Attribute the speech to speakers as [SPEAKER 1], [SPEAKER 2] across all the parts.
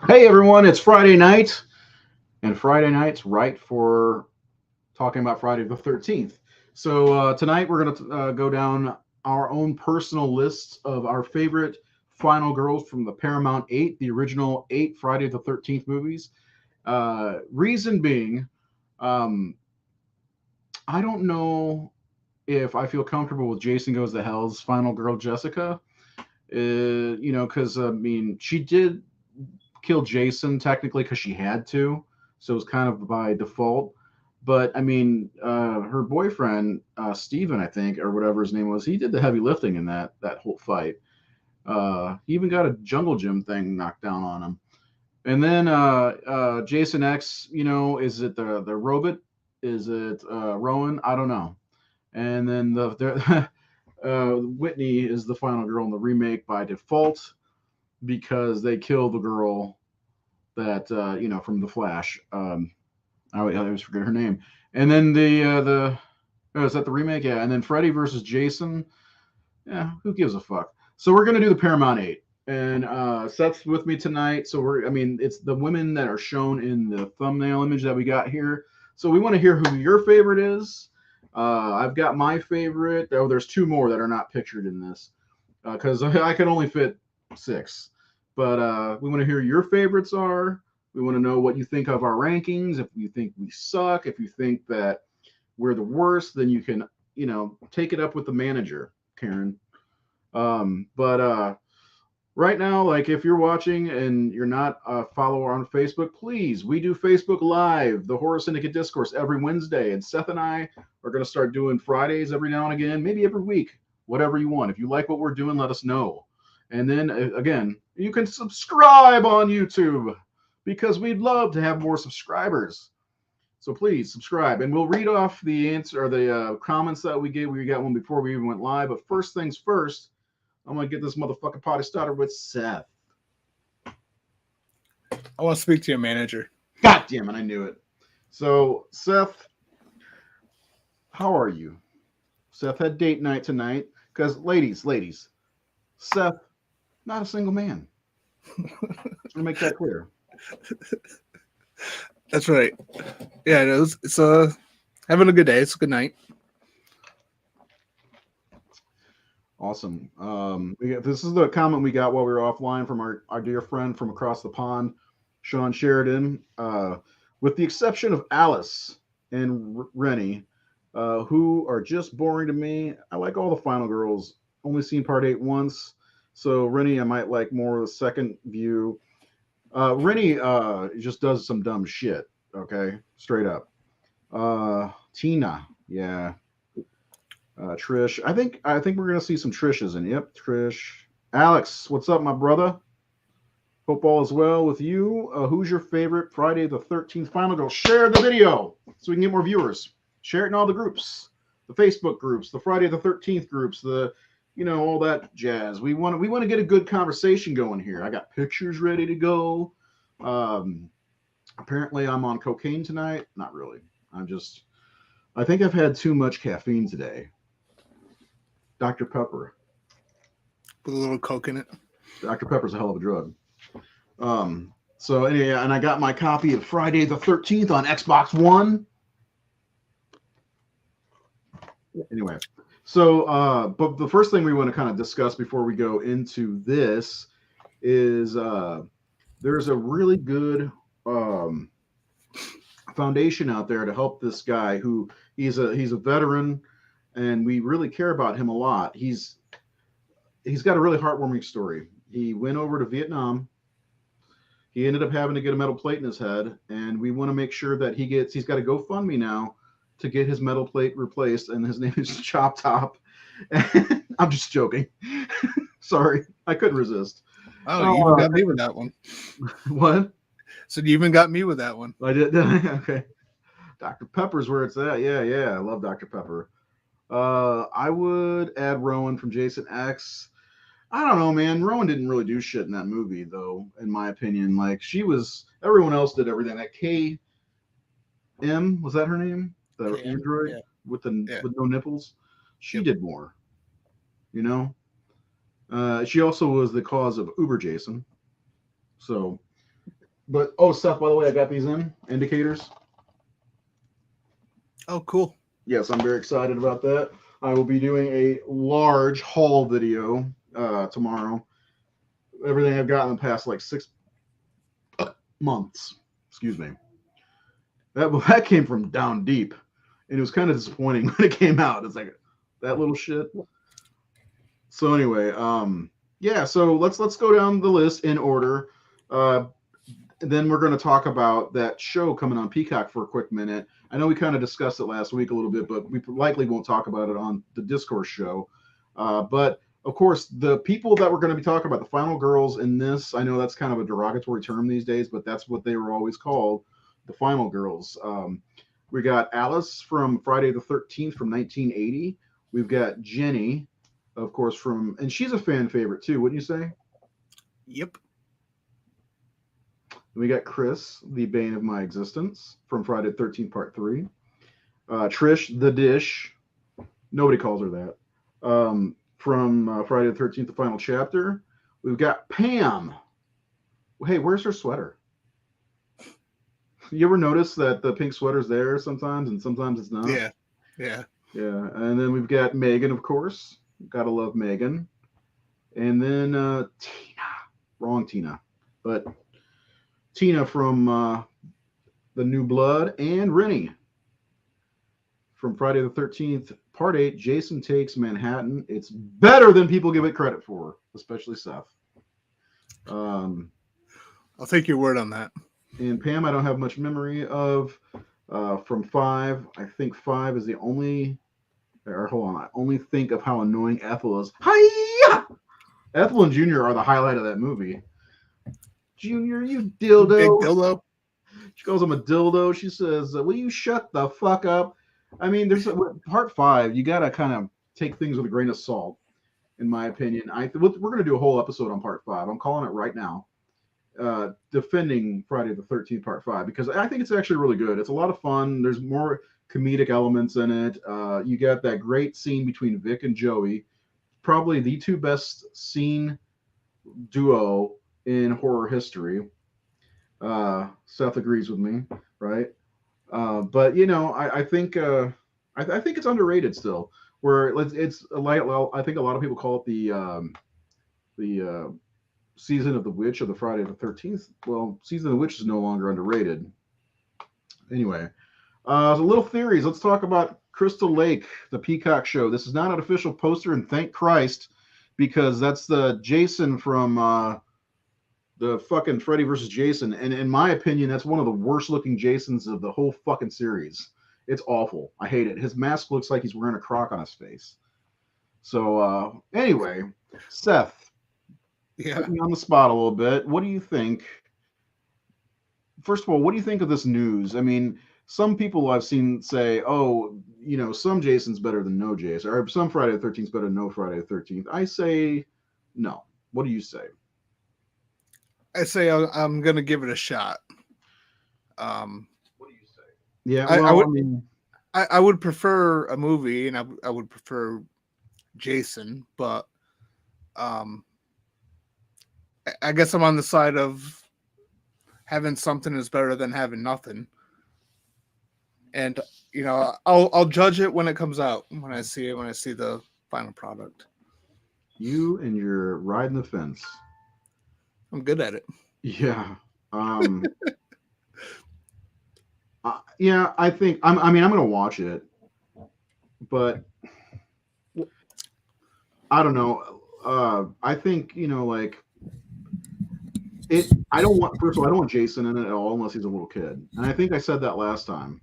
[SPEAKER 1] Hey everyone, it's Friday night, and Friday night's right for talking about Friday the 13th. So tonight we're going to go down our own personal lists of our favorite final girls from the Paramount 8, the original 8 Friday the 13th movies. Reason being, um, I don't know if I feel comfortable with Jason Goes to Hell's final girl, Jessica. Because I mean, she did kill Jason technically because she had to, so it was kind of by default. But I mean, her boyfriend Steven, I think, or whatever his name was, he did the heavy lifting in that whole fight. He even got a jungle gym thing knocked down on him. And then Jason X, is it the robot? Is it Rowan? I don't know. And then the Whitney is the final girl in the remake by default because they kill the girl that from the Flash. I always forget her name. And then the oh, is that the remake? Yeah. And then Freddy versus Jason. Yeah, who gives a fuck? So we're gonna do the Paramount 8, and Seth's with me tonight. So I mean, it's the women that are shown in the thumbnail image that we got here. So we want to hear who your favorite is. I've got my favorite. Oh, there's two more that are not pictured in this because I can only fit six. But we want to hear your favorites are. We want to know what you think of our rankings. If you think we suck, if you think that we're the worst, then you can, take it up with the manager, Karen. But right now, like if you're watching and you're not a follower on Facebook, please, we do Facebook Live, the Horror Syndicate Discourse every Wednesday. And Seth and I are going to start doing Fridays every now and again, maybe every week, whatever you want. If you like what we're doing, let us know. And then again, you can subscribe on YouTube because we'd love to have more subscribers. So please subscribe, and we'll read off the answer or the comments that we gave. We got one before we even went live. But first things first, I'm gonna get this motherfucking party started with Seth.
[SPEAKER 2] I want to speak to your manager.
[SPEAKER 1] God damn it, I knew it. So Seth, how are you? Seth had date night tonight because ladies, Seth, not a single man. Let me make that clear.
[SPEAKER 2] That's right. Yeah, it's having a good day. It's a good night.
[SPEAKER 1] Awesome. This is the comment we got while we were offline from our dear friend from across the pond, Sean Sheridan. With the exception of Alice and Rennie, who are just boring to me. I like all the final girls. Only seen part 8 once. So Rennie, I might like more of the second view. Rennie just does some dumb shit. Okay, straight up. Tina, yeah. Trish, I think we're gonna see some Trishes in. Yep, Trish. Alex, what's up, my brother? Hope all is well with you. Who's your favorite Friday the 13th final girl? Share the video so we can get more viewers. Share it in all the groups, the Facebook groups, the Friday the 13th groups, all that jazz. We want to get a good conversation going here. I got pictures ready to go. Um, Apparently I'm on cocaine tonight. Not really. I think I've had too much caffeine today. Dr. Pepper.
[SPEAKER 2] Put a little coke in it.
[SPEAKER 1] Dr. Pepper's a hell of a drug. So anyway, and I got my copy of Friday the 13th on Xbox One. Anyway, so but the first thing we want to kind of discuss before we go into this is there's a really good um, foundation out there to help this guy who he's a veteran, and we really care about him a lot. He's got a really heartwarming story. He went over to Vietnam. He ended up having to get a metal plate in his head, and we want to make sure that he's got a GoFundMe now to get his metal plate replaced, and his name is Chop Top. I'm just joking. Sorry, I couldn't resist.
[SPEAKER 2] Oh, you even got me with that one.
[SPEAKER 1] What?
[SPEAKER 2] So you even got me with that one.
[SPEAKER 1] I did. Okay. Dr. Pepper's where it's at. Yeah, yeah. I love Dr. Pepper. I would add Rowan from Jason X. I don't know, man. Rowan didn't really do shit in that movie, though, in my opinion. Like everyone else did everything. That KM, was that her name? The
[SPEAKER 2] KM,
[SPEAKER 1] android
[SPEAKER 2] yeah.
[SPEAKER 1] with
[SPEAKER 2] Yeah.
[SPEAKER 1] with no nipples. She
[SPEAKER 2] Yep.
[SPEAKER 1] did more. You know. She also was the cause of Uber Jason. So But Seth, by the way, I got these indicators.
[SPEAKER 2] Oh, cool.
[SPEAKER 1] Yes, I'm very excited about that. I will be doing a large haul video tomorrow. Everything I've got in the past like 6 months. Excuse me. That came from down deep, and it was kind of disappointing when it came out. It's like that little shit. So anyway, yeah. So let's go down the list in order. Uh, and then we're going to talk about that show coming on Peacock for a quick minute. I know we kind of discussed it last week a little bit, but we likely won't talk about it on the Discourse show. But of course, the people that we're going to be talking about, the final girls in this, I know that's kind of a derogatory term these days, but that's what they were always called, the final girls. We got Alice from Friday the 13th from 1980. We've got Ginny, of course, and she's a fan favorite too, wouldn't you say?
[SPEAKER 2] Yep.
[SPEAKER 1] We got Chris, the bane of my existence, from Friday the 13th, Part 3. Trish, the dish. Nobody calls her that. From Friday the 13th, the final chapter. We've got Pam. Hey, where's her sweater? You ever notice that the pink sweater's there sometimes and sometimes it's not?
[SPEAKER 2] Yeah. Yeah.
[SPEAKER 1] Yeah. And then we've got Megan, of course. Gotta love Megan. And then Tina. Wrong Tina. But Tina from The New Blood, and Rennie from Friday the 13th, Part 8, Jason Takes Manhattan. It's better than people give it credit for, especially Seth.
[SPEAKER 2] I'll take your word on that.
[SPEAKER 1] And Pam, I don't have much memory of. From 5, I think 5 is the only, or hold on, I only think of how annoying Ethel is. Hiya! Ethel and Junior are the highlight of that movie. Junior, you dildo.
[SPEAKER 2] Big dildo.
[SPEAKER 1] She calls him a dildo. She says, will you shut the fuck up? I mean, there's Part 5. You got to kind of take things with a grain of salt, in my opinion. We're going to do a whole episode on Part 5. I'm calling it right now. Defending Friday the 13th, Part 5, because I think it's actually really good. It's a lot of fun. There's more comedic elements in it. You got that great scene between Vic and Joey. Probably the two best scene duo in horror history. Seth agrees with me, right? But I think I think it's underrated still. Where it's like, well, I think a lot of people call it the Season of the Witch or the Friday the 13th. Well, Season of the Witch is no longer underrated. Anyway, so little theories. Let's talk about Crystal Lake, the Peacock show. This is not an official poster, and thank Christ, because that's the Jason from the fucking Freddy versus Jason. And in my opinion, that's one of the worst looking Jasons of the whole fucking series. It's awful. I hate it. His mask looks like he's wearing a crock on his face. So anyway, Seth, put me on the spot a little bit. What do you think? First of all, what do you think of this news? I mean, some people I've seen say, oh, some Jason's better than no Jason, or some Friday the 13th is better than no Friday the 13th. I say no. What do you say?
[SPEAKER 2] I say I'm going to give it a shot.
[SPEAKER 1] What do you say? Yeah, well,
[SPEAKER 2] I would prefer a movie, and I would prefer Jason, but I guess I'm on the side of having something is better than having nothing. And I'll judge it when it comes out, when I see the final product.
[SPEAKER 1] You and your riding the fence.
[SPEAKER 2] I'm good at it.
[SPEAKER 1] Yeah. Yeah, I think I'm going to watch it, but I don't know. I think, like I don't want Jason in it at all unless he's a little kid. And I think I said that last time,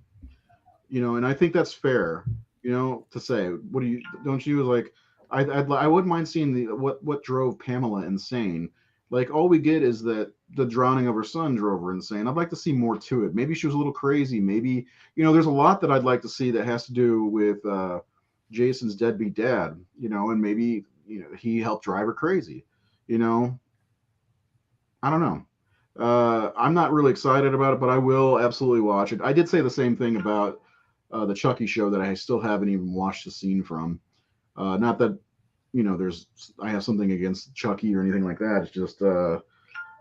[SPEAKER 1] and I think that's fair, to say. Don't you like, I wouldn't mind seeing what drove Pamela insane. Like, all we get is that the drowning of her son drove her insane. I'd like to see more to it. Maybe she was a little crazy. Maybe, there's a lot that I'd like to see that has to do with Jason's deadbeat dad, and maybe, he helped drive her crazy, I don't know. I'm not really excited about it, but I will absolutely watch it. I did say the same thing about the Chucky show that I still haven't even watched the scene from. Not that, I have something against Chucky or anything like that. It's just,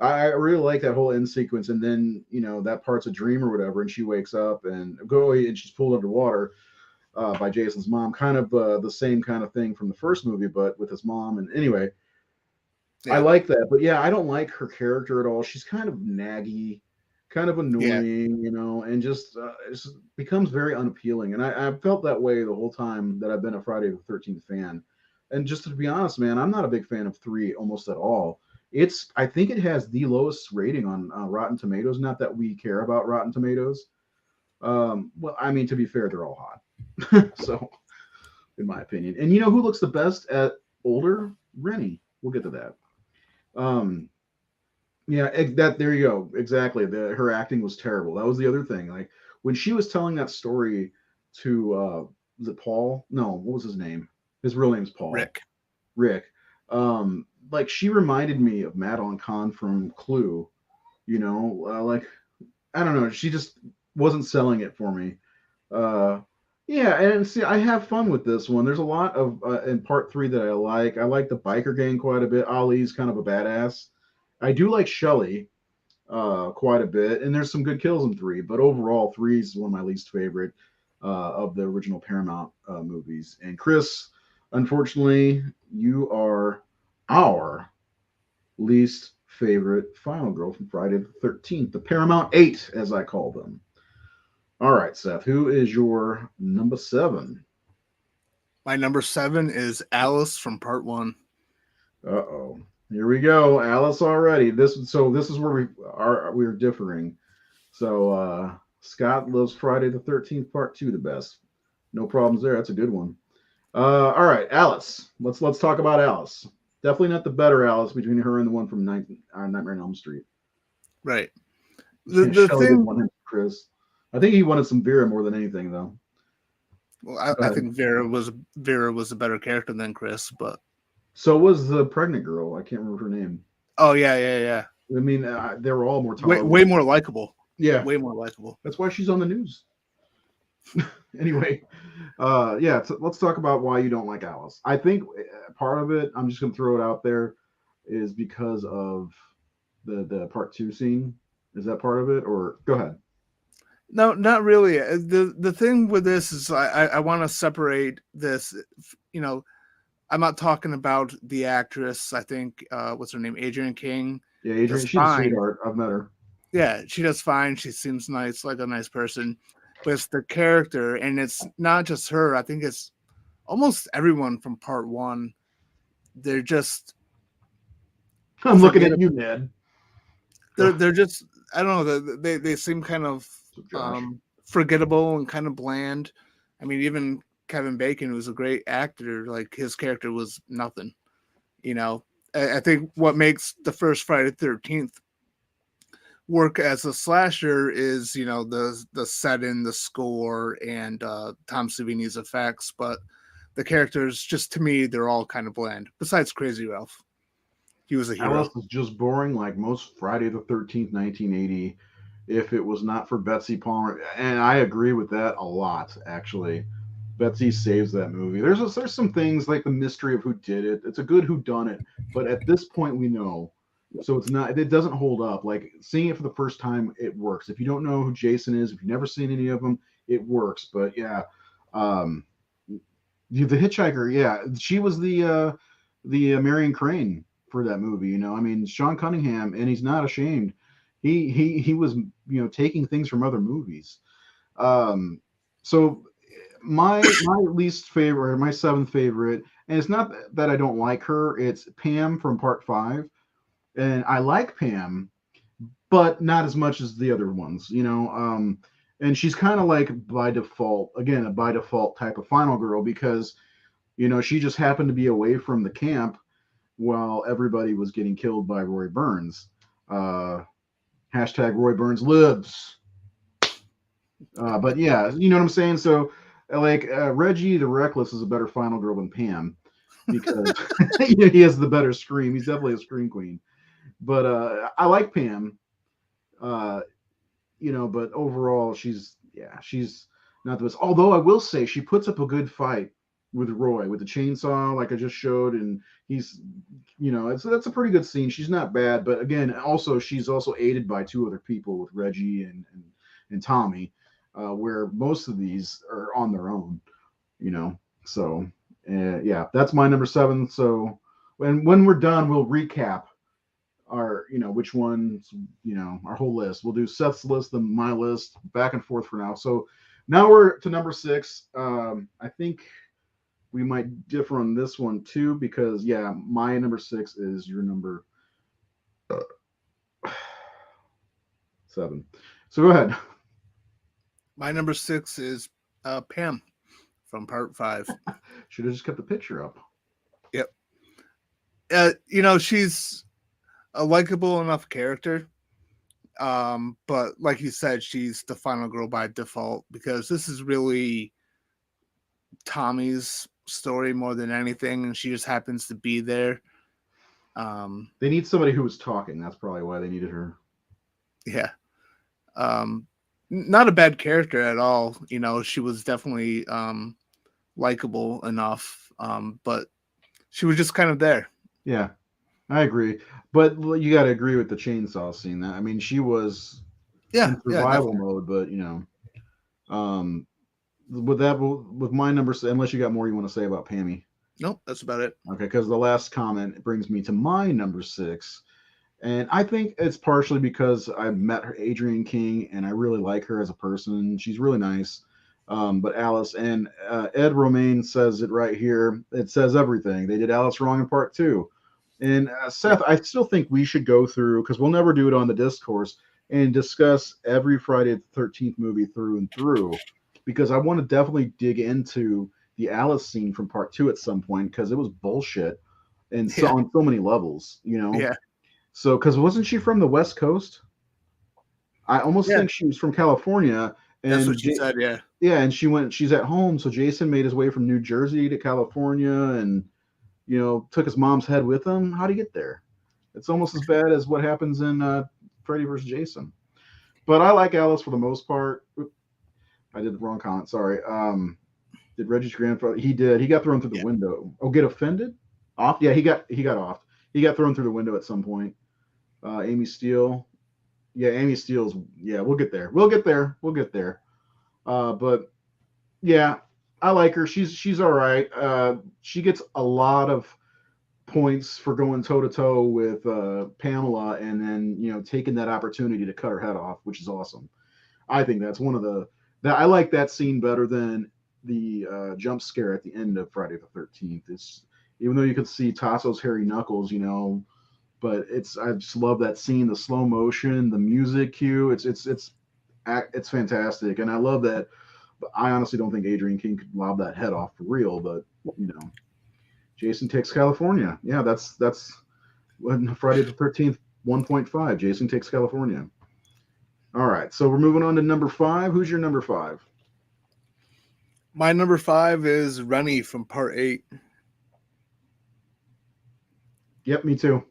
[SPEAKER 1] I really like that whole end sequence, and then that part's a dream or whatever, and she wakes up and and she's pulled underwater by Jason's mom. Kind of the same kind of thing from the first movie, but with his mom. And anyway, I
[SPEAKER 2] Yeah,
[SPEAKER 1] like that, but yeah, I don't like her character at all. She's kind of naggy, kind of
[SPEAKER 2] yeah,
[SPEAKER 1] annoying, and just becomes very unappealing. And I felt that way the whole time that I've been a Friday the 13th fan. And just to be honest, man, I'm not a big fan of three almost at all. I think it has the lowest rating on Rotten Tomatoes. Not that we care about Rotten Tomatoes. Well, I mean, to be fair, they're all hot. So, in my opinion, and you know who looks the best at older? Rennie. We'll get to that. Um, yeah, that there you go. Exactly. Her acting was terrible. That was the other thing. Like when she was telling that story to was it Paul? No, what was his name? His real name's Paul.
[SPEAKER 2] Rick.
[SPEAKER 1] Rick. Like she reminded me of Madeline Kahn from Clue. Like I don't know. She just wasn't selling it for me. Uh, yeah, and see, I have fun with this one. There's a lot of in part three that I like. I like the biker gang quite a bit. Ali's kind of a badass. I do like Shelley quite a bit, and there's some good kills in three. But overall, three is one of my least favorite of the original Paramount movies. And Chris, unfortunately, you are our least favorite final girl from Friday the 13th, the Paramount 8, as I call them. All right, Seth, who is your number 7?
[SPEAKER 2] My number 7 is Alice from Part 1.
[SPEAKER 1] Uh-oh. Here we go. Alice already. This is where we're differing. So Scott loves Friday the 13th Part 2 the best. No problems there. That's a good one. All right, Alice. Let's talk about Alice. Definitely not the better Alice between her and the one from Nightmare on Elm Street.
[SPEAKER 2] Right. The
[SPEAKER 1] Shelley didn't
[SPEAKER 2] thing,
[SPEAKER 1] want him, Chris. I think he wanted some Vera more than anything, though.
[SPEAKER 2] well,
[SPEAKER 1] Go
[SPEAKER 2] I
[SPEAKER 1] ahead.
[SPEAKER 2] think Vera was a better character than Chris, but
[SPEAKER 1] So was the pregnant girl. I can't remember her name.
[SPEAKER 2] oh yeah, yeah, yeah.
[SPEAKER 1] I mean, they were all more
[SPEAKER 2] Way,
[SPEAKER 1] tolerable.
[SPEAKER 2] way more likable.
[SPEAKER 1] Yeah,
[SPEAKER 2] Way more likable.
[SPEAKER 1] that's why she's on the news. Anyway, yeah, let's talk about why you don't like Alice. I think part of it, I'm just gonna throw it out there, is because of the part two scene. Is that part of it, or go ahead?
[SPEAKER 2] No, not really. The thing with this is I want to separate this. You know, I'm not talking about the actress. I think what's her name, Adrienne King,
[SPEAKER 1] Yeah,
[SPEAKER 2] does
[SPEAKER 1] Adrian, she's a
[SPEAKER 2] fine.
[SPEAKER 1] sweetheart. I've met her.
[SPEAKER 2] Yeah, she does fine. She seems nice, like a nice person. But it's the character, and it's not just her. I think it's almost everyone from Part 1. They're just
[SPEAKER 1] I'm looking at
[SPEAKER 2] forgettable.
[SPEAKER 1] you, Ned.
[SPEAKER 2] They're just, I don't know. They seem kind of
[SPEAKER 1] So Josh.
[SPEAKER 2] forgettable and kind of bland. I mean, even Kevin Bacon, who's a great actor, like his character was nothing. You know, I think what makes the first Friday the 13th work as a slasher is, the setting, the score, and Tom Savini's effects. But the characters, just to me, they're all kind of bland. Besides Crazy Ralph, he was a hero.
[SPEAKER 1] Alice is just boring, like most Friday the 13th, 1980. If it was not for Betsy Palmer, and I agree with that a lot, actually. Betsy saves that movie. There's some things like the mystery of who did it. It's a good who done it, but at this point we know, so it doesn't hold up. Like seeing it for the first time, it works. If you don't know who Jason is, if you've never seen any of them, it works. But yeah, um, the Hitchhiker, yeah, she was the Marion Crane for that movie. I mean Sean Cunningham, and he's not ashamed. He was taking things from other movies. Um, so my least favorite, my seventh favorite, and it's not that I don't like her. It's Pam from Part Five, and I like Pam, but not as much as the other ones. And she's kind of like by default, again, a by default type of final girl because she just happened to be away from the camp while everybody was getting killed by Roy Burns. Uh, hashtag Roy Burns lives. But yeah, you know what I'm saying. So like Reggie the Reckless is a better final girl than Pam because he has the better scream. He's definitely a scream queen. But I like Pam. Uh, but overall she's not the best. Although I will say she puts up a good fight with Roy with the chainsaw, like I just showed, and he's, that's a pretty good scene. She's not bad, but again, also she's also aided by two other people with Reggie and Tommy, where most of these are on their own, you know. So yeah, that's my number seven. So when we're done, we'll recap our, which ones, our whole list. We'll do Seth's list and my list back and forth for now. So now we're to number six. I think we might differ on this one too, because yeah, my number six is your number seven. So go ahead.
[SPEAKER 2] My number six is Pam from Part Five.
[SPEAKER 1] Should have just kept the picture up.
[SPEAKER 2] Yep. She's a likable enough character. But like you said, she's the final girl by default because this is really Tommy's story more than anything, and she just happens to be there.
[SPEAKER 1] They need somebody who was talking. That's probably why they needed her.
[SPEAKER 2] Yeah. Not a bad character at all. She was definitely likable enough, but she was just kind of there.
[SPEAKER 1] Yeah, I agree. But you got to agree with the chainsaw scene. That I mean, she was in survival mode, but with my numbers, unless you got more you want to say about Pammy.
[SPEAKER 2] Nope, that's about it.
[SPEAKER 1] Okay, because the last comment brings me to my number six. And I think it's partially because I've met her, Adrienne King, and I really like her as a person. She's really nice. But Alice and Ed Romaine says it right here. It says everything. They did Alice wrong in part two. And Seth, I still think we should go through, because we'll never do it on the discourse, and discuss every Friday the 13th movie through and through, because I want to definitely dig into the Alice scene from part two at some point, because it was bullshit and so on so many levels,
[SPEAKER 2] Yeah.
[SPEAKER 1] So, because wasn't she from the West Coast? I almost think she was from California. And
[SPEAKER 2] that's what she said, yeah.
[SPEAKER 1] Yeah, and she's at home. So Jason made his way from New Jersey to California and, took his mom's head with him. How'd he get there? It's almost as bad as what happens in Freddy vs. Jason. But I like Alice for the most part. I did the wrong comment. Sorry. Did Reggie's grandfather? He did. He got thrown through the window. Oh, get offended? Off? Yeah, he got off. He got thrown through the window at some point. Amy Steele. Yeah, Amy Steele's. Yeah, we'll get there. But yeah, I like her. She's all right. She gets a lot of points for going toe to toe with Pamela, and then taking that opportunity to cut her head off, which is awesome. I think that's one of that I like that scene better than the jump scare at the end of Friday the 13th. It's even though you could see Tasso's hairy knuckles, but I just love that scene, the slow motion, the music cue. It's fantastic, and I love that. But I honestly don't think Adrienne King could lob that head off for real. But Jason Takes California. Yeah, that's when Friday the 13th 1.5. Jason Takes California. All right, so we're moving on to number five. Who's your number five?
[SPEAKER 2] My number five is Rennie from Part 8.
[SPEAKER 1] Yep, me too.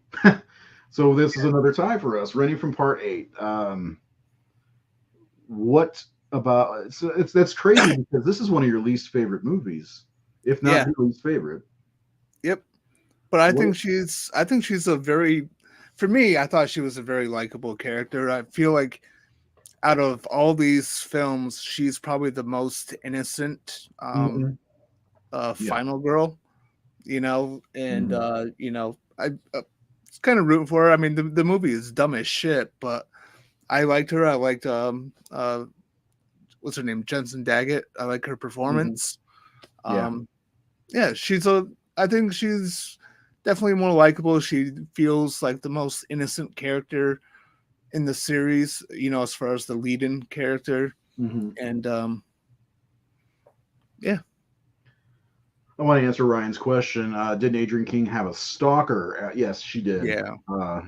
[SPEAKER 1] So this is another tie for us. Rennie from Part 8. What about that's crazy because this is one of your least favorite movies, if not your least favorite.
[SPEAKER 2] Yep. But I think she's a very, for me, I thought she was a very likable character. I feel like out of all these films, she's probably the most innocent final girl, and I was kind of rooting for her. I mean, the movie is dumb as shit, but I liked her. I liked what's her name, Jensen Daggett. I like her performance. I think she's definitely more likable. She feels like the most innocent character in the series, as far as the lead-in character. And
[SPEAKER 1] I want to answer Ryan's question. Didn't Adrienne King have a stalker? Yes, she did.
[SPEAKER 2] Yeah.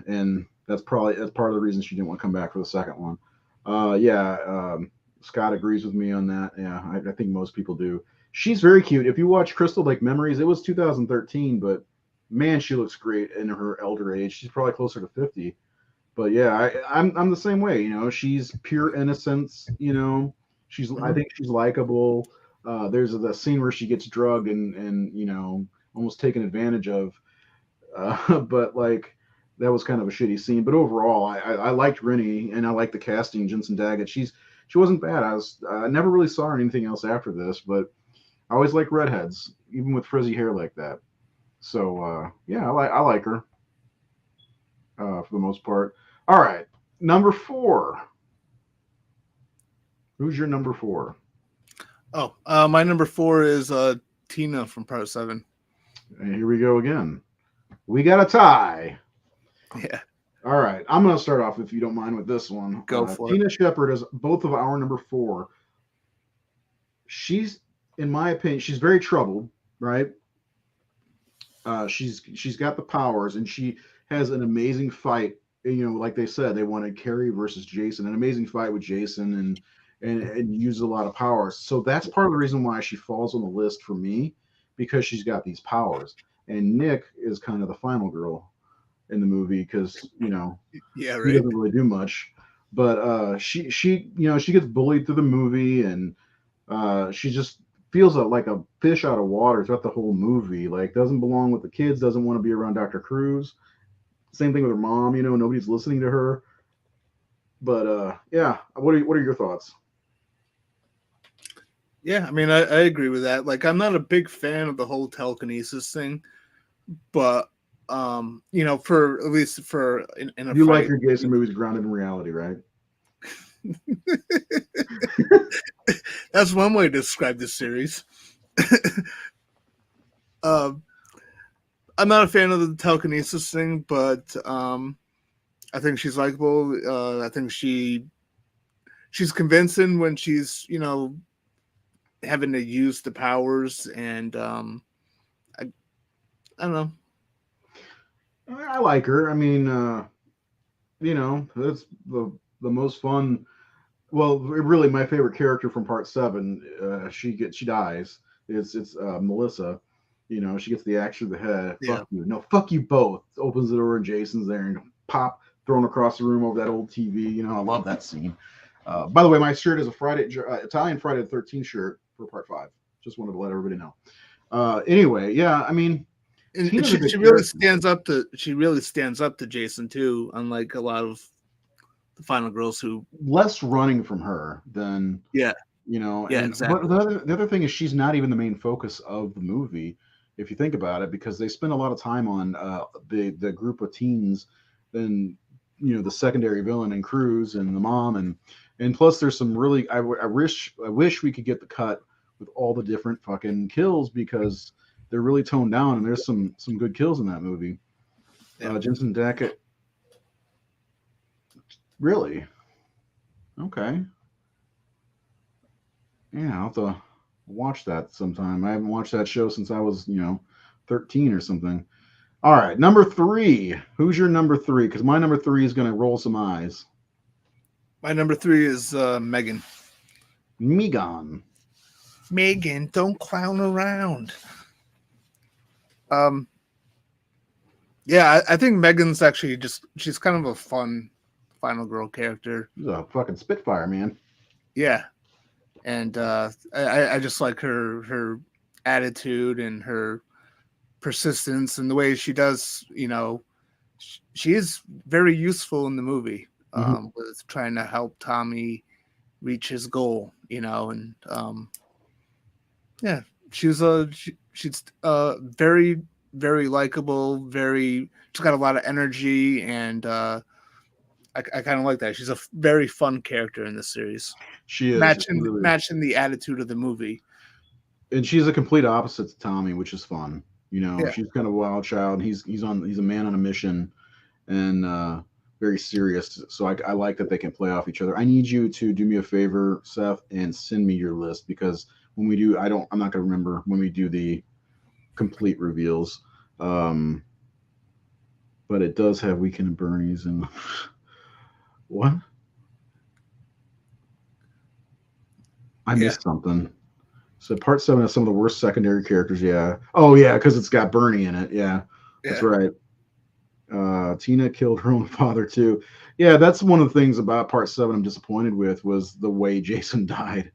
[SPEAKER 1] And that's part of the reason she didn't want to come back for the second one. Scott agrees with me on that. Yeah, I think most people do. She's very cute. If you watch Crystal Lake Memories, it was 2013, but man, she looks great in her elder age. She's probably closer to 50. But yeah, I'm the same way. She's pure innocence. I think she's likable. There's the scene where she gets drugged and almost taken advantage of. But like that was kind of a shitty scene. But overall, I liked Rennie and I liked the casting. Jensen Daggett. She wasn't bad. I never really saw her in anything else after this, but I always like redheads, even with frizzy hair like that. So yeah, I like her for the most part. All right, number 4. Who's your number 4?
[SPEAKER 2] Oh, my number 4 is Tina from Part 7.
[SPEAKER 1] And here we go again. We got a tie.
[SPEAKER 2] Yeah.
[SPEAKER 1] All right, I'm going to start off if you don't mind with this one.
[SPEAKER 2] Go for
[SPEAKER 1] Tina Shepard is both of our number 4. She's, in my opinion, she's very troubled, right? She's got the powers, and she has an amazing fight. Like they said, they wanted Carrie versus Jason, an amazing fight with Jason, and uses a lot of powers. So that's part of the reason why she falls on the list for me, because she's got these powers. And Nick is kind of the final girl in the movie because
[SPEAKER 2] Yeah,
[SPEAKER 1] he
[SPEAKER 2] right.
[SPEAKER 1] doesn't really do much. But she she gets bullied through the movie, and she just feels like a fish out of water throughout the whole movie. Like doesn't belong with the kids, doesn't want to be around Dr. Cruz. Same thing with her mom. Nobody's listening to her. But yeah, what are your thoughts?
[SPEAKER 2] Yeah, I mean, I agree with that. Like, I'm not a big fan of the whole telekinesis thing, but for at least for in a
[SPEAKER 1] You like
[SPEAKER 2] fight,
[SPEAKER 1] your Jason movies grounded in reality, right?
[SPEAKER 2] that's one way to describe this series. um, I'm not a fan of the telekinesis thing, but I think she's likable. I think she's convincing when she's having to use the powers, and I don't know.
[SPEAKER 1] I like her. I mean, that's the most fun. Well, really, my favorite character from Part 7. She dies. It's Melissa. She gets the axe to the head.
[SPEAKER 2] Yeah.
[SPEAKER 1] Fuck you. No, fuck you both. Opens the door and Jason's there and pop thrown across the room over that old TV. I love that scene. By the way, my shirt is a Italian Friday the 13th shirt for Part 5. Just wanted to let everybody know. Anyway, yeah, I mean,
[SPEAKER 2] and
[SPEAKER 1] Tina's a good
[SPEAKER 2] she really
[SPEAKER 1] character.
[SPEAKER 2] stands up to Jason too, unlike a lot of the final girls who
[SPEAKER 1] less running from her than
[SPEAKER 2] yeah
[SPEAKER 1] But
[SPEAKER 2] exactly.
[SPEAKER 1] the other thing is she's not even the main focus of the movie, if you think about it, because they spend a lot of time on the group of teens, then the secondary villain and Cruz and the mom, and plus there's some really I wish we could get the cut with all the different fucking kills, because they're really toned down and there's some good kills in that movie. Jensen Dackett. Really? Okay. Yeah, I'll have to watch that sometime. I haven't watched that show since I was, 13 or something. All right, number 3. Who's your number 3? Because my number 3 is going to roll some eyes.
[SPEAKER 2] My number 3 is Megan.
[SPEAKER 1] Megan.
[SPEAKER 2] Megan, don't clown around. Yeah, I think Megan's actually she's kind of a fun final girl character.
[SPEAKER 1] She's a fucking spitfire, man.
[SPEAKER 2] Yeah. And I just like her attitude and her persistence and the way she does, she is very useful in the movie with trying to help Tommy reach his goal, and yeah, she's very, very likable, she's got a lot of energy, and I kind of like that. She's a very fun character in this series.
[SPEAKER 1] She is
[SPEAKER 2] matching the attitude of the movie,
[SPEAKER 1] and she's a complete opposite to Tommy, which is fun. She's kind of a wild child. He's a man on a mission, and very serious. So I like that they can play off each other. I need you to do me a favor, Seth, and send me your list, because when we do, I'm not going to remember when we do the complete reveals. But it does have Weekend at Bernie's and what? I missed something. So Part 7 has some of the worst secondary characters. Yeah. Oh yeah, because it's got Bernie in it. Yeah, that's right. Tina killed her own father too. Yeah, that's one of the things about Part 7 I'm disappointed with, was the way Jason died.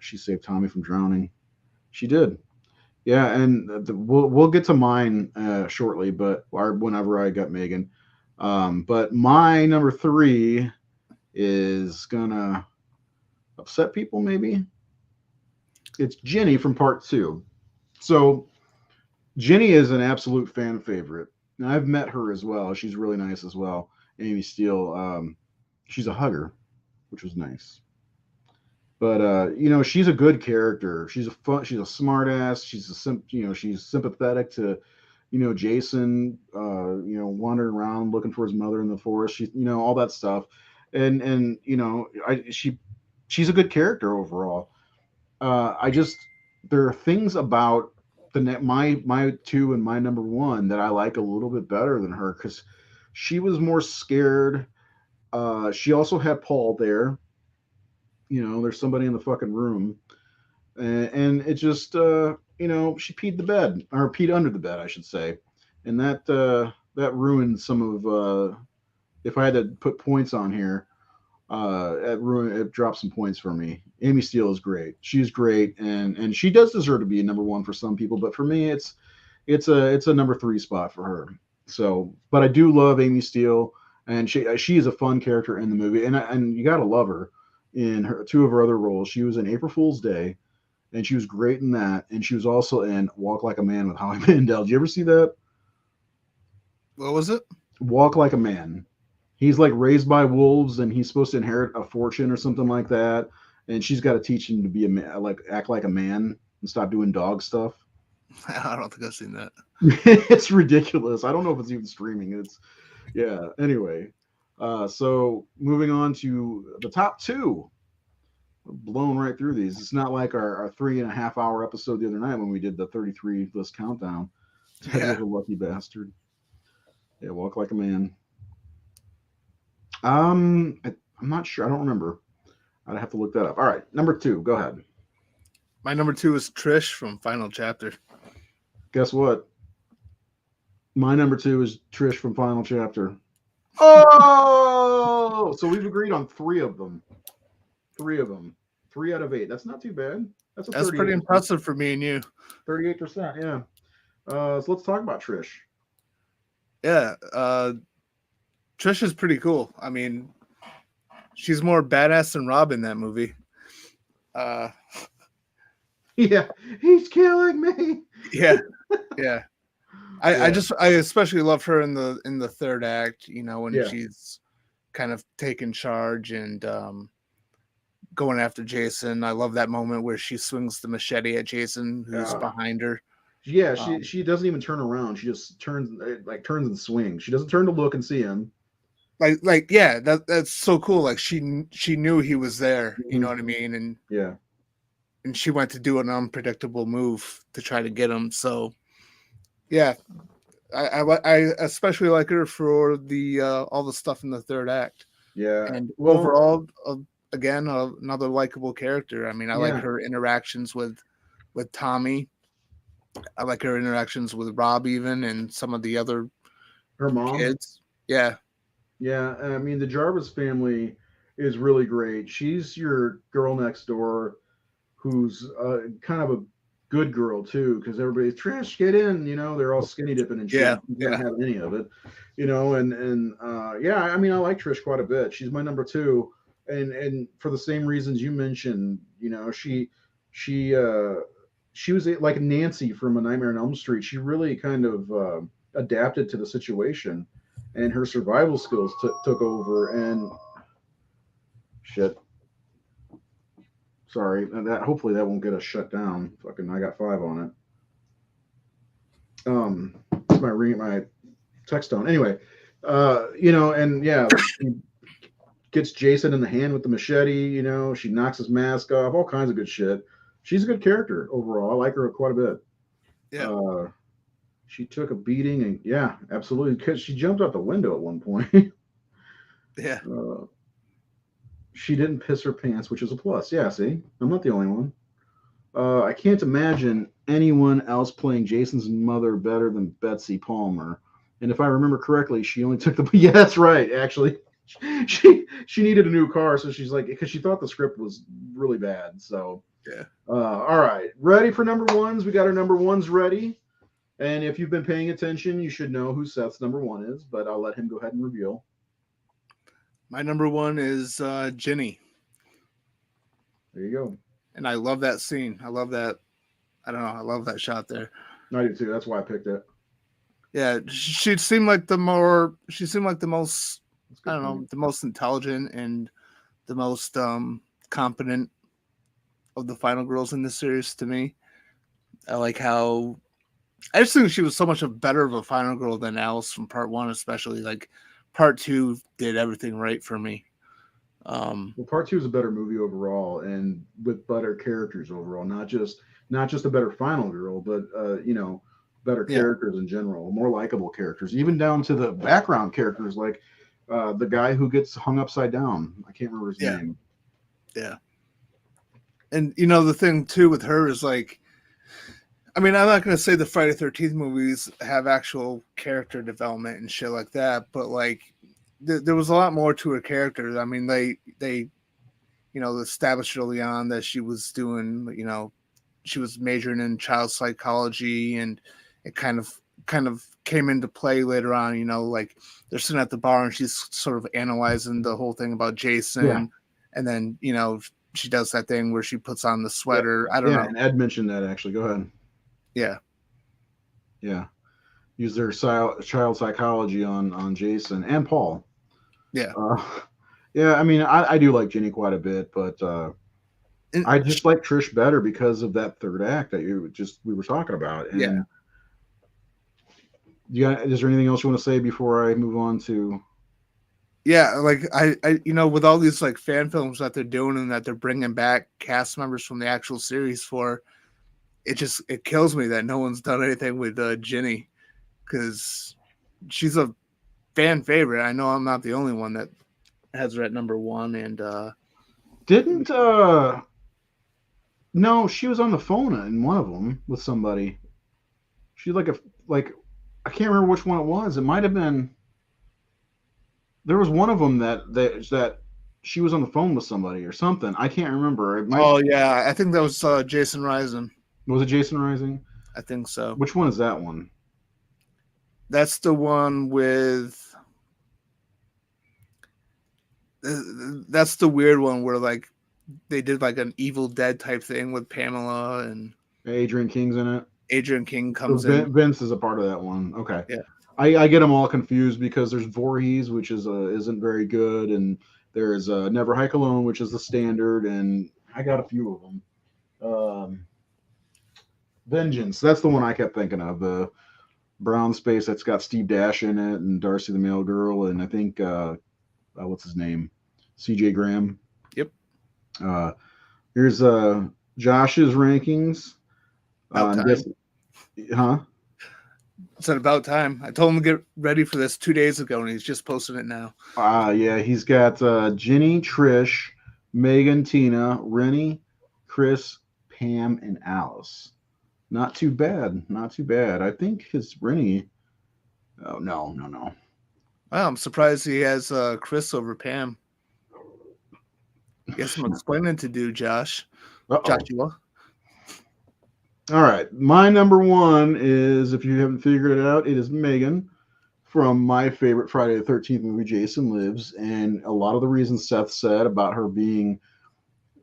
[SPEAKER 1] She saved Tommy from drowning. She did. Yeah, and we'll get to mine shortly, but or whenever I got Megan. But my number three is gonna upset people. Maybe it's Ginny from part two. So Ginny is an absolute fan favorite. And I've met her as well. She's really nice as well. Amy Steele. She's a hugger, which was nice. But she's a good character. She's a smart ass. She's sympathetic to, Jason, wandering around looking for his mother in the forest. She, all that stuff, and she's a good character overall. I just there are things about my two and my number one that I like a little bit better than her because she was more scared. She also had Paul there. There's somebody in the fucking room, and it just she peed the bed or peed under the bed, I should say, and that ruined some of if I had to put points on here, it dropped some points for me. Amy Steele is great. She's great, and she does deserve to be a number one for some people, but for me, it's a number three spot for her. So, but I do love Amy Steele, and she is a fun character in the movie, and you gotta love her in her two of her other roles. She was in April Fool's Day, and she was great in that, and she was also in Walk Like a Man with Howie Mandel. Did you ever see that?
[SPEAKER 2] What was it?
[SPEAKER 1] Walk Like a Man. He's like raised by wolves, and he's supposed to inherit a fortune or something like that. And she's got to teach him to be a man, like act like a man and stop doing dog stuff.
[SPEAKER 2] I don't think I've seen that.
[SPEAKER 1] It's ridiculous. I don't know if it's even streaming. Yeah. Anyway, so moving on to the top two. We're blown right through these. It's not like our 3.5 hour episode the other night when we did the 33 list countdown. Ted was a lucky bastard. Yeah, Walk Like a Man. I'm not sure. I don't remember. I'd have to look that up. All right, number two. Go ahead.
[SPEAKER 2] My number two is Trish from Final Chapter.
[SPEAKER 1] Guess what? My number two is Trish from Final Chapter. Oh, so we've agreed on three of them. 3 out of 8. That's not too bad. That's
[SPEAKER 2] pretty impressive for me and you.
[SPEAKER 1] 38%. Yeah. So let's talk about Trish.
[SPEAKER 2] Yeah. Trish is pretty cool. I mean, she's more badass than Rob in that movie.
[SPEAKER 1] Yeah, he's killing me.
[SPEAKER 2] Yeah. I especially love her in the third act, when she's kind of taking charge and going after Jason. I love that moment where she swings the machete at Jason, who's behind her.
[SPEAKER 1] Yeah, she doesn't even turn around. She just turns and swings. She doesn't turn to look and see him.
[SPEAKER 2] Yeah, that's so cool. Like she knew he was there. You know what I mean? And
[SPEAKER 1] yeah,
[SPEAKER 2] and she went to do an unpredictable move to try to get him. So yeah, I especially like her for the all the stuff in the third act.
[SPEAKER 1] Yeah,
[SPEAKER 2] and overall, again, another likable character. I mean, I like her interactions with Tommy. I like her interactions with Rob, even, and some of the other
[SPEAKER 1] her mom
[SPEAKER 2] kids. Yeah.
[SPEAKER 1] Yeah, I mean, the Jarvis family is really great. She's your girl next door who's kind of a good girl, too, because everybody's, Trish, get in, they're all skinny dipping and shit.
[SPEAKER 2] Yeah.
[SPEAKER 1] Don't have any of it, and yeah, I mean, I like Trish quite a bit. She's my number two, and for the same reasons you mentioned, she was like Nancy from A Nightmare on Elm Street. She really kind of adapted to the situation. And her survival skills took over, and shit. Sorry, hopefully that won't get us shut down. Fucking, I got 5 on it. It's my text tone. Anyway, and yeah, she gets Jason in the hand with the machete. She knocks his mask off. All kinds of good shit. She's a good character overall. I like her quite a bit.
[SPEAKER 2] Yeah.
[SPEAKER 1] She took a beating, and yeah, absolutely, because she jumped out the window at one point.
[SPEAKER 2] Yeah.
[SPEAKER 1] She didn't piss her pants, which is a plus. Yeah, see, I'm not the only one. I can't imagine anyone else playing Jason's mother better than Betsy Palmer. And if I remember correctly, she only took the. Yeah, that's right. Actually, she needed a new car, so she's like, because she thought the script was really bad. So
[SPEAKER 2] Yeah.
[SPEAKER 1] all right, ready for number ones? We got our number ones ready. And if you've been paying attention, you should know who Seth's number one is, but I'll let him go ahead and reveal.
[SPEAKER 2] My number one is Ginny.
[SPEAKER 1] There you go.
[SPEAKER 2] And I love that scene. I love that. I don't know. I love that shot there.
[SPEAKER 1] I do too. That's why I picked it.
[SPEAKER 2] Yeah, she seemed like the more. She seemed like the most. I don't know,
[SPEAKER 1] point.
[SPEAKER 2] the most intelligent and the most competent of the final girls in this series to me. I like how. I just think she was so much better of a final girl than Alice from part one, especially. Like part two did everything right for me.
[SPEAKER 1] Well, part two is a better movie overall, and with better characters overall. Not just a better final girl, but better characters in general, more likable characters, even down to the background characters, like the guy who gets hung upside down. I can't remember his name.
[SPEAKER 2] Yeah. And the thing too with her is like, I mean, I'm not going to say the Friday 13th movies have actual character development and shit like that, but like there was a lot more to her character. I mean, they established early on that she was doing, she was majoring in child psychology, and it kind of came into play later on. Like they're sitting at the bar and she's sort of analyzing the whole thing about Jason, and then she does that thing where she puts on the sweater. I don't know.
[SPEAKER 1] And Ed mentioned that actually. Go ahead. Yeah. Use their child psychology on Jason and Paul.
[SPEAKER 2] Yeah.
[SPEAKER 1] I mean, I do like Ginny quite a bit, but I just like Trish better because of that third act that we were talking about. And is there anything else you want to say before I move on to?
[SPEAKER 2] Yeah, like I with all these like fan films that they're doing and that they're bringing back cast members from the actual series for, it kills me that no one's done anything with Ginny, because she's a fan favorite. I know I'm not the only one that has her at number one. And
[SPEAKER 1] no, she was on the phone in one of them with somebody. She I can't remember which one it was. It might have been. There was one of them that she was on the phone with somebody or something. I can't remember.
[SPEAKER 2] I think that was Jason Rising.
[SPEAKER 1] Was it Jason Rising?
[SPEAKER 2] I think so.
[SPEAKER 1] Which one is that one?
[SPEAKER 2] That's the one with. That's the weird one where like they did like an Evil Dead type thing with Pamela, and
[SPEAKER 1] Adrian King's in it.
[SPEAKER 2] Adrian King comes in.
[SPEAKER 1] Vince is a part of that one. Okay.
[SPEAKER 2] Yeah.
[SPEAKER 1] I get them all confused because there's Voorhees, which isn't very good, and there's Never Hike Alone, which is the standard, and I got a few of them. Vengeance, that's the one I kept thinking of, the brown space that's got Steve Dash in it and Darcy the Mail Girl, and I think what's his name, CJ Graham.
[SPEAKER 2] Yep.
[SPEAKER 1] Here's Josh's rankings.
[SPEAKER 2] It's about time. I told him to get ready for this 2 days ago, and he's just posting it now.
[SPEAKER 1] He's got Ginny, Trish, Megan, Tina, Rennie, Chris, Pam, and Alice. Not too bad. I think his Rennie. Oh, no.
[SPEAKER 2] Wow, I'm surprised he has Chris over Pam. Guess some explaining to do, Josh. Joshua.
[SPEAKER 1] All right. My number one is, if you haven't figured it out, it is Megan from my favorite Friday the 13th movie, Jason Lives. And a lot of the reasons Seth said about her being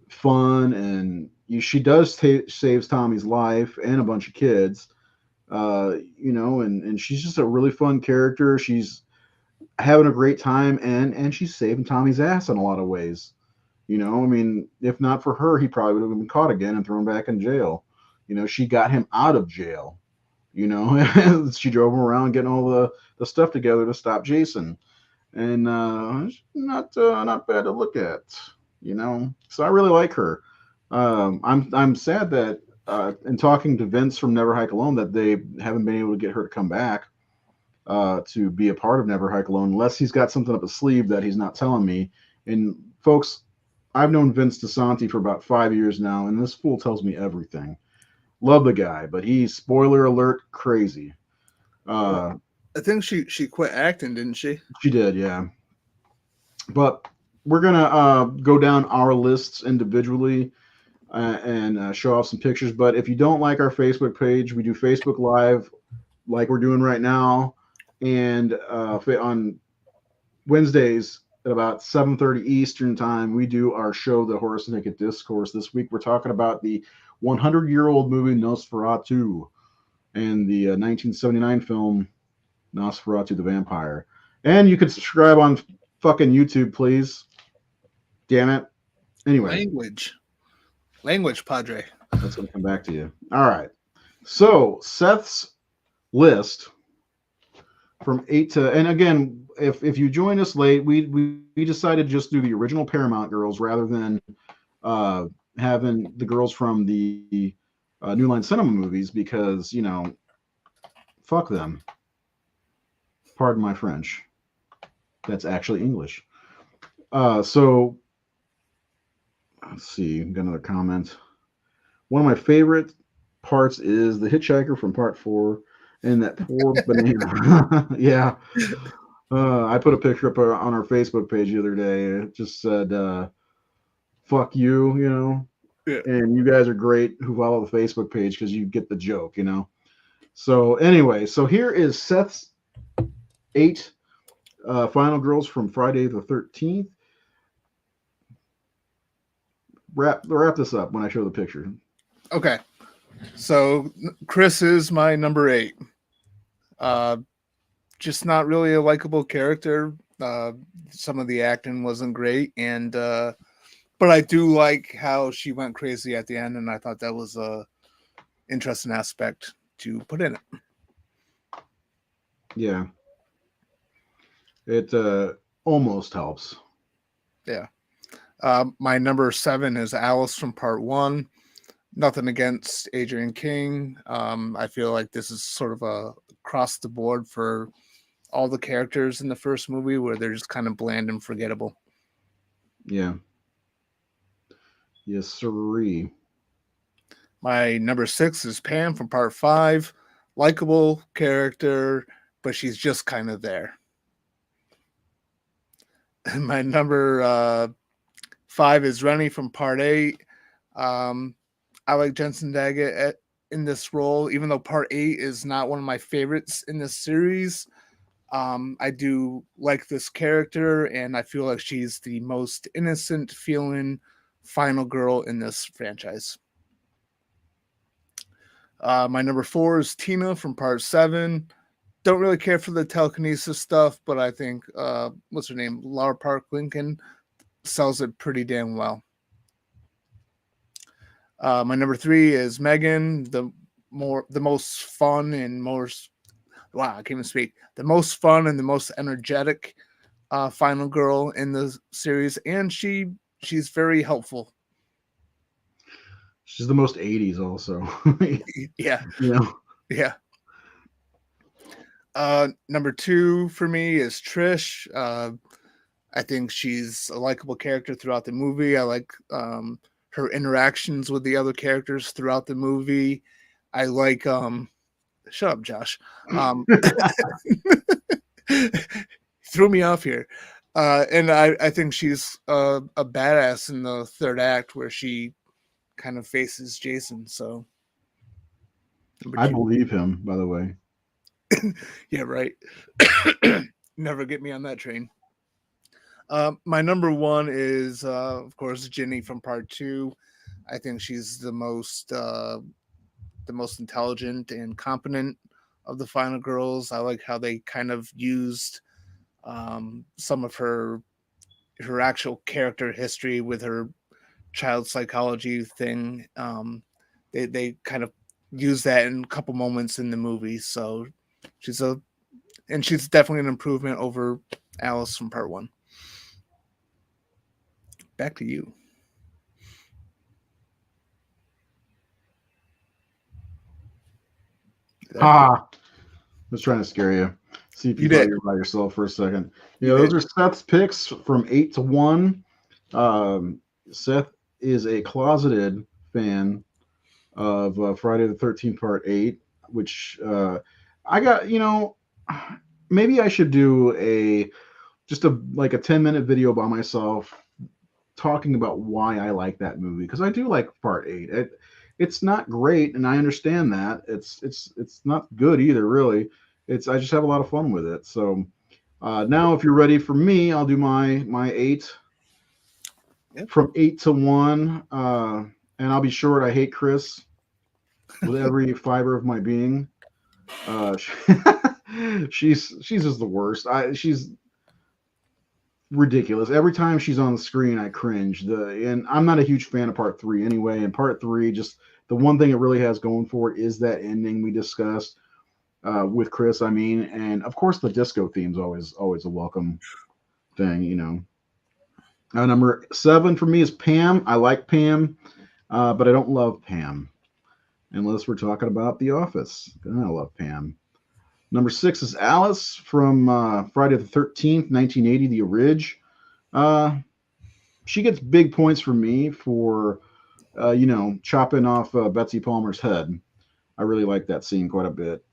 [SPEAKER 1] fun, and she does saves Tommy's life and a bunch of kids, and she's just a really fun character. She's having a great time, and she's saving Tommy's ass in a lot of ways. I mean, if not for her, he probably would have been caught again and thrown back in jail. She got him out of jail. She drove him around getting all the stuff together to stop Jason, and not bad to look at. So I really like her. I'm sad that in talking to Vince from Never Hike Alone that they haven't been able to get her to come back to be a part of Never Hike Alone, unless he's got something up his sleeve that he's not telling me. And folks, I've known Vince DeSanti for about 5 years now, and this fool tells me everything. Love the guy, but he's, spoiler alert, crazy.
[SPEAKER 2] I think she quit acting, didn't she?
[SPEAKER 1] She did, yeah. But we're gonna go down our lists individually and show off some pictures. But if you don't like our Facebook page, we do Facebook Live like we're doing right now, and on Wednesdays at about 7:30 Eastern time, we do our show, The Horror Naked Discourse. This week we're talking about the 100-year-old movie Nosferatu and the 1979 film Nosferatu the Vampire. And you can subscribe on fucking YouTube, please. Damn it. Anyway,
[SPEAKER 2] Language, Padre.
[SPEAKER 1] that's going to come back to you. All right. So Seth's list from 8 to, and again, if you join us late, we decided to just do the original Paramount girls rather than having the girls from the New Line Cinema movies because, you know, fuck them. Pardon my French. That's actually English. So let's see. Got another comment. One of my favorite parts is the hitchhiker from part 4 and that poor banana. Yeah. I put a picture up on our Facebook page the other day. It just said, fuck you, you know.
[SPEAKER 2] Yeah.
[SPEAKER 1] And you guys are great who follow the Facebook page because you get the joke, you know. So anyway, so here is Seth's 8 final girls from Friday the 13th. Wrap this up when I show the picture.
[SPEAKER 2] Okay. So Chris is my number 8. Just not really a likable character. Some of the acting wasn't great, and but I do like how she went crazy at the end, and I thought that was a interesting aspect to put in it.
[SPEAKER 1] Yeah. It almost helps.
[SPEAKER 2] Yeah. My number 7 is Alice from part 1. Nothing against Adrian King. I feel like this is sort of a across the board for all the characters in the first movie where they're just kind of bland and forgettable.
[SPEAKER 1] Yeah. Yes, sirree.
[SPEAKER 2] My number 6 is Pam from part 5. Likeable character, but she's just kind of there. And my number 5 is Rennie from part 8. I like Jensen Daggett in this role, even though part 8 is not one of my favorites in this series. I do like this character, and I feel like she's the most innocent feeling final girl in this franchise. My number 4 is Tina from part 7. Don't really care for the telekinesis stuff, but I think what's her name, Laura Park Lincoln, sells it pretty damn well. My number 3 is Megan, the most fun and most I can't even speak. The most fun and the most energetic final girl in the series, and she's very helpful.
[SPEAKER 1] She's the most 80s also.
[SPEAKER 2] Yeah.
[SPEAKER 1] You know?
[SPEAKER 2] Yeah. Number 2 for me is Trish. I think she's a likable character throughout the movie. I like her interactions with the other characters throughout the movie. I like shut up, Josh. Threw me off here. And I think she's a badass in the third act where she kind of faces Jason. So
[SPEAKER 1] I believe him, by the way.
[SPEAKER 2] Yeah, right. Never get me on that train. My number 1 is, of course, Ginny from part 2. I think she's the most intelligent and competent of the final girls. I like how they kind of used some of her actual character history with her child psychology thing. They kind of use that in a couple moments in the movie. So she's definitely an improvement over Alice from part 1. Back to you.
[SPEAKER 1] I was trying to scare you. See if you thought you were by yourself for a second. Yeah, those are Seth's picks from 8 to 1. Seth is a closeted fan of Friday the 13th Part 8, which I got, maybe I should do a just a 10-minute video by myself talking about why I like that movie, because I do like Part 8. It's not great, and I understand that. It's not good either, really. I just have a lot of fun with it. So now, if you're ready for me, I'll do my 8.
[SPEAKER 2] Yep.
[SPEAKER 1] From 8 to 1, and I'll be short. I hate Chris with every fiber of my being. She's just the worst. She's ridiculous. Every time she's on the screen, I cringe. And I'm not a huge fan of Part 3 anyway. And Part 3, just the one thing it really has going for it is that ending we discussed with Chris. I mean, and of course the disco theme's always a welcome thing, you know. Number 7 for me is Pam. I like Pam, but I don't love Pam, unless we're talking about The Office. I love Pam. Number 6 is Alice from Friday the 13th, 1980, the Orig. She gets big points from me for, chopping off Betsy Palmer's head. I really like that scene quite a bit.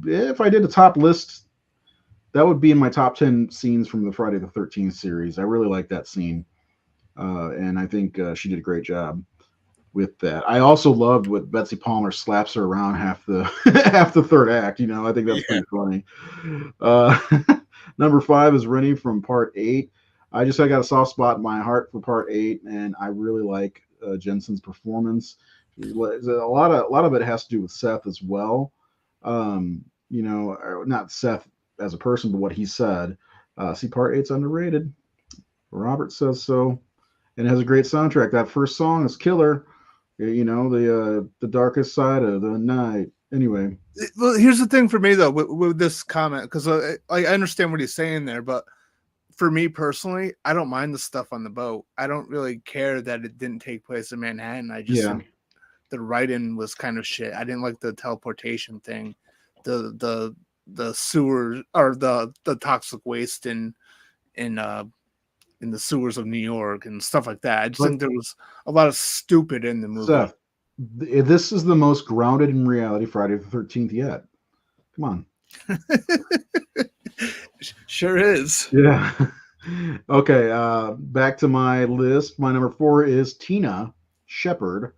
[SPEAKER 1] If I did a top list, that would be in my top 10 scenes from the Friday the 13th series. I really like that scene. And I think she did a great job with that. I also loved what Betsy Palmer slaps her around half the half the third act. You know, I think that's pretty funny. Number 5 is Rennie from Part 8. I got a soft spot in my heart for Part 8, and I really like Jensen's performance. A lot of it has to do with Seth as well. Not Seth as a person, but what he said. See, Part 8's underrated. Robert says so, and it has a great soundtrack. That first song is killer. You know, the darkest side of the night. Anyway,
[SPEAKER 2] well, here's the thing for me though with this comment, because I understand what he's saying there, but for me personally, I don't mind the stuff on the boat. I don't really care that it didn't take place in Manhattan. I just think the writing was kind of shit. I didn't like the teleportation thing, the sewer or the toxic waste in the sewers of New York and stuff like that. I just think there was a lot of stupid in the movie.
[SPEAKER 1] Seth, this is the most grounded in reality Friday the 13th yet. Come on.
[SPEAKER 2] Sure is.
[SPEAKER 1] Yeah. Okay, back to my list. My number 4 is Tina Shepard.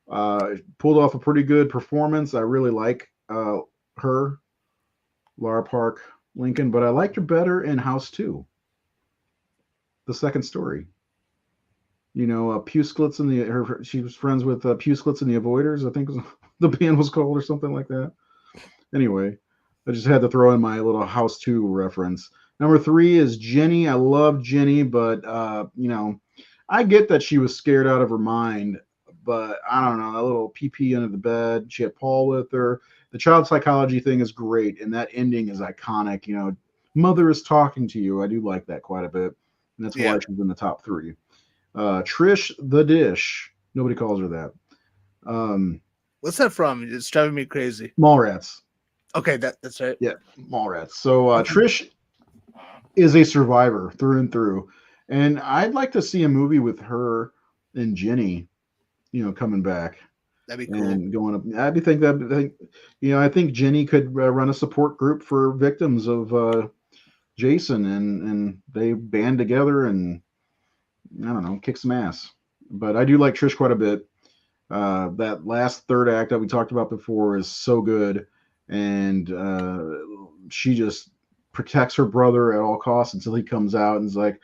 [SPEAKER 1] Pulled off a pretty good performance. I really like her, Lara Park Lincoln, but I liked her better in House 2. The second story. You know, Pusklitz and she was friends with Pusklitz and the Avoiders, I think the band was called, or something like that. Anyway, I just had to throw in my little House 2 reference. Number 3 is Ginny. I love Ginny, but I get that she was scared out of her mind, but I don't know, that little pee under the bed. She had Paul with her. The child psychology thing is great, and that ending is iconic. You know, mother is talking to you. I do like that quite a bit. And that's why she's in the top 3. Trish the Dish. Nobody calls her that.
[SPEAKER 2] What's that from? It's driving me crazy.
[SPEAKER 1] Mallrats.
[SPEAKER 2] Okay, that's right.
[SPEAKER 1] Yeah, Mallrats. So Trish is a survivor through and through. And I'd like to see a movie with her and Ginny, coming back.
[SPEAKER 2] That'd be cool.
[SPEAKER 1] And going up. I think Ginny could run a support group for victims of Jason, and they band together and I don't know, kick some ass. But I do like Trish quite a bit. That last third act that we talked about before is so good, and she just protects her brother at all costs until he comes out and is like,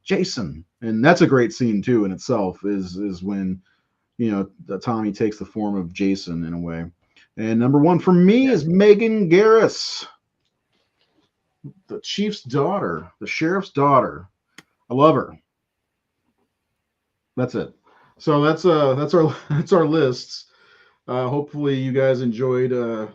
[SPEAKER 1] Jason. And that's a great scene too in itself, is when Tommy takes the form of Jason in a way. And number 1 for me is Megan Garris, the chief's daughter, the sheriff's daughter. I love her. That's it. So that's our lists. Hopefully you guys enjoyed. And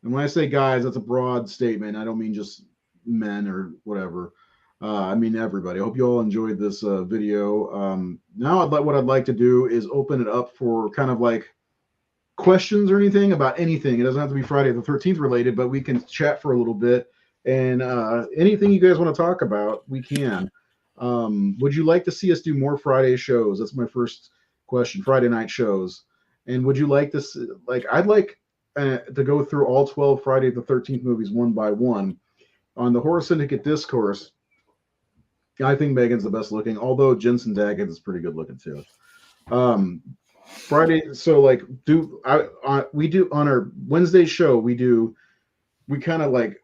[SPEAKER 1] when I say guys, that's a broad statement. I don't mean just men or whatever. I mean everybody. I hope you all enjoyed this video. Now what I'd like to do is open it up for kind of like questions or anything about anything. It doesn't have to be Friday the 13th related, but we can chat for a little bit. And anything you guys want to talk about, we can. Would you like to see us do more Friday shows? That's my first question. Friday night shows. And would you like this? I'd like to go through all 12 Friday the 13th movies one by one. on the Horror Syndicate discourse, I think Megan's the best looking, although Jensen Daggett is pretty good looking too. Um, Friday, so like, we do on our Wednesday show, we kind of like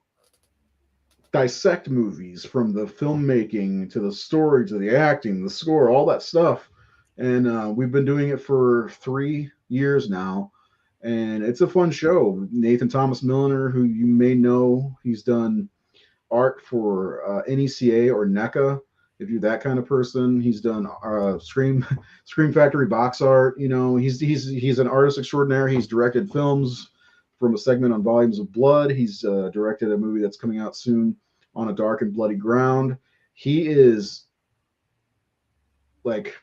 [SPEAKER 1] dissect movies from the filmmaking to the story to the acting, the score, all that stuff. And we've been doing it for 3 years now. And it's a fun show. Nathan Thomas Milliner, who you may know, he's done art for NECA or NECA. If you're that kind of person, he's done Scream Factory box art. You know, he's an artist extraordinaire. He's directed films from a segment on Volumes of Blood. He's directed a movie that's coming out soon on a Dark and Bloody Ground. He is like,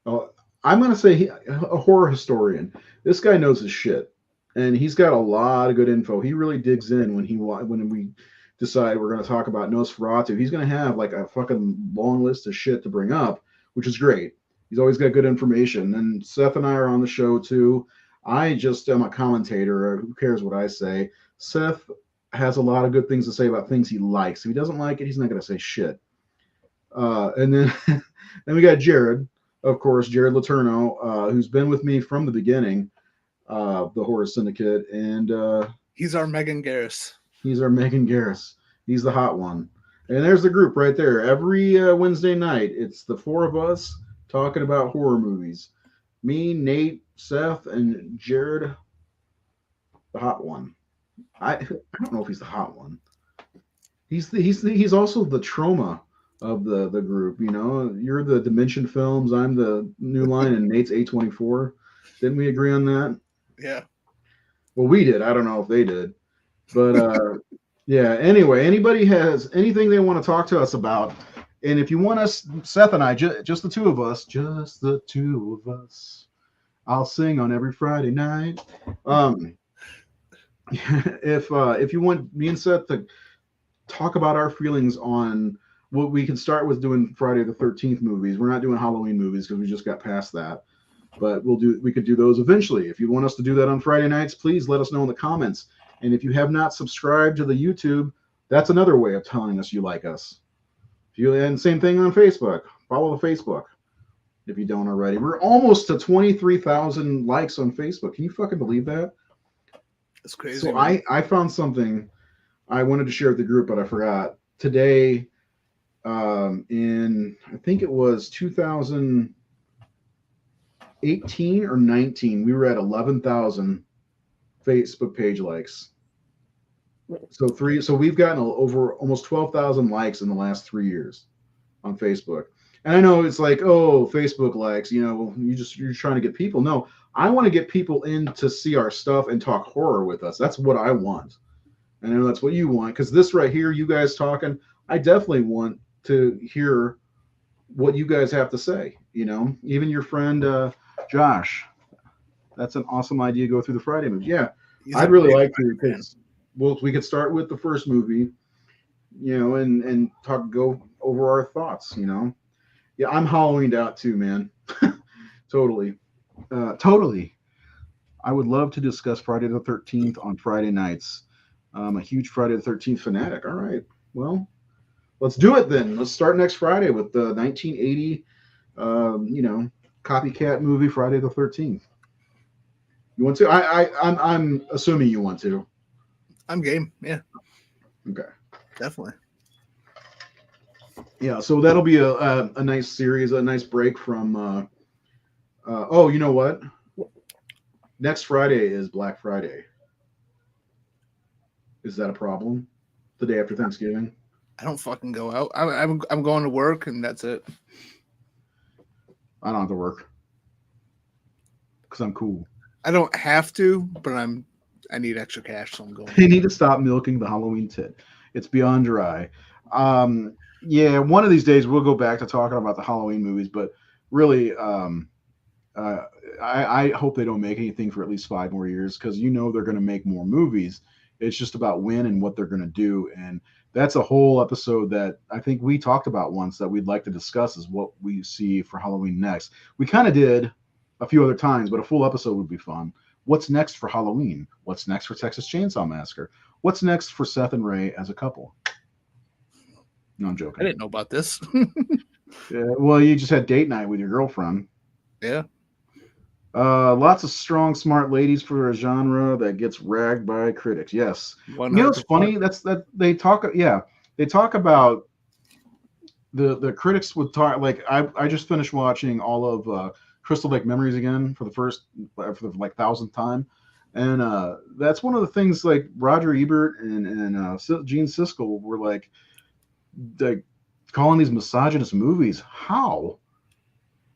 [SPEAKER 1] uh, I'm gonna say a horror historian. This guy knows his shit, and he's got a lot of good info. He really digs in when we decide we're going to talk about Nosferatu. He's going to have like a fucking long list of shit to bring up, which is great. He's always got good information. And Seth and I are on the show too. I just am a commentator. Who cares what I say? Seth has a lot of good things to say about things he likes. If he doesn't like it, he's not going to say shit. And then, then we got Jared, of course, Jared Letourneau, who's been with me from the beginning, the Horror Syndicate, and
[SPEAKER 2] he's our Megan Garris.
[SPEAKER 1] He's our Megan Garris. He's the hot one. And there's the group right there. Every Wednesday night, it's the four of us talking about horror movies. Me, Nate, Seth, and Jared, the hot one. I don't know if he's the hot one. He's also the trauma of the group. You know, you're the Dimension Films. I'm the New Line, and Nate's A24. Didn't we agree on that?
[SPEAKER 2] Yeah.
[SPEAKER 1] Well, we did. I don't know if they did. But yeah, anyway, anybody has anything they want to talk to us about, and if you want us, Seth and I, just the two of us, I'll sing on every Friday night. If you want me and Seth to talk about our feelings on what we can start with doing Friday the 13th movies. We're not doing Halloween movies because we just got past that. But we could do those eventually. If you want us to do that on Friday nights, please let us know in the comments. And if you have not subscribed to the YouTube, that's another way of telling us you like us. And same thing on Facebook. Follow the Facebook if you don't already. We're almost to 23,000 likes on Facebook. Can you fucking believe that?
[SPEAKER 2] That's crazy.
[SPEAKER 1] So I found something I wanted to share with the group, but I forgot. Today, in I think it was 2018 or 19, we were at 11,000 Facebook page likes. So we've gotten over almost 12,000 likes in the last 3 years on Facebook. And I know it's like, oh, Facebook likes, you know, you're trying to get people. No, I want to get people in to see our stuff and talk horror with us. That's what I want. And I know that's what you want, because this right here, you guys talking, I definitely want to hear what you guys have to say. You know, even your friend Josh. That's an awesome idea. Go through the Friday movie. Yeah, I'd really like to, because we could start with the first movie, you know, and go over our thoughts. You know, yeah, I'm Halloweened out too, man. Totally. I would love to discuss Friday the 13th on Friday nights. I'm a huge Friday the 13th fanatic. All right. Well, let's do it then. Let's start next Friday with the 1980, copycat movie Friday the 13th. You want to? I'm assuming you want to.
[SPEAKER 2] I'm game. Yeah.
[SPEAKER 1] Okay.
[SPEAKER 2] Definitely.
[SPEAKER 1] Yeah. So that'll be a nice series, a nice break from. Oh, you know what? Next Friday is Black Friday. Is that a problem? The day after Thanksgiving?
[SPEAKER 2] I don't fucking go out. I'm going to work, and that's it.
[SPEAKER 1] I don't have to work because I'm cool.
[SPEAKER 2] I don't have to, but I need extra cash, so I'm going.
[SPEAKER 1] You need to stop milking the Halloween tit. It's beyond dry. Yeah, one of these days we'll go back to talking about the Halloween movies, but really, I hope they don't make anything for at least 5 more years, because you know they're going to make more movies. It's just about when and what they're going to do, and that's a whole episode that I think we talked about once that we'd like to discuss, is what we see for Halloween next. We kind of did a few other times, but a full episode would be fun. What's next for Halloween? What's next for Texas Chainsaw Massacre? What's next for Seth and Ray as a couple? No, I'm joking.
[SPEAKER 2] I didn't know about this.
[SPEAKER 1] Yeah, well, you just had date night with your girlfriend.
[SPEAKER 2] Yeah.
[SPEAKER 1] Lots of strong, smart ladies for a genre that gets ragged by critics. Yes. You know what's
[SPEAKER 2] 100%.
[SPEAKER 1] funny? That's that they talk. Yeah, they talk about the critics would talk. Like I just finished watching all of Crystal Lake Memories again for the like thousandth time, and that's one of the things like Roger Ebert and Gene Siskel were like calling these misogynist movies. How?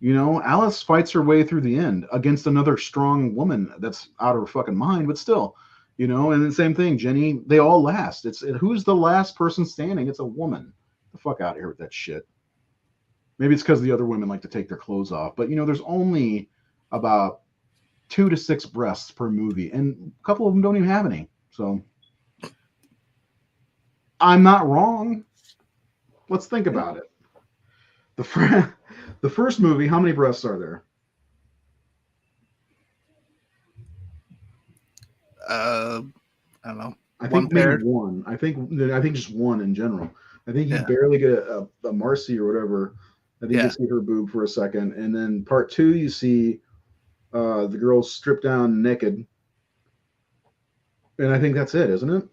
[SPEAKER 1] You know, Alice fights her way through the end against another strong woman that's out of her fucking mind, but still, you know, and the same thing, Jenny, they all last. Who's the last person standing? It's a woman. The fuck out of here with that shit. Maybe it's because the other women like to take their clothes off, but you know, there's only about 2 to 6 breasts per movie, and a couple of them don't even have any. So I'm not wrong. Let's think about it. The first movie, how many breasts are there?
[SPEAKER 2] I don't know.
[SPEAKER 1] I
[SPEAKER 2] One
[SPEAKER 1] think maybe
[SPEAKER 2] pair.
[SPEAKER 1] one. I think just one in general. I think you
[SPEAKER 2] Yeah.
[SPEAKER 1] barely get a Marcy or whatever. I think
[SPEAKER 2] Yeah.
[SPEAKER 1] you see her boob for a second, and then part 2 you see the girl stripped down naked, and I think that's it, isn't it?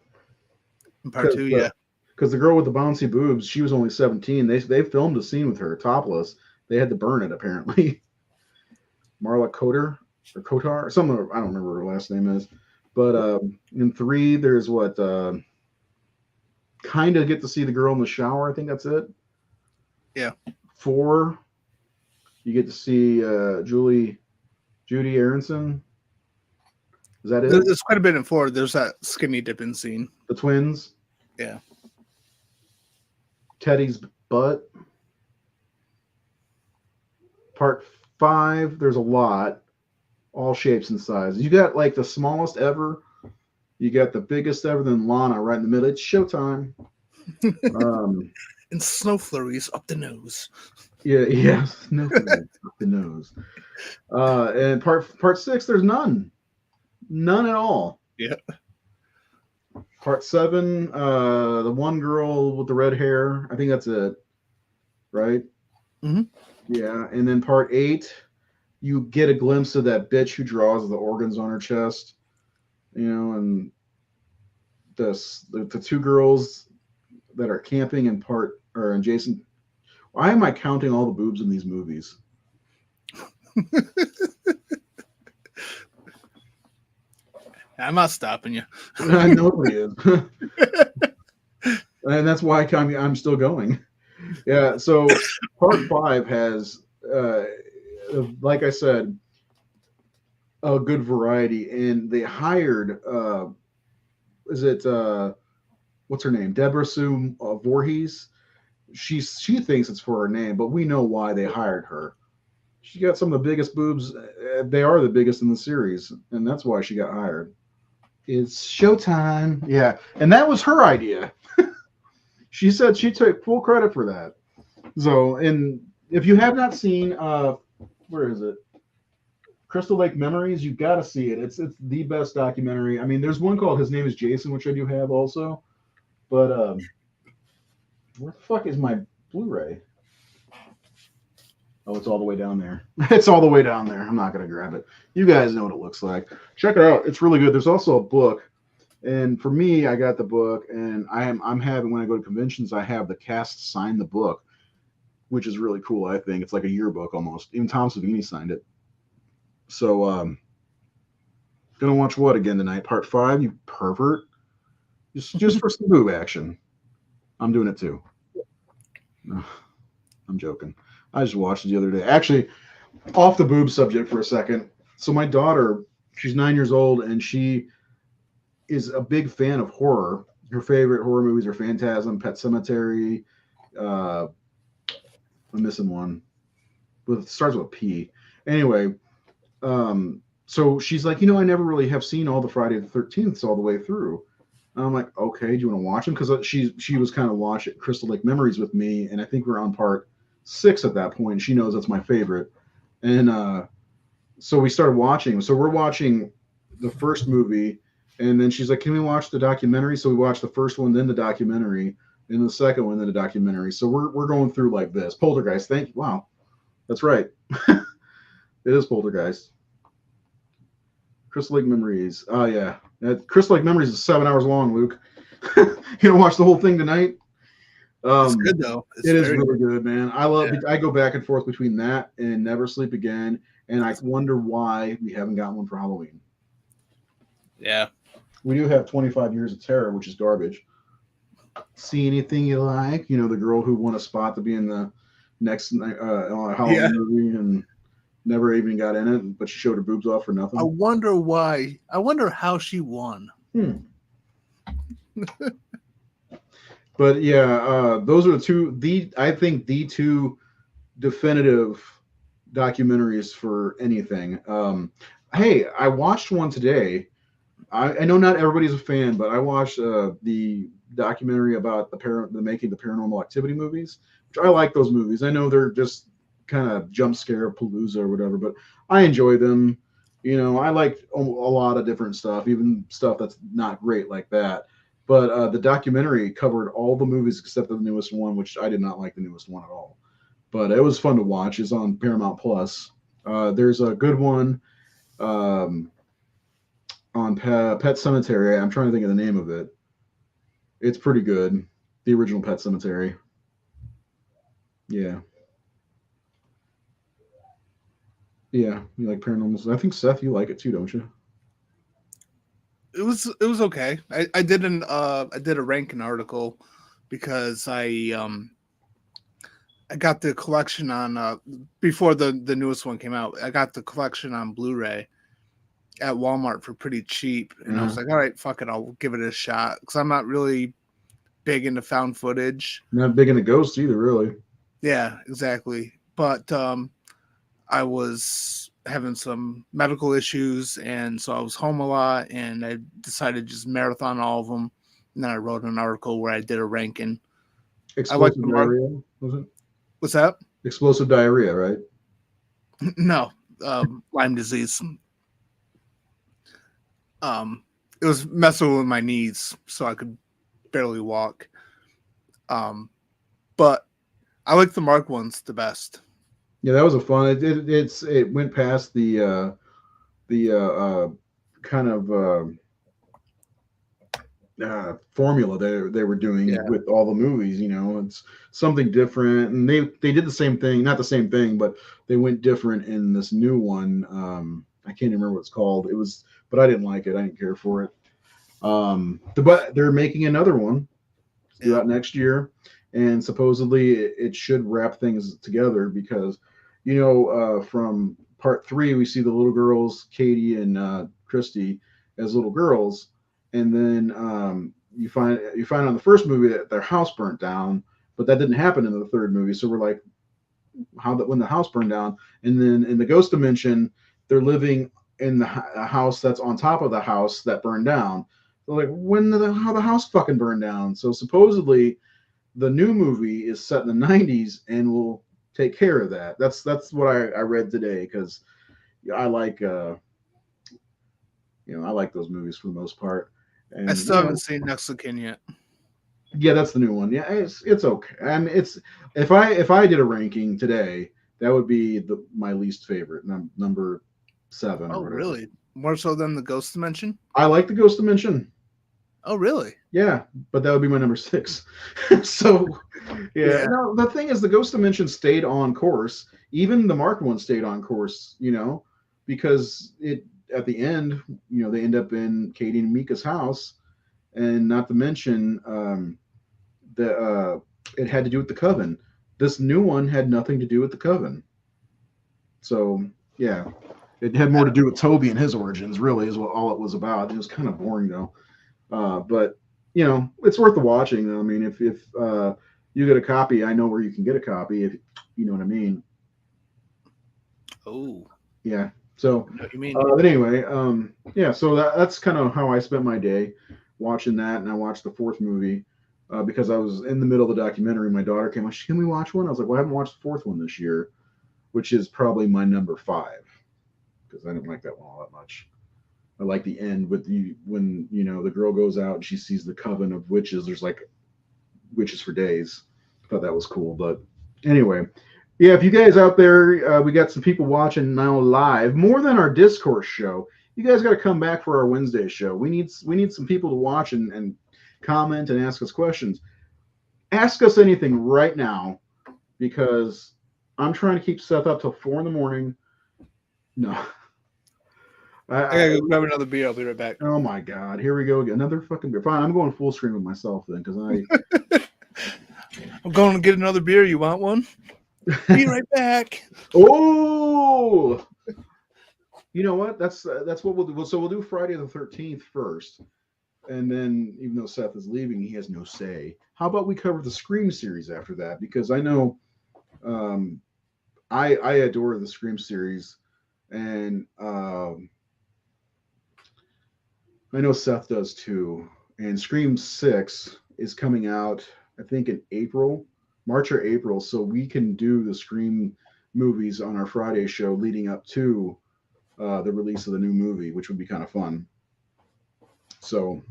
[SPEAKER 2] Part 2, yeah.
[SPEAKER 1] Because the girl with the bouncy boobs, she was only 17. They filmed a scene with her topless. They had to burn it apparently. Marla Coder or Kotar or something. I don't remember what her last name is. But in 3, there's what kind of get to see the girl in the shower. I think that's it.
[SPEAKER 2] Yeah.
[SPEAKER 1] 4, you get to see Judy Aronson. Is that it?
[SPEAKER 2] There's quite a bit in 4. There's that skinny dipping scene.
[SPEAKER 1] The twins.
[SPEAKER 2] Yeah.
[SPEAKER 1] Teddy's butt. Part 5, there's a lot, all shapes and sizes. You got like the smallest ever. You got the biggest ever, then Lana right in the middle. It's showtime.
[SPEAKER 2] And snow flurries up the nose.
[SPEAKER 1] Yeah, snow flurries up the nose. And part 6, there's none at all.
[SPEAKER 2] Yeah.
[SPEAKER 1] Part 7, the one girl with the red hair. I think that's it, right?
[SPEAKER 2] Mm-hmm.
[SPEAKER 1] Yeah, and then part 8, you get a glimpse of that bitch who draws the organs on her chest, you know, and the 2 girls that are camping in Jason. Why am I counting all the boobs in these movies?
[SPEAKER 2] I'm not stopping you.
[SPEAKER 1] Nobody is, and that's why I'm still going. Yeah, so part 5 has, like I said, a good variety, and they hired, what's her name? Deborah Sue Voorhees. She thinks it's for her name, but we know why they hired her. She got some of the biggest boobs. They are the biggest in the series, and that's why she got hired. It's showtime. Yeah, and that was her idea. She said she took full credit for that. So, and if you have not seen, where is it? Crystal Lake Memories, you got to see it. It's the best documentary. I mean, there's one called His Name is Jason, which I do have also. But where the fuck is my Blu-ray? Oh, it's all the way down there. It's all the way down there. I'm not going to grab it. You guys know what it looks like. Check it out. It's really good. There's also a book. And for me, I got the book, and I'm having, when I go to conventions, I have the cast sign the book, which is really cool, I think. It's like a yearbook almost. Even Tom Savini signed it. So, gonna watch what again tonight? Part 5, you pervert. Just for some boob action. I'm doing it too. I'm joking. I just watched it the other day. Actually, off the boob subject for a second. So my daughter, she's 9 years old, and she is a big fan of horror. Her favorite horror movies are Phantasm, Pet Sematary. I'm missing one. It starts with a P. Anyway, so she's like, I never really have seen all the Friday the 13th all the way through. And I'm like, okay, do you want to watch them? Because she was kind of watching Crystal Lake Memories with me, and I think we're on part 6 at that point. She knows that's my favorite. And so we started watching. So we're watching the first movie, and then she's like, "Can we watch the documentary?" So we watched the first one, then the documentary, and the second one, then the documentary. So we're going through like this. Poltergeist. Thank you. Wow, that's right. It is Poltergeist. Crystal Lake Memories. Oh yeah, Crystal Lake Memories is 7 hours long. Luke, you don't watch the whole thing tonight.
[SPEAKER 2] It's good though.
[SPEAKER 1] It is really good, man. I love. Yeah. I go back and forth between that and Never Sleep Again, and I wonder why we haven't gotten one for Halloween.
[SPEAKER 2] Yeah,
[SPEAKER 1] we do have 25 Years of Terror, which is garbage. See Anything You Like? You know, the girl who won a spot to be in the next Halloween movie and never even got in it, but she showed her boobs off for nothing.
[SPEAKER 2] I wonder why. I wonder how she won.
[SPEAKER 1] But yeah, those are I think the two definitive documentaries for anything. Hey, I watched one today. I know not everybody's a fan, but I watched the documentary about the making the Paranormal Activity movies, which I like those movies. I know they're just kind of jump scare palooza or whatever, but I enjoy them. You know, I like a lot of different stuff, even stuff that's not great like that. But the documentary covered all the movies except the newest one, which I did not like the newest one at all. But it was fun to watch. It's on Paramount Plus. There's a good one on Pet Cemetery. I'm trying to think of the name of it. It's pretty good. The original Pet Cemetery. Yeah. Yeah, you like paranormal. I think Seth, you like it too, don't you?
[SPEAKER 2] It was okay. I did a ranking article because I got the collection on before the newest one came out. I got the collection on Blu-ray at Walmart for pretty cheap, and I was like, all right, fuck it, I'll give it a shot because I'm not really big into found footage.
[SPEAKER 1] Not big into ghosts either, really.
[SPEAKER 2] Yeah, exactly. But I was having some medical issues, and so I was home a lot, and I decided to just marathon all of them. And then I wrote an article where I did a ranking.
[SPEAKER 1] Explosive diarrhea, was it?
[SPEAKER 2] What's that?
[SPEAKER 1] Explosive diarrhea, right?
[SPEAKER 2] No, Lyme disease. It was messing with my knees, so I could barely walk. But I like the Mark ones the best.
[SPEAKER 1] Yeah, that was a fun. It went past the kind of formula they were doing with all the movies. You know, it's something different, and they did the same thing, not the same thing, but they went different in this new one. I can't remember what it's called. But I didn't like it. I didn't care for it. But they're making another one out next year, and supposedly it should wrap things together because, you know, from part 3 we see the little girls, Katie and Christy, as little girls, and then you find on the first movie that their house burnt down, but that didn't happen in the third movie. So we're like, when the house burned down, and then in the ghost dimension they're living in the house that's on top of the house that burned down. So like, how the house fucking burned down? So supposedly the new movie is set in the 90s and will take care of that. That's what I read today, because I like I like those movies for the most part. And
[SPEAKER 2] I still haven't seen Next of Kin yet.
[SPEAKER 1] Yeah, that's the new one. Yeah, it's okay. I mean, if I did a ranking today, that would be my least favorite, number 7.
[SPEAKER 2] Oh, really? More so than the Ghost Dimension?
[SPEAKER 1] I like the Ghost Dimension.
[SPEAKER 2] Oh, really?
[SPEAKER 1] Yeah, but that would be my number 6. So, yeah. No, the thing is, the Ghost Dimension stayed on course. Even the Mark one stayed on course, you know, because at the end, you know, they end up in Katie and Mika's house, and not to mention it had to do with the coven. This new one had nothing to do with the coven. So, yeah. It had more to do with Toby and his origins, really, is what all it was about. It was kind of boring, though. But, you know, it's worth the watching. I mean, if you get a copy, I know where you can get a copy, if you know what I mean.
[SPEAKER 2] Oh.
[SPEAKER 1] Yeah. So,
[SPEAKER 2] what you mean?
[SPEAKER 1] But anyway, yeah, so that's kind of how I spent my day, watching that. And I watched the 4th movie because I was in the middle of the documentary. My daughter came, can we watch one? I was like, well, I haven't watched the 4th one this year, which is probably my number 5. Because I didn't like that one all that much. I like the end with the when the girl goes out and she sees the coven of witches. There's like witches for days. I thought that was cool. But anyway, yeah, if you guys out there, we got some people watching now live, more than our discourse show. You guys got to come back for our Wednesday show. We need some people to watch and comment and ask us questions. Ask us anything right now because I'm trying to keep Seth up till 4 in the morning. No,
[SPEAKER 2] I gotta go grab another beer. I'll be right back.
[SPEAKER 1] Oh my God! Here we go again. Another fucking beer. Fine, I'm going full screen with myself then because
[SPEAKER 2] I'm going to get another beer. You want one? Be right back.
[SPEAKER 1] Oh, you know what? That's what we'll do. So we'll do Friday the 13th first, and then even though Seth is leaving, he has no say. How about we cover the Scream series after that? Because I know, I adore the Scream series, and I know Seth does too. And Scream 6 is coming out, I think, in April, March or April. So we can do the Scream movies on our Friday show leading up to the release of the new movie, which would be kind of fun. So.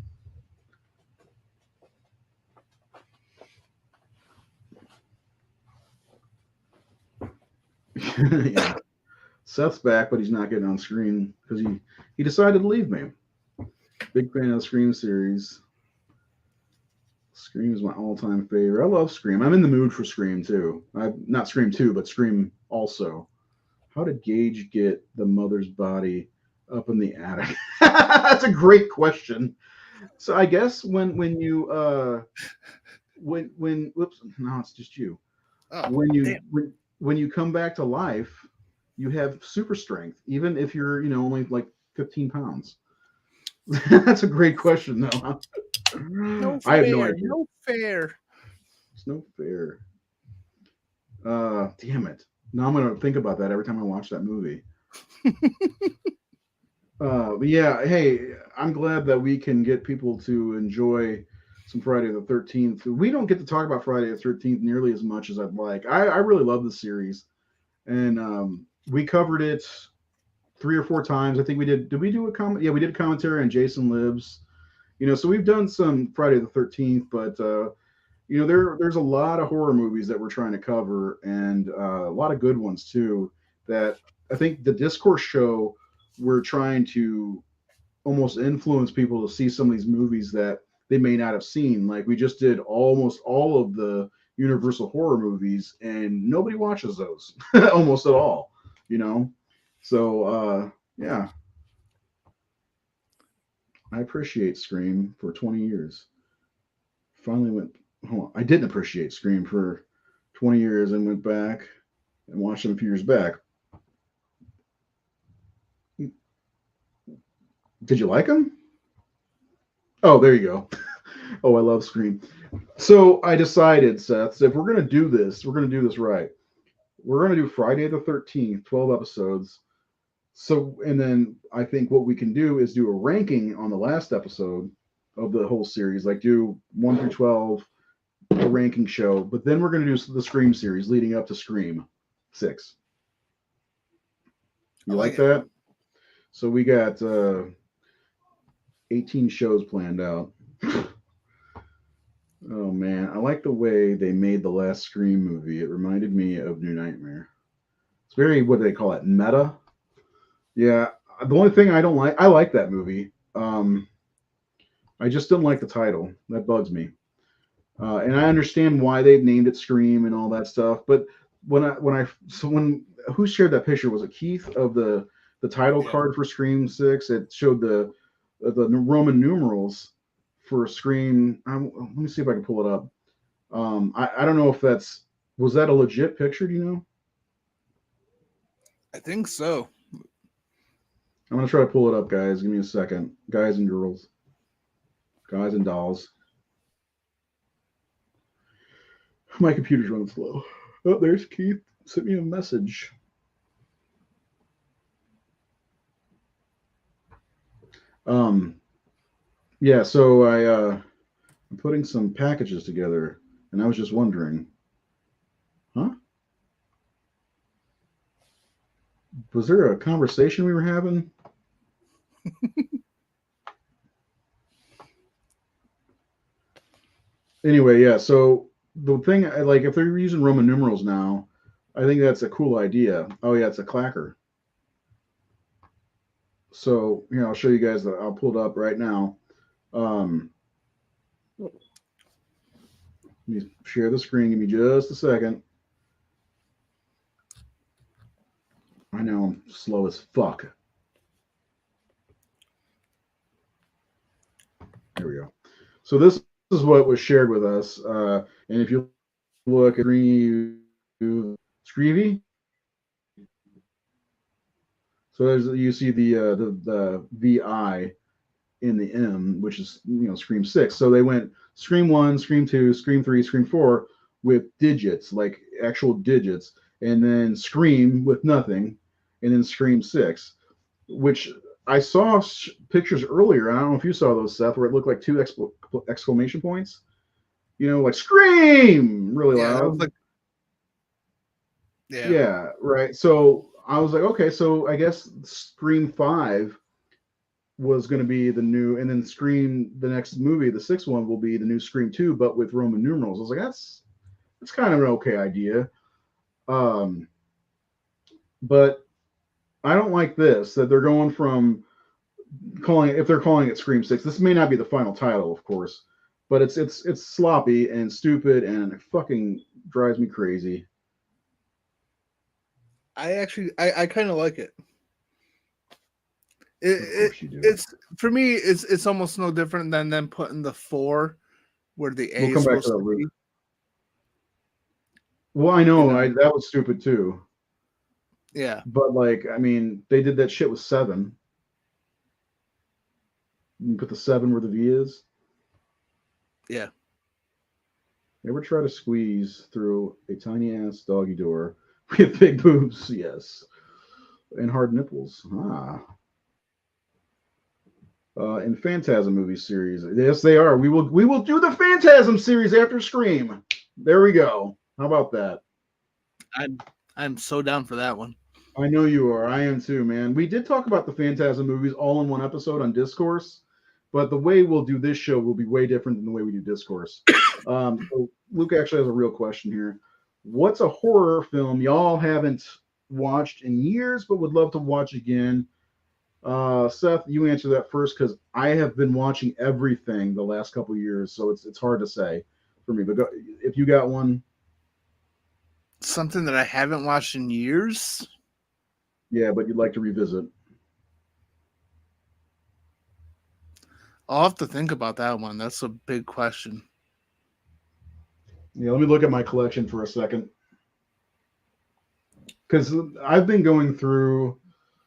[SPEAKER 1] Yeah. Seth's back, but he's not getting on screen because he decided to leave me. Big fan of the Scream series. Scream is my all-time favorite. I love Scream. I'm in the mood for Scream too. Not Scream 2, but Scream also. How did Gage get the mother's body up in the attic? That's a great question. So I guess when you when whoops, no, it's just you.
[SPEAKER 2] Oh,
[SPEAKER 1] When you come back to life, you have super strength, even if you're only like 15 pounds. That's a great question, though. Huh?
[SPEAKER 2] No fair.
[SPEAKER 1] I have no idea.
[SPEAKER 2] No fair.
[SPEAKER 1] It's no fair. Damn it. Now I'm gonna think about that every time I watch that movie. But yeah, hey, I'm glad that we can get people to enjoy some Friday the 13th. We don't get to talk about Friday the 13th nearly as much as I'd like. I really love the series, and we covered it 3 or 4 times. I think we did. Did we do a comment? Yeah, we did a commentary on Jason Lives. So we've done some Friday the 13th, but there's a lot of horror movies that we're trying to cover, and a lot of good ones too. That I think the discourse show we're trying to almost influence people to see some of these movies that they may not have seen. Like we just did almost all of the Universal horror movies, and nobody watches those almost at all. So yeah, I appreciate Scream for 20 years. Finally went. Hold on. I didn't appreciate Scream for 20 years and went back and watched them a few years back. Did you like them? Oh, there you go. Oh, I love Scream. So I decided, Seth, if we're going to do this, we're going to do this right. We're going to do Friday the 13th, 12 episodes. So, and then I think what we can do is do a ranking on the last episode of the whole series, like do 1 through 12, a ranking show. But then we're going to do the Scream series leading up to Scream 6. You like that? So we got 18 shows planned out. Oh man, I like the way they made the last Scream movie. It reminded me of New Nightmare. It's very, what do they call it, meta? Yeah, the only thing I don't like, I like that movie. I just didn't like the title. That bugs me. And I understand why they named it Scream and all that stuff. But when who shared that picture? Was it Keith of the title card for Scream 6? It showed the Roman numerals for Scream. Let me see if I can pull it up. I don't know if was that a legit picture? Do you know?
[SPEAKER 2] I think so.
[SPEAKER 1] I'm gonna try to pull it up, guys. Give me a second, guys and girls, guys and dolls. My computer's running slow. Oh, there's Keith. Sent me a message. Yeah. So I'm putting some packages together, and I was just wondering, huh? Was there a conversation we were having? Anyway, yeah. So the thing, like, if they're using Roman numerals now, I think that's a cool idea. Oh yeah, it's a clacker. So here, I'll show you guys that. I'll pull it up right now. Let me share the screen. Give me just a second. I know I'm slow as fuck. There we go. So this is what was shared with us. And if you look at Screevy, so there's, you see the VI in the M, which is Scream 6. So they went Scream 1, Scream 2, Scream 3, Scream 4 with digits, like actual digits, and then Scream with nothing, and then Scream 6, which I saw pictures earlier, and I don't know if you saw those, Seth, where it looked like two exclamation points. Like Scream really
[SPEAKER 2] Yeah, that was
[SPEAKER 1] loud.
[SPEAKER 2] like, yeah.
[SPEAKER 1] Yeah, right. So I was like, okay, so I guess Scream 5 was going to be the new, and then Scream, the next movie, the sixth one, will be the new Scream 2, but with Roman numerals. I was like, that's kind of an okay idea. But I don't like this, that they're going from if they're calling it Scream 6. This may not be the final title, of course, but it's sloppy and stupid, and it fucking drives me crazy.
[SPEAKER 2] I kind of like it.
[SPEAKER 1] Of course you do.
[SPEAKER 2] It's for me. It's almost no different than them putting the 4 where the A
[SPEAKER 1] We'll
[SPEAKER 2] is
[SPEAKER 1] come back to
[SPEAKER 2] supposed
[SPEAKER 1] that,
[SPEAKER 2] to
[SPEAKER 1] Luke.
[SPEAKER 2] be.
[SPEAKER 1] Well, I know that was stupid too.
[SPEAKER 2] Yeah,
[SPEAKER 1] But like, I mean, they did that shit with 7. You put the 7 where the V is.
[SPEAKER 2] yeah.
[SPEAKER 1] Ever try to squeeze through a tiny ass doggy door with big boobs? Yes, and hard nipples. In Phantasm movie series, yes, they are. We will do the Phantasm series after Scream. There we go. How about that?
[SPEAKER 2] I'm so down for that one.
[SPEAKER 1] I know you are. I am too, man. We did talk about the Phantasm movies all in one episode on Discourse, but the way we'll do this show will be way different than the way we do Discourse. So Luke actually has a real question here. What's a horror film y'all haven't watched in years but would love to watch again? Seth, you answer that first because I have been watching everything the last couple years, so it's hard to say for me. But if you got one,
[SPEAKER 2] Something that I haven't watched in years.
[SPEAKER 1] yeah, but you'd like to revisit.
[SPEAKER 2] I'll have to think about that one. That's a big question.
[SPEAKER 1] Yeah, let me look at my collection for a second. Because I've been going through.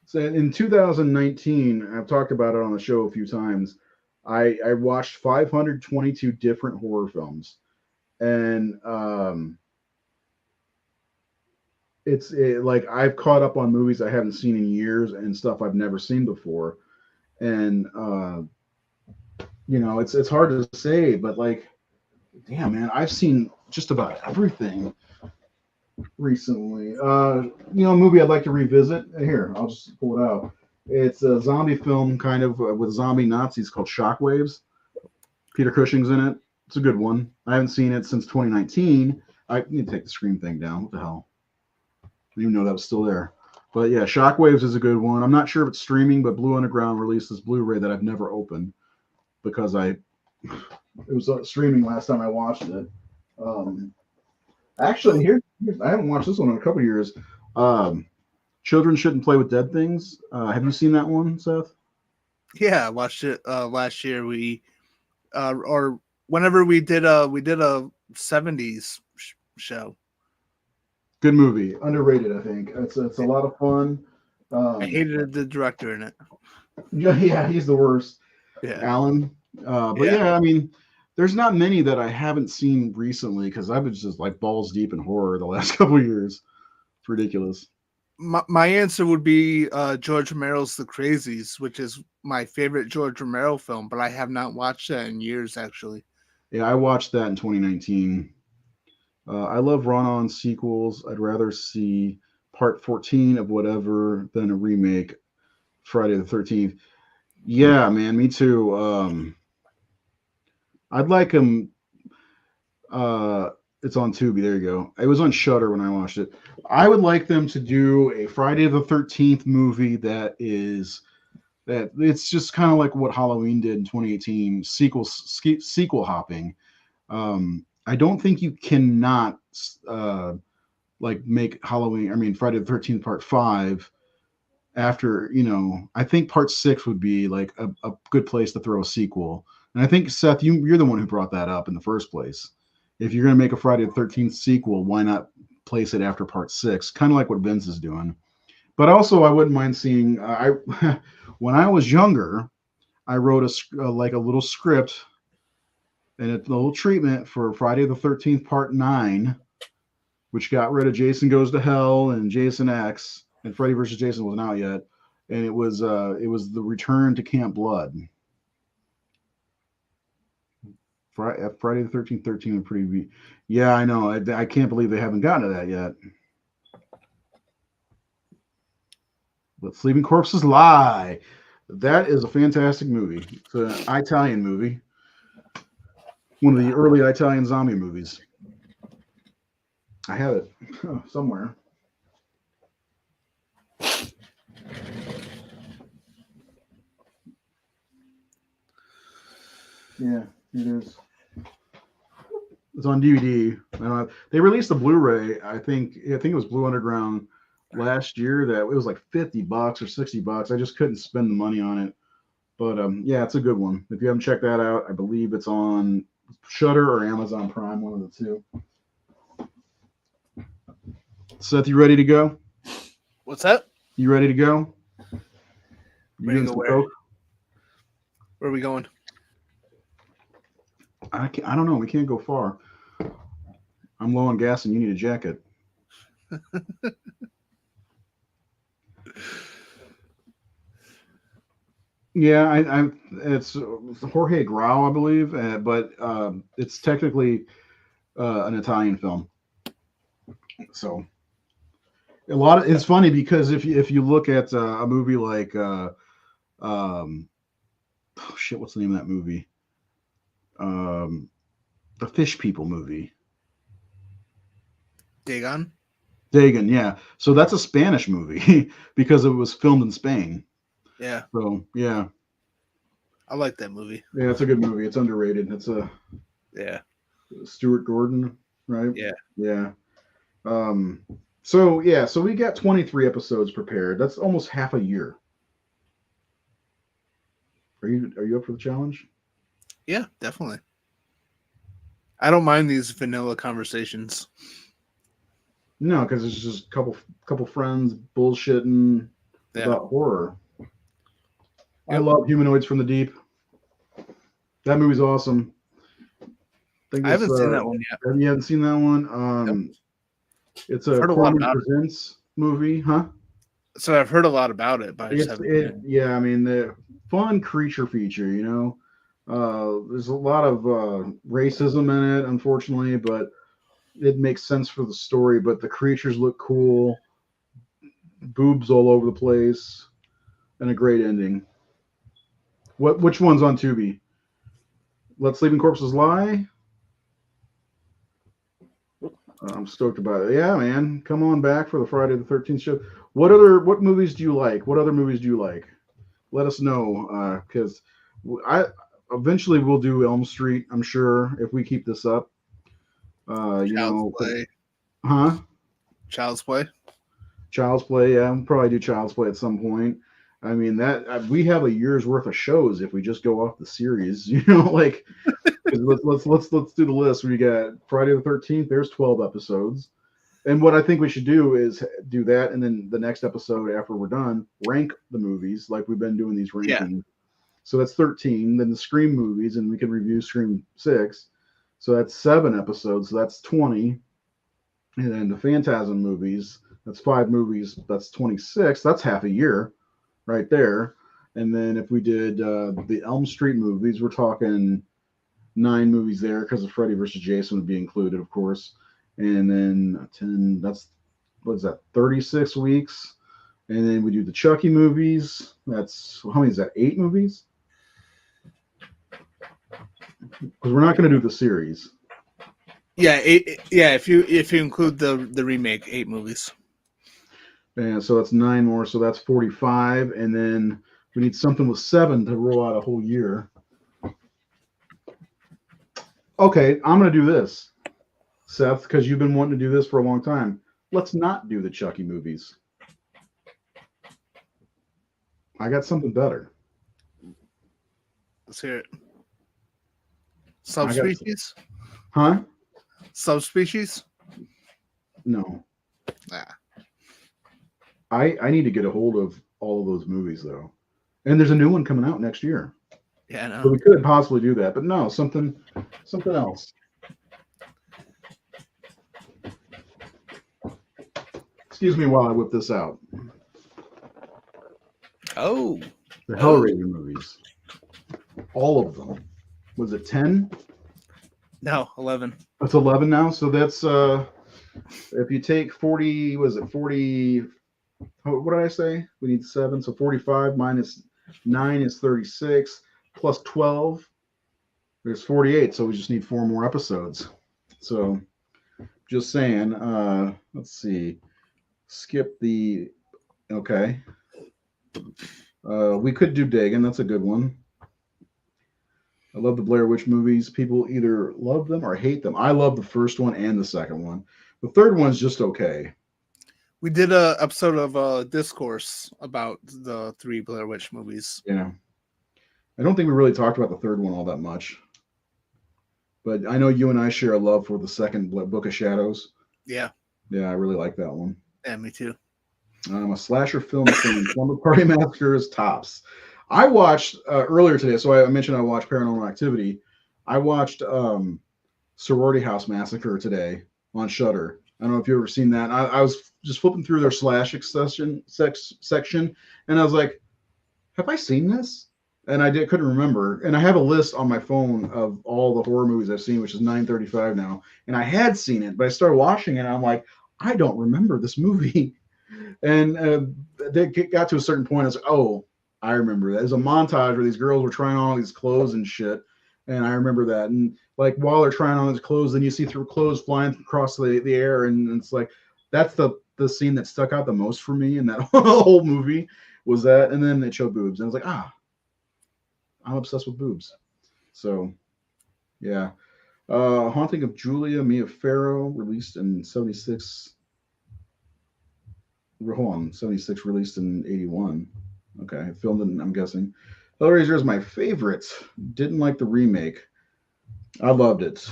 [SPEAKER 1] So in 2019, I've talked about it on the show a few times. I watched 522 different horror films, and like I've caught up on movies I haven't seen in years and stuff I've never seen before, and it's hard to say, but like, damn man, I've seen just about everything recently. A movie I'd like to revisit. Here, I'll just pull it out. It's a zombie film, kind of with zombie Nazis, called Shockwaves. Peter Cushing's in it. It's a good one. I haven't seen it since 2019. I need to take the Scream thing down. What the hell? I didn't even know that was still there. But yeah, Shockwaves is a good one. I'm not sure if it's streaming, but Blue Underground released this Blu-ray that I've never opened because it was streaming last time I watched it. Actually, I haven't watched this one in a couple of years. Children Shouldn't Play with Dead Things. Have you seen that one, Seth?
[SPEAKER 2] Yeah, I watched it last year. We or whenever we did a 70s show.
[SPEAKER 1] Good movie, underrated. I think it's a lot of fun.
[SPEAKER 2] I hated the director in it.
[SPEAKER 1] Yeah, he's the worst.
[SPEAKER 2] Yeah,
[SPEAKER 1] Alan. But yeah, I mean, there's not many that I haven't seen recently because I've been just like balls deep in horror the last couple of years. It's ridiculous.
[SPEAKER 2] My answer would be George Romero's The Crazies, which is my favorite George Romero film, but I have not watched that in years, actually.
[SPEAKER 1] Yeah, I watched that in 2019. I love run-on sequels. I'd rather see part 14 of whatever than a remake, Friday the 13th. Yeah, man, me too. I'd like them. Uh, it's on Tubi. There you go. It was on Shutter when I watched it. I would like them to do a Friday the 13th movie that it's just kind of like what Halloween did in 2018, sequel hopping. I don't think you cannot like make Halloween. I mean, Friday the 13th Part Five after, I think part six would be like a good place to throw a sequel. And I think, Seth, you're the one who brought that up in the first place. If you're going to make a Friday the 13th sequel, why not place it after part six? Kind of like what Vince is doing. But also, I wouldn't mind seeing. When I was younger, I wrote like a little script and a little treatment for Friday the 13th Part Nine, which got rid of Jason Goes to Hell and Jason X, and Freddy versus Jason wasn't out yet, and it was the Return to Camp Blood. Friday the 13th, 13 would pretty be. Yeah, I know. I can't believe they haven't gotten to that yet. But Sleeping Corpses Lie. That is a fantastic movie. It's an Italian movie. One of the early Italian zombie movies. I have it somewhere. Yeah, it is. It's on DVD. They released a Blu-ray. I think it was Blue Underground last year. That it was like $50 or $60. I just couldn't spend the money on it. But yeah, it's a good one. If you haven't checked that out, I believe it's on Shutter or Amazon Prime, one of the two. Seth, you ready to go?
[SPEAKER 2] What's that?
[SPEAKER 1] You ready to go? You
[SPEAKER 2] Ready
[SPEAKER 1] doing
[SPEAKER 2] to go
[SPEAKER 1] some
[SPEAKER 2] where?
[SPEAKER 1] coke?
[SPEAKER 2] Where are we going?
[SPEAKER 1] I don't know. We can't go far. I'm low on gas, and you need a jacket. Yeah, it's Jorge Grau, I believe, but it's technically an Italian film. So it's funny because if you look at a movie like oh shit, what's the name of that movie? Um, the Fish People movie.
[SPEAKER 2] Dagon?
[SPEAKER 1] Dagon, yeah. So that's a Spanish movie because it was filmed in Spain.
[SPEAKER 2] Yeah.
[SPEAKER 1] So yeah,
[SPEAKER 2] I like that movie.
[SPEAKER 1] yeah, it's a good movie. It's underrated. It's a
[SPEAKER 2] Yeah.
[SPEAKER 1] Stuart Gordon, right?
[SPEAKER 2] Yeah.
[SPEAKER 1] Yeah. Um. So yeah, so we got 23 episodes prepared. That's almost half a year. Are you up for the challenge?
[SPEAKER 2] Yeah, definitely. I don't mind these vanilla conversations.
[SPEAKER 1] No, because it's just a couple friends bullshitting
[SPEAKER 2] Yeah.
[SPEAKER 1] about horror. I
[SPEAKER 2] Yep.
[SPEAKER 1] love Humanoids from the Deep. That movie's awesome.
[SPEAKER 2] I haven't seen that one yet.
[SPEAKER 1] You haven't seen that one? It's a
[SPEAKER 2] Heard a lot
[SPEAKER 1] Corman
[SPEAKER 2] about it.
[SPEAKER 1] Presents movie, huh?
[SPEAKER 2] So I've heard a lot about it, but I just haven't seen it.
[SPEAKER 1] Yeah, I mean the fun creature feature, there's a lot of racism in it, unfortunately, but it makes sense for the story. But the creatures look cool, boobs all over the place, and a great ending. Which one's on Tubi? Let Sleeping Corpses Lie. I'm stoked about it. Yeah, man, come on back for the Friday the 13th show. What movies do you like? What other movies do you like? Let us know, because I eventually we'll do Elm Street. I'm sure if we keep this up.
[SPEAKER 2] Child's Play.
[SPEAKER 1] Huh?
[SPEAKER 2] Child's Play.
[SPEAKER 1] Child's Play. Yeah, we'll probably do Child's Play at some point. I mean that we have a year's worth of shows if we just go off the series. Like let's do the list. We got Friday the 13th. There's 12 episodes. And what I think we should do is do that, and then the next episode after we're done, rank the movies like we've been doing these rankings. Yeah. So that's 13. Then the Scream movies, and we can review Scream 6. So that's 7 episodes. So that's 20. And then the Phantasm movies, that's 5 movies. That's 26. That's half a year right there. And then if we did the Elm Street movies, we're talking 9 movies there because of Freddy versus Jason would be included, of course. And then 10, that's, what is that, 36 weeks? And then we do the Chucky movies. That's how many is that? 8 movies? Because we're not going to do the series.
[SPEAKER 2] Yeah, if you include the remake, 8 movies.
[SPEAKER 1] And so that's 9 more. So that's 45. And then we need something with 7 to roll out a whole year. Okay, I'm going to do this, Seth, because you've been wanting to do this for a long time. Let's not do the Chucky movies. I got something better.
[SPEAKER 2] Let's hear it. Subspecies?
[SPEAKER 1] Huh?
[SPEAKER 2] Subspecies?
[SPEAKER 1] No.
[SPEAKER 2] Nah.
[SPEAKER 1] I need to get a hold of all of those movies, though. And there's a new one coming out next year.
[SPEAKER 2] Yeah, I know.
[SPEAKER 1] So we could possibly do that, but no, something else. Excuse me while I whip this out.
[SPEAKER 2] Oh.
[SPEAKER 1] The Hellraiser movies. All of them. Was it 10?
[SPEAKER 2] No, 11.
[SPEAKER 1] It's 11 now. So that's if you take 40, was it 40? What did I say? We need 7. So 45 minus 9 is 36 plus 12. There's 48. So we just need 4 more episodes. So just saying, let's see. Skip the, okay. We could do Dagon. That's a good one. I love the Blair Witch movies. People either love them or hate them. I love the first one and the second one. The third one's just okay.
[SPEAKER 2] We did a episode of Discourse about the 3 Blair Witch movies.
[SPEAKER 1] Yeah. I don't think we really talked about the third one all that much. But I know you and I share a love for the second Book of Shadows.
[SPEAKER 2] Yeah.
[SPEAKER 1] Yeah, I really like that one.
[SPEAKER 2] Yeah, me too.
[SPEAKER 1] I'm a slasher film fan. Slumber Party Massacre is tops. I watched earlier today, so I mentioned I watched Paranormal Activity. I watched Sorority House Massacre today on Shudder. I don't know if you've ever seen that. I was just flipping through their slash section, and I was like, have I seen this? And I couldn't remember. And I have a list on my phone of all the horror movies I've seen, which is 935 now. And I had seen it, but I started watching it, and I'm like, I don't remember this movie. And they got to a certain point. I was like, oh, I remember that. There's a montage where these girls were trying on all these clothes and shit. And I remember that. And like while they're trying on these clothes, then you see through clothes flying across the air. And it's like, that's the scene that stuck out the most for me in that whole movie was that. And then it showed boobs. And I was like, I'm obsessed with boobs. So, yeah. Haunting of Julia, Mia Farrow, released in 76. Hold on, 76, released in 81. Okay, filmed in, I'm guessing. Hellraiser is my favorite. Didn't like the remake. I loved it.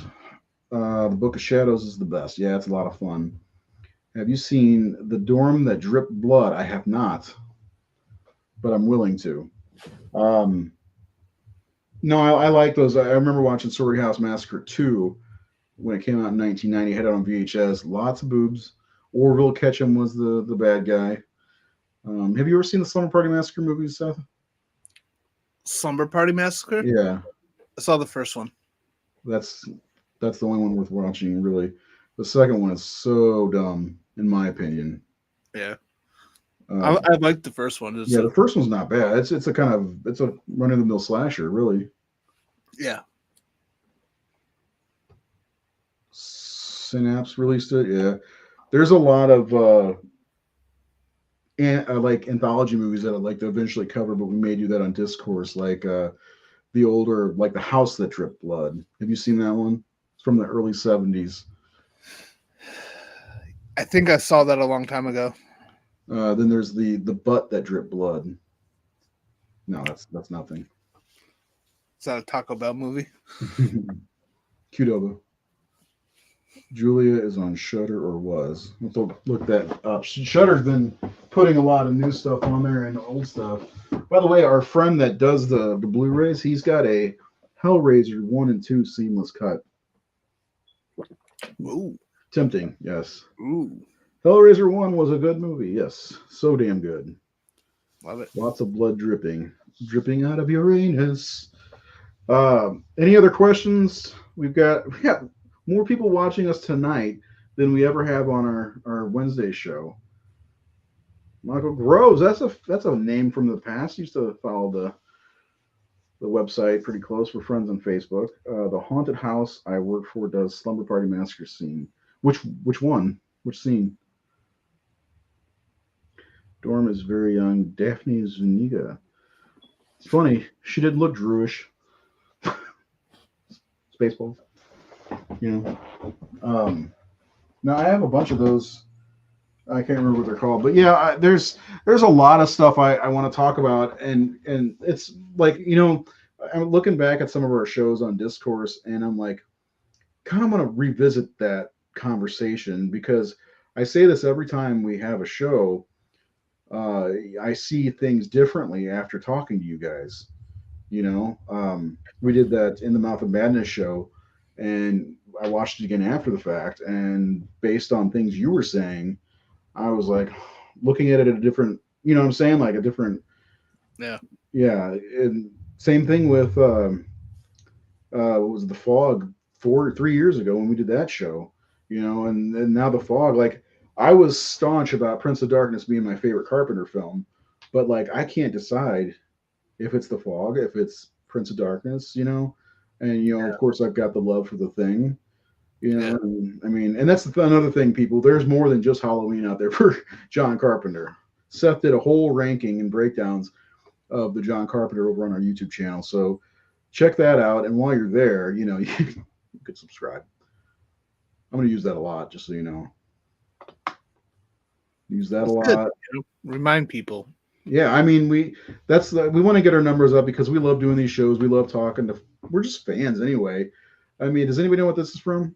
[SPEAKER 1] The Book of Shadows is the best. Yeah, it's a lot of fun. Have you seen The Dorm That Dripped Blood? I have not, but I'm willing to. No, I like those. I remember watching Sorority House Massacre 2 when it came out in 1990. I had it on VHS. Lots of boobs. Orville Ketchum was the bad guy. Have you ever seen the Slumber Party Massacre movies, Seth?
[SPEAKER 2] Slumber Party Massacre?
[SPEAKER 1] Yeah.
[SPEAKER 2] I saw the first one.
[SPEAKER 1] That's the only one worth watching, really. The second one is so dumb, in my opinion.
[SPEAKER 2] Yeah. I liked the first one.
[SPEAKER 1] The first one's not bad. It's a run-of-the-mill slasher, really.
[SPEAKER 2] Yeah.
[SPEAKER 1] Synapse released it, yeah. There's a lot of like anthology movies that I'd like to eventually cover, but we may do that on Discourse, like the older, like The House That Dripped Blood. Have you seen that one? It's from the early 70s.
[SPEAKER 2] I think I saw that a long time ago.
[SPEAKER 1] Then there's the Butt That Dripped Blood. No, that's nothing.
[SPEAKER 2] Is that a Taco Bell movie?
[SPEAKER 1] Qdoba. Julia is on Shudder, or was. Let's look that up. Shudder's been putting a lot of new stuff on there and old stuff. By the way, our friend that does the Blu-rays, he's got a Hellraiser 1 and 2 seamless cut.
[SPEAKER 2] Ooh.
[SPEAKER 1] Tempting, yes.
[SPEAKER 2] Ooh.
[SPEAKER 1] Hellraiser 1 was a good movie, yes. So damn good.
[SPEAKER 2] Love it.
[SPEAKER 1] Lots of blood dripping out of Uranus. Any other questions? We got more people watching us tonight than we ever have on our Wednesday show. Michael Groves. That's a name from the past. Used to follow the website pretty close. We're friends on Facebook. The haunted house I work for does slumber party massacre scene. Which one? Which scene? Dorm is very young. Daphne Zuniga. It's funny. She did look Druish. Spaceballs. You know. Now I have a bunch of those. I can't remember what they're called, but yeah, there's a lot of stuff I want to talk about, and it's like I'm looking back at some of our shows on Discourse, and I'm like, kind of want to revisit that conversation because I say this every time we have a show. I see things differently after talking to you guys. We did that In the Mouth of Madness show, and I watched it again after the fact, and based on things you were saying, I was like looking at it at a different, you know what I'm saying, like a different,
[SPEAKER 2] Yeah.
[SPEAKER 1] yeah. And same thing with what was it, The Fog 3 years ago when we did that show, and now The Fog. Like I was staunch about Prince of Darkness being my favorite Carpenter film, but like I can't decide if it's The Fog, if it's Prince of Darkness, and
[SPEAKER 2] Yeah.
[SPEAKER 1] of course I've got the love for The Thing.
[SPEAKER 2] Yeah.
[SPEAKER 1] I mean, and that's another thing, people. There's more than just Halloween out there for John Carpenter. Seth did a whole ranking and breakdowns of the John Carpenter over on our YouTube channel. So check that out. And while you're there, you could subscribe. I'm going to use that a lot, just so you know. Use that a
[SPEAKER 2] It's good.
[SPEAKER 1] lot.
[SPEAKER 2] Remind people.
[SPEAKER 1] Yeah, I mean, we want to get our numbers up because we love doing these shows. We love talking to. We're just fans anyway. I mean, does anybody know what this is from?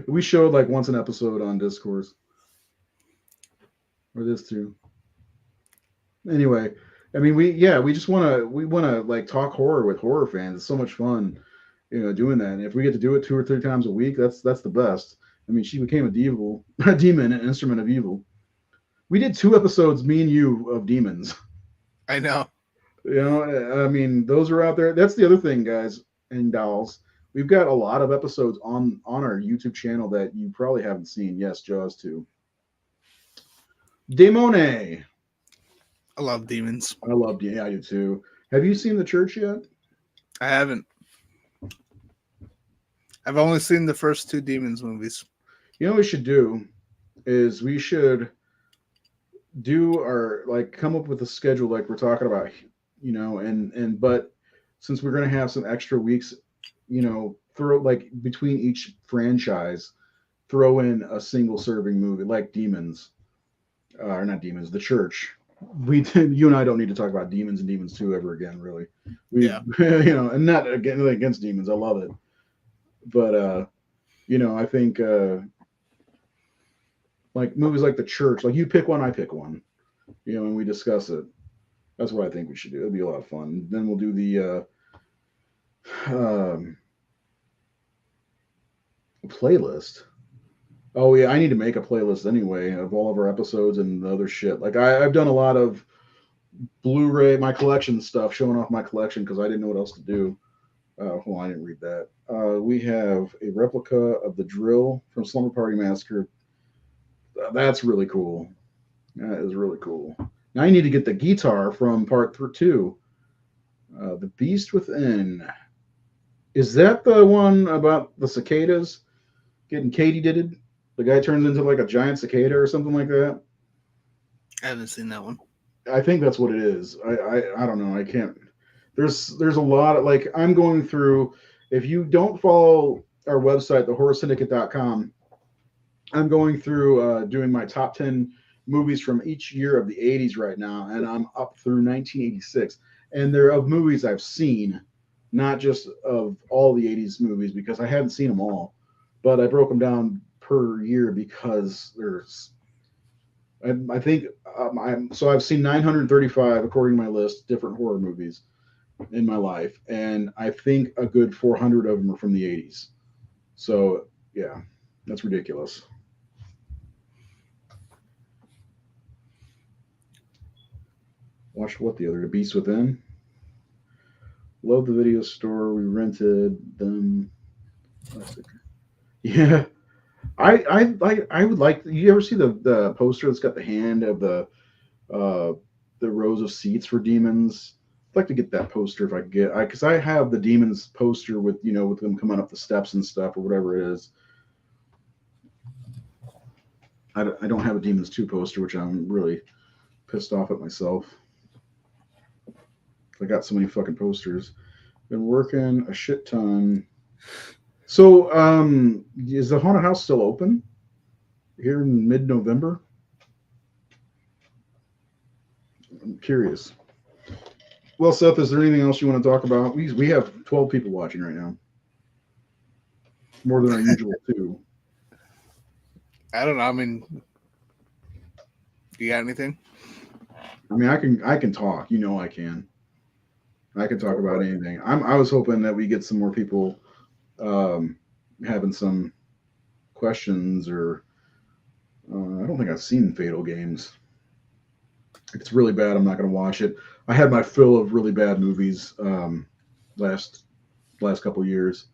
[SPEAKER 1] We showed like once an episode on Discourse, or this too. Anyway, I mean, we just want to like talk horror with horror fans. It's so much fun, doing that. And if we get to do it 2 or 3 times a week, that's the best. I mean, she became a demon, an instrument of evil. We did 2 episodes, me and you, of demons.
[SPEAKER 2] I know.
[SPEAKER 1] I mean, those are out there. That's the other thing, guys and dolls. We've got a lot of episodes on our YouTube channel that you probably haven't seen. Yes, Jaws 2. Demone.
[SPEAKER 2] I love demons.
[SPEAKER 1] I love, yeah, I do too. Have you seen The Church yet?
[SPEAKER 2] I haven't. I've only seen the first 2 Demons movies.
[SPEAKER 1] You know what we should do is we should do our come up with a schedule like we're talking about, but since we're gonna have some extra weeks, throw like between each franchise, throw in a single serving movie like Demons, or not Demons, The Church. You and I don't need to talk about Demons and Demons 2 ever again, really.
[SPEAKER 2] Yeah.
[SPEAKER 1] And not against Demons. I love it. But I think like movies like The Church, like you pick one, I pick one, and we discuss it. That's what I think we should do. It'll be a lot of fun. Then we'll do the playlist. Oh yeah, I need to make a playlist anyway of all of our episodes and the other shit. Like I've done a lot of Blu-ray, my collection stuff, showing off my collection because I didn't know what else to do. Hold on, I didn't read that. We have a replica of the drill from Slumber Party Massacre. That's really cool. That is really cool. Now I need to get the guitar from part 2. The Beast Within. Is that the one about the cicadas getting katydid? The guy turns into like a giant cicada or something like that.
[SPEAKER 2] I haven't seen that one.
[SPEAKER 1] I think that's what it is. I don't know. I can't. There's a lot of like I'm going through. If you don't follow our website, thehorrorsyndicate.com, I'm going through doing my top 10 movies from each year of the 80s right now, and I'm up through 1986. And they're of movies I've seen, not just of all the 80s movies because I hadn't seen them all. But I broke them down per year because I think so I've seen 935 according to my list different horror movies in my life, and I think a good 400 of them are from the 80s. So yeah, that's ridiculous. Watched what the other? The Beast Within. Love the video store. We rented them. Yeah. I would like. You ever see the poster that's got the hand of uh the rows of seats for demons? I'd like to get that poster if I could get. Because I have the demons poster with with them coming up the steps and stuff or whatever it is. I don't have a Demons 2 poster, which I'm really pissed off at myself. I got so many fucking posters. Been working a shit ton. So, is the haunted house still open here in mid-November? I'm curious. Well, Seth, is there anything else you want to talk about? We have 12 people watching right now, more than our usual too.
[SPEAKER 2] I don't know. I mean, you got anything?
[SPEAKER 1] I mean, I can talk. You know, I can. I can talk about anything. I was hoping that we get some more people um, having some questions or I don't think I've seen Fatal Games. If it's really bad, I'm not going to watch it. I had my fill of really bad movies last couple of years,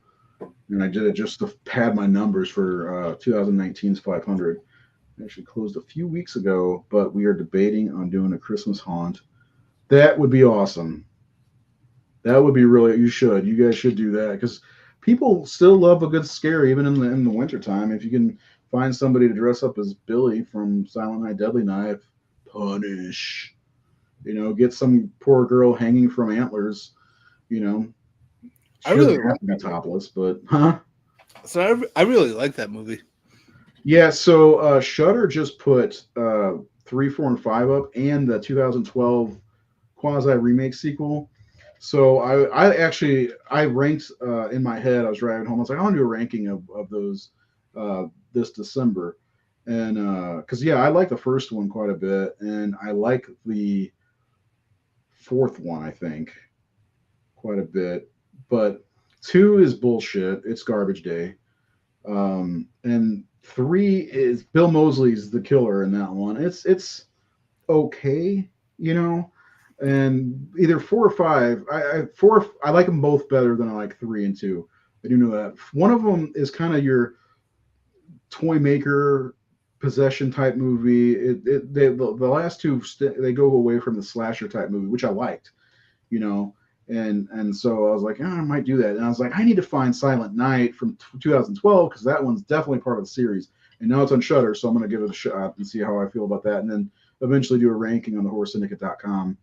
[SPEAKER 1] and I did it just to pad my numbers for 2019's 500. Actually closed a few weeks ago, but we are debating on doing a Christmas haunt. That would be awesome. That would be really. You guys should do that because people still love a good scare even in the wintertime. If you can find somebody to dress up as Billy from Silent Night Deadly Night, punish. Get some poor girl hanging from antlers. You know,
[SPEAKER 2] I
[SPEAKER 1] she
[SPEAKER 2] really
[SPEAKER 1] doesn't have to be topless, but huh?
[SPEAKER 2] So I really like that movie.
[SPEAKER 1] Yeah. So Shudder just put 3, 4, and 5 up, and the 2012 quasi remake sequel. So I actually I ranked in my head. I was driving home. I was like, I want to do a ranking of those this December, and because yeah, I like the first one quite a bit, and I like the fourth one I think quite a bit, but 2 is bullshit. It's garbage day, and 3 is Bill Moseley's the killer in that one. It's okay, and either 4 or 5. I like them both better than I like 3 and 2. I do know that one of them is kind of your toy maker possession type movie. The last 2 they go away from the slasher type movie, which I liked, you know. And so I was like, I might do that. And I was like, I need to find Silent Night from 2012 because that one's definitely part of the series. And now it's on Shudder, so I'm going to give it a shot and see how I feel about that. And then eventually do a ranking on the horrorsyndicate.com.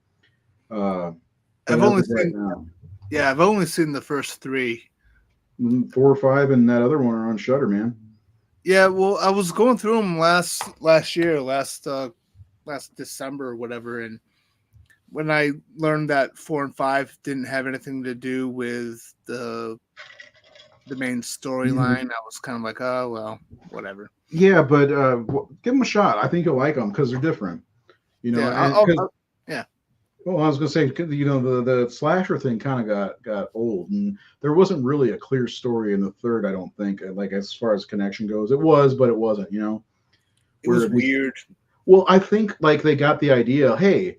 [SPEAKER 2] I've only seen I've only seen the first 3.
[SPEAKER 1] 4 or 5 and that other one are on Shudder, man.
[SPEAKER 2] Yeah, well, I was going through them last December or whatever, and when I learned that 4 and 5 didn't have anything to do with the main storyline, I was kind of like, oh well, whatever.
[SPEAKER 1] Yeah, but give them a shot. I think you'll like them because they're different.
[SPEAKER 2] Yeah.
[SPEAKER 1] Well, I was gonna say, the slasher thing kind of got old, and there wasn't really a clear story in the third. I don't think, like as far as connection goes, it was, but it wasn't.
[SPEAKER 2] It was weird.
[SPEAKER 1] Well, I think like they got the idea. Hey,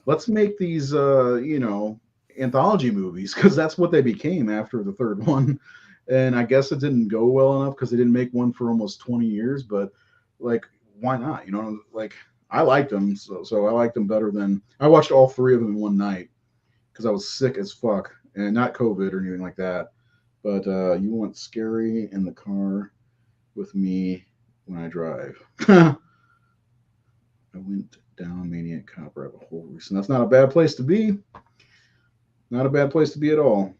[SPEAKER 1] let's make these, anthology movies because that's what they became after the third one. And I guess it didn't go well enough because they didn't make one for almost 20 years. But like, why not? Like. I liked them, so I liked them better than I watched all 3 of them in one night because I was sick as fuck and not COVID or anything like that. But you want scary in the car with me when I drive. I went down Maniac Cop rabbit hole recently. That's not a bad place to be. Not a bad place to be at all.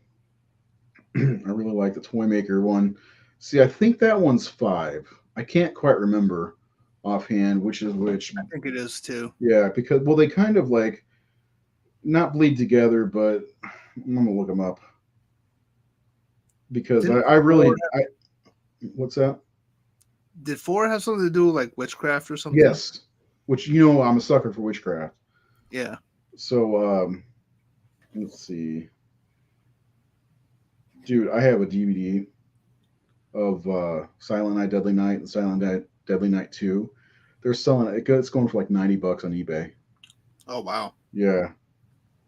[SPEAKER 1] I really like the Toy Maker one. See, I think that one's 5. I can't quite remember offhand which is which.
[SPEAKER 2] I think it is too.
[SPEAKER 1] Yeah, because they kind of like not bleed together, but I'm gonna look them up because I really what's that?
[SPEAKER 2] Did 4 have something to do with like witchcraft or something?
[SPEAKER 1] Yes, which I'm a sucker for witchcraft.
[SPEAKER 2] Yeah.
[SPEAKER 1] So let's see, dude, I have a DVD of Silent Night Deadly Night and Silent Night Deadly Night 2. They're selling it. It's going for like $90 on eBay.
[SPEAKER 2] Oh wow.
[SPEAKER 1] Yeah.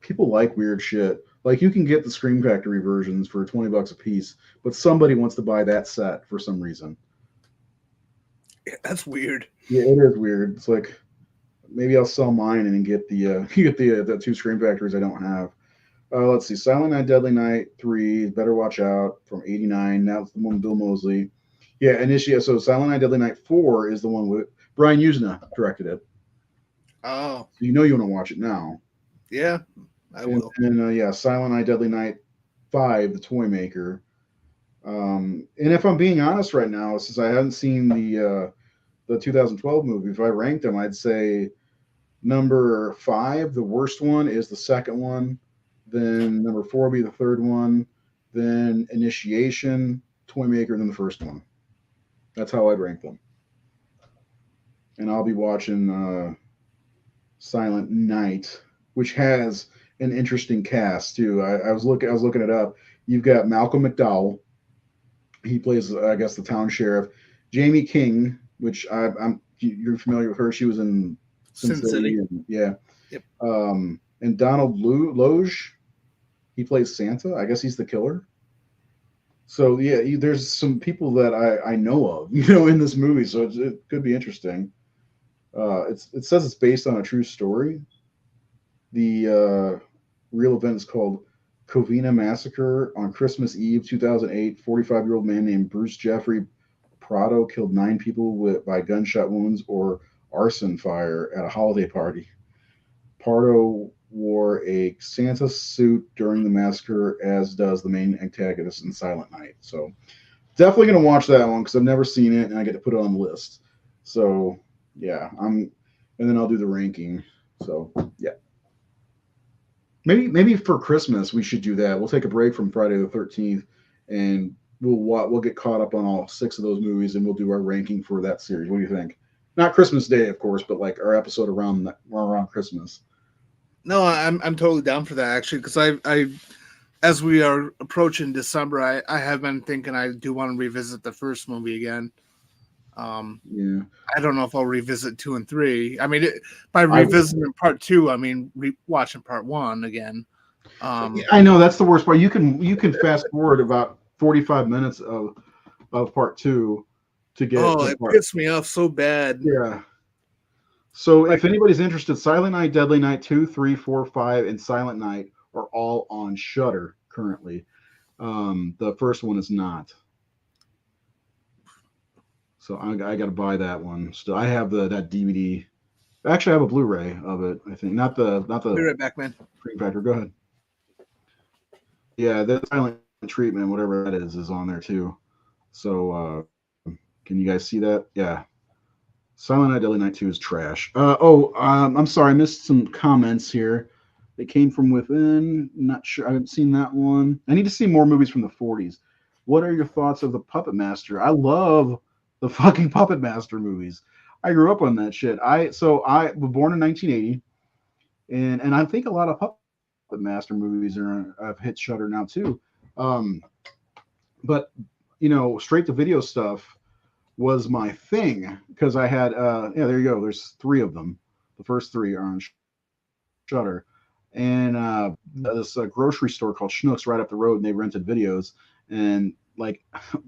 [SPEAKER 1] People like weird shit. Like you can get the Scream Factory versions for $20 a piece, but somebody wants to buy that set for some reason.
[SPEAKER 2] That's weird.
[SPEAKER 1] Yeah, it is weird. It's like maybe I'll sell mine and get the get the two Scream Factories I don't have. Let's see. Silent Night, Deadly Night 3, Better Watch Out from 89. Now it's the one with Bill Moseley. Yeah, initially, so Silent Night, Deadly Night 4 is the one with Brian Usna directed it.
[SPEAKER 2] Oh,
[SPEAKER 1] So you know you want to watch it now.
[SPEAKER 2] yeah, I will.
[SPEAKER 1] And yeah, Silent Night, Deadly Night 5, The Toy Maker. And if I'm being honest right now, since I haven't seen the 2012 movie, if I ranked them, I'd say number 5, the worst one, is the second one. Then number 4 will be the third one. Then Initiation, Toy Maker, then the first one. That's how I'd rank them. And I'll be watching Silent Night, which has an interesting cast too. I was looking it up. You've got Malcolm McDowell. He plays, I guess, the town sheriff. Jamie King, which you're familiar with her. She was in
[SPEAKER 2] Sin City.
[SPEAKER 1] And, yeah.
[SPEAKER 2] Yep.
[SPEAKER 1] And Donald Loge, he plays Santa. I guess he's the killer. So yeah, there's some people that I know of, in this movie. So it could be interesting. It says it's based on a true story. The real event is called Covina Massacre. On Christmas Eve 2008, 45-year-old man named Bruce Jeffrey Prado killed 9 people by gunshot wounds or arson fire at a holiday party. Pardo wore a Santa suit during the massacre, as does the main antagonist in Silent Night. So definitely going to watch that one because I've never seen it and I get to put it on the list. So yeah, and then I'll do the ranking. So yeah. Maybe for Christmas we should do that. We'll take a break from Friday the 13th, and we'll get caught up on all 6 of those movies, and we'll do our ranking for that series. What do you think? Not Christmas Day, of course, but like our episode around Christmas.
[SPEAKER 2] No, I'm totally down for that actually, because I as we are approaching December, I have been thinking I do want to revisit the first movie again.
[SPEAKER 1] Yeah.
[SPEAKER 2] I don't know if I'll revisit 2 and 3. I mean, by revisiting part 2, I mean watching part 1 again.
[SPEAKER 1] I know that's the worst part. You can fast forward about 45 minutes of part 2 to get.
[SPEAKER 2] Oh, it pissed me off so bad.
[SPEAKER 1] Yeah. So if anybody's interested, Silent Night, Deadly Night 2, 3, 4, 5, and Silent Night are all on Shudder currently. The first one is not. So I got to buy that one. Still, I have that DVD. Actually, I have a Blu-ray of it. I think not the.
[SPEAKER 2] Be right back, man.
[SPEAKER 1] Screen Factor. Go ahead. Yeah, the Silent Treatment, whatever that is on there too. So can you guys see that? Yeah. Silent Night, Deadly Night 2 is trash. I'm sorry, I missed some comments here. They came from within. Not sure. I haven't seen that one. I need to see more movies from the 40s. What are your thoughts of the Puppet Master? I love the fucking Puppet Master movies. I grew up on that shit. I was born in 1980, and I think a lot of Puppet Master movies have hit Shudder now too. But straight to video stuff was my thing because I had there you go. There's 3 of them. The first 3 are on Shudder, and this grocery store called Schnucks right up the road, and they rented videos, and like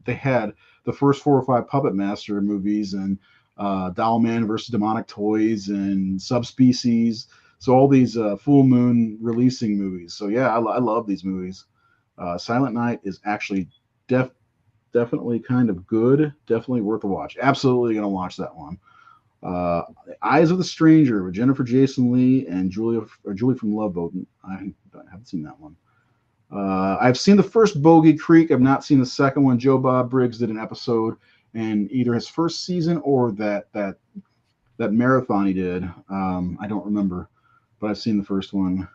[SPEAKER 1] they had the first 4 or 5 Puppet Master movies, and Doll Man versus Demonic Toys, and Subspecies. So all these full moon releasing movies. So yeah, I love these movies. Silent Night is actually definitely kind of good. Definitely worth a watch. Absolutely gonna watch that one. Eyes of the Stranger with Jennifer Jason Leigh and Julie from Love Boat. I haven't seen that one. I've seen the first Bogey Creek. I've not seen the second one. Joe Bob Briggs did an episode in either his first season or that marathon he did. I don't remember, but I've seen the first one.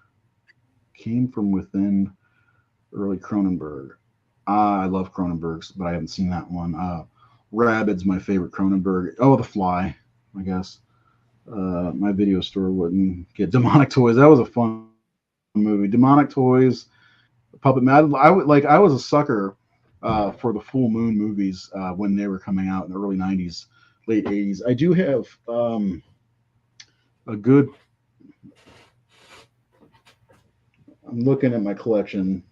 [SPEAKER 1] Came from Within, early Cronenberg. I love Cronenberg's, but I haven't seen that one. Rabid's my favorite Cronenberg. Oh, The Fly, I guess. My video store wouldn't get Demonic Toys. That was a fun movie. Demonic Toys, Puppet Mad. I was a sucker for the full moon movies when they were coming out in the early 90s, late 80s. I do have a good. I'm looking at my collection.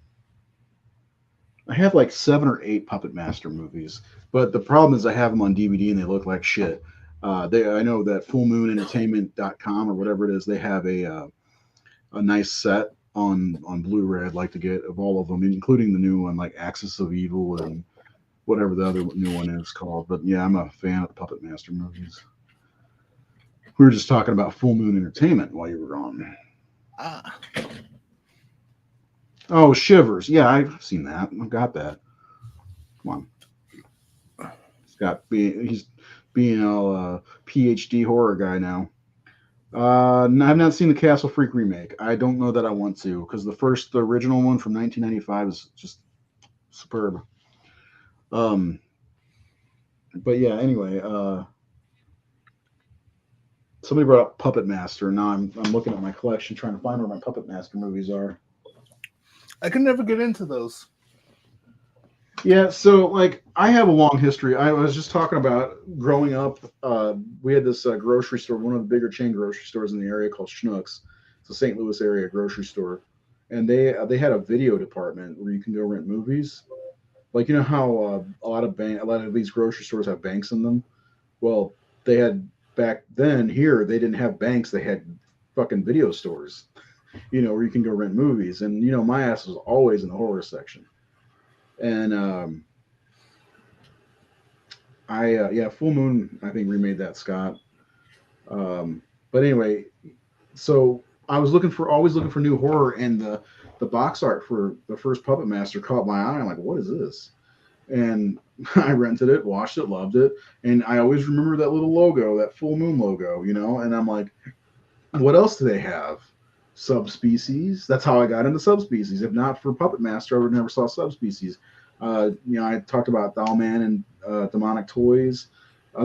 [SPEAKER 1] I have like 7 or 8 Puppet Master movies But the problem is I have them on DVD and they look like shit. I know that FullMoonEntertainment.com or whatever it is, they have a nice set on Blu-ray. I'd like to get of all of them, including the new one like Axis of Evil and whatever the other new one is called. But yeah, I'm a fan of the Puppet Master movies. We were just talking about Full Moon Entertainment while you were gone.
[SPEAKER 2] Ah.
[SPEAKER 1] Oh, Shivers. Yeah, I've seen that. I've got that. Come on. He's being a PhD horror guy now. I've not seen the Castle Freak remake. I don't know that I want to because the original one from 1995 is just superb. But yeah, anyway, somebody brought up Puppet Master. Now I'm looking at my collection trying to find where my Puppet Master movies are.
[SPEAKER 2] I can never get into those.
[SPEAKER 1] Yeah, so like I have a long history. I was just talking about growing up. We had this grocery store, one of the bigger chain grocery stores in the area called Schnucks. It's a St. Louis area grocery store, and they had a video department where you can go rent movies. Like you know how a lot of these grocery stores have banks in them. Well, they had back then here. They didn't have banks. They had fucking video stores. You know where you can go rent movies, and you know my ass was always in the horror section. And Full Moon I think remade that, Scott. But anyway, so I was always looking for new horror, and the box art for the first Puppet Master caught my eye. I'm like, what is this? And I rented it, watched it, loved it, and I always remember that little logo, that Full Moon logo, you know. And I'm like, what else do they have? Subspecies. That's how I got into Subspecies. If not for Puppet Master, I would never saw Subspecies. You know, I talked about Dollman and Demonic Toys.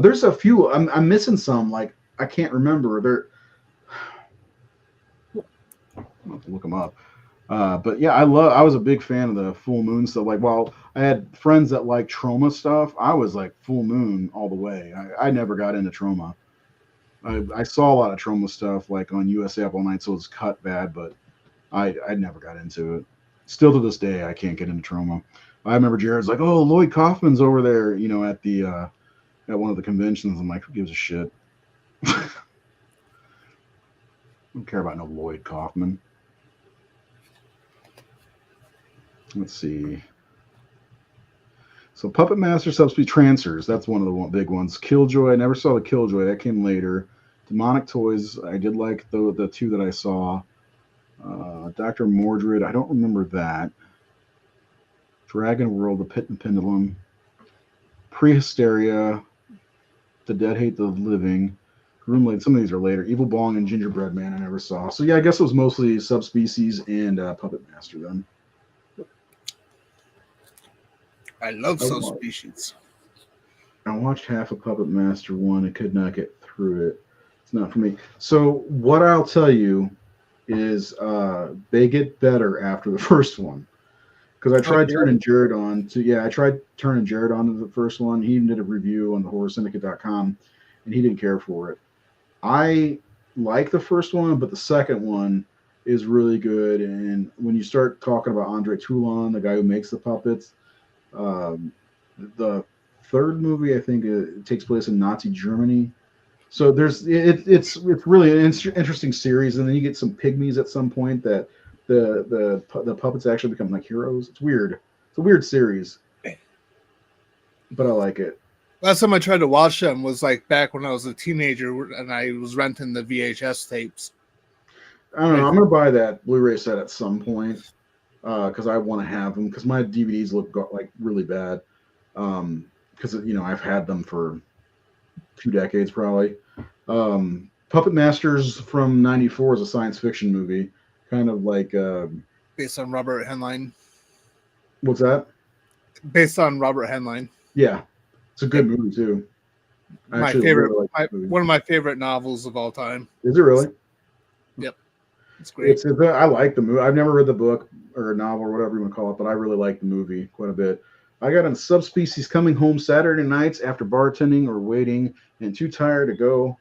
[SPEAKER 1] There's a few. I'm missing some. Like I can't remember. I'll have to look them up. But yeah, I was a big fan of the Full Moon stuff. Like, while I had friends that liked Troma stuff, I was like Full Moon all the way. I never got into Troma. I saw a lot of Troma stuff like on USA Up All Night, so it's cut bad, but I never got into it. Still to this day, I can't get into Troma. I remember Jared's like, "Oh, Lloyd Kaufman's over there," you know, at at one of the conventions. I'm like, who gives a shit? I don't care about no Lloyd Kaufman. Let's see. So Puppet Master Subspecies Trancers, that's one of the big ones. Killjoy, I never saw the Killjoy, that came later. Demonic Toys, I did like the two that I saw. Dr. Mordred, I don't remember that. Dragon World, The Pit and Pendulum. Prehysteria, The Dead Hate the Living. Groomblade, some of these are later. Evil Bong and Gingerbread Man I never saw. So yeah, I guess it was mostly Subspecies and Puppet Master then.
[SPEAKER 2] I love Subspecies.
[SPEAKER 1] I watched half of Puppet Master 1 and could not get through it. It's not for me. So what I'll tell you is they get better after the first one. Because I tried turning Jared on to the first one. He did a review on the horrorsyndicate.com and he didn't care for it. I like the first one, but the second one is really good. And when you start talking about Andre Toulon, the guy who makes the puppets, the third movie, I think it takes place in Nazi Germany. So it's really an interesting series, and then you get some pygmies at some point that the puppets actually become like heroes. It's weird. It's a weird series, but I like it.
[SPEAKER 2] Last time I tried to watch them was like back when I was a teenager, and I was renting the VHS tapes.
[SPEAKER 1] I don't know. I'm gonna buy that Blu-ray set at some point because I want to have them because my DVDs look like really bad. Because you know I've had them for 2 decades probably. Puppet Masters from '94 is a science fiction movie, kind of like
[SPEAKER 2] based on Robert Heinlein.
[SPEAKER 1] What's that?
[SPEAKER 2] Based on Robert Heinlein.
[SPEAKER 1] Yeah, it's a good movie too.
[SPEAKER 2] My favorite, one of my favorite novels of all time.
[SPEAKER 1] Is it really?
[SPEAKER 2] Yep, it's great.
[SPEAKER 1] I like the movie. I've never read the book or novel or whatever you want to call it, but I really like the movie quite a bit. I got on Subspecies coming home Saturday nights after bartending or waiting and too tired to go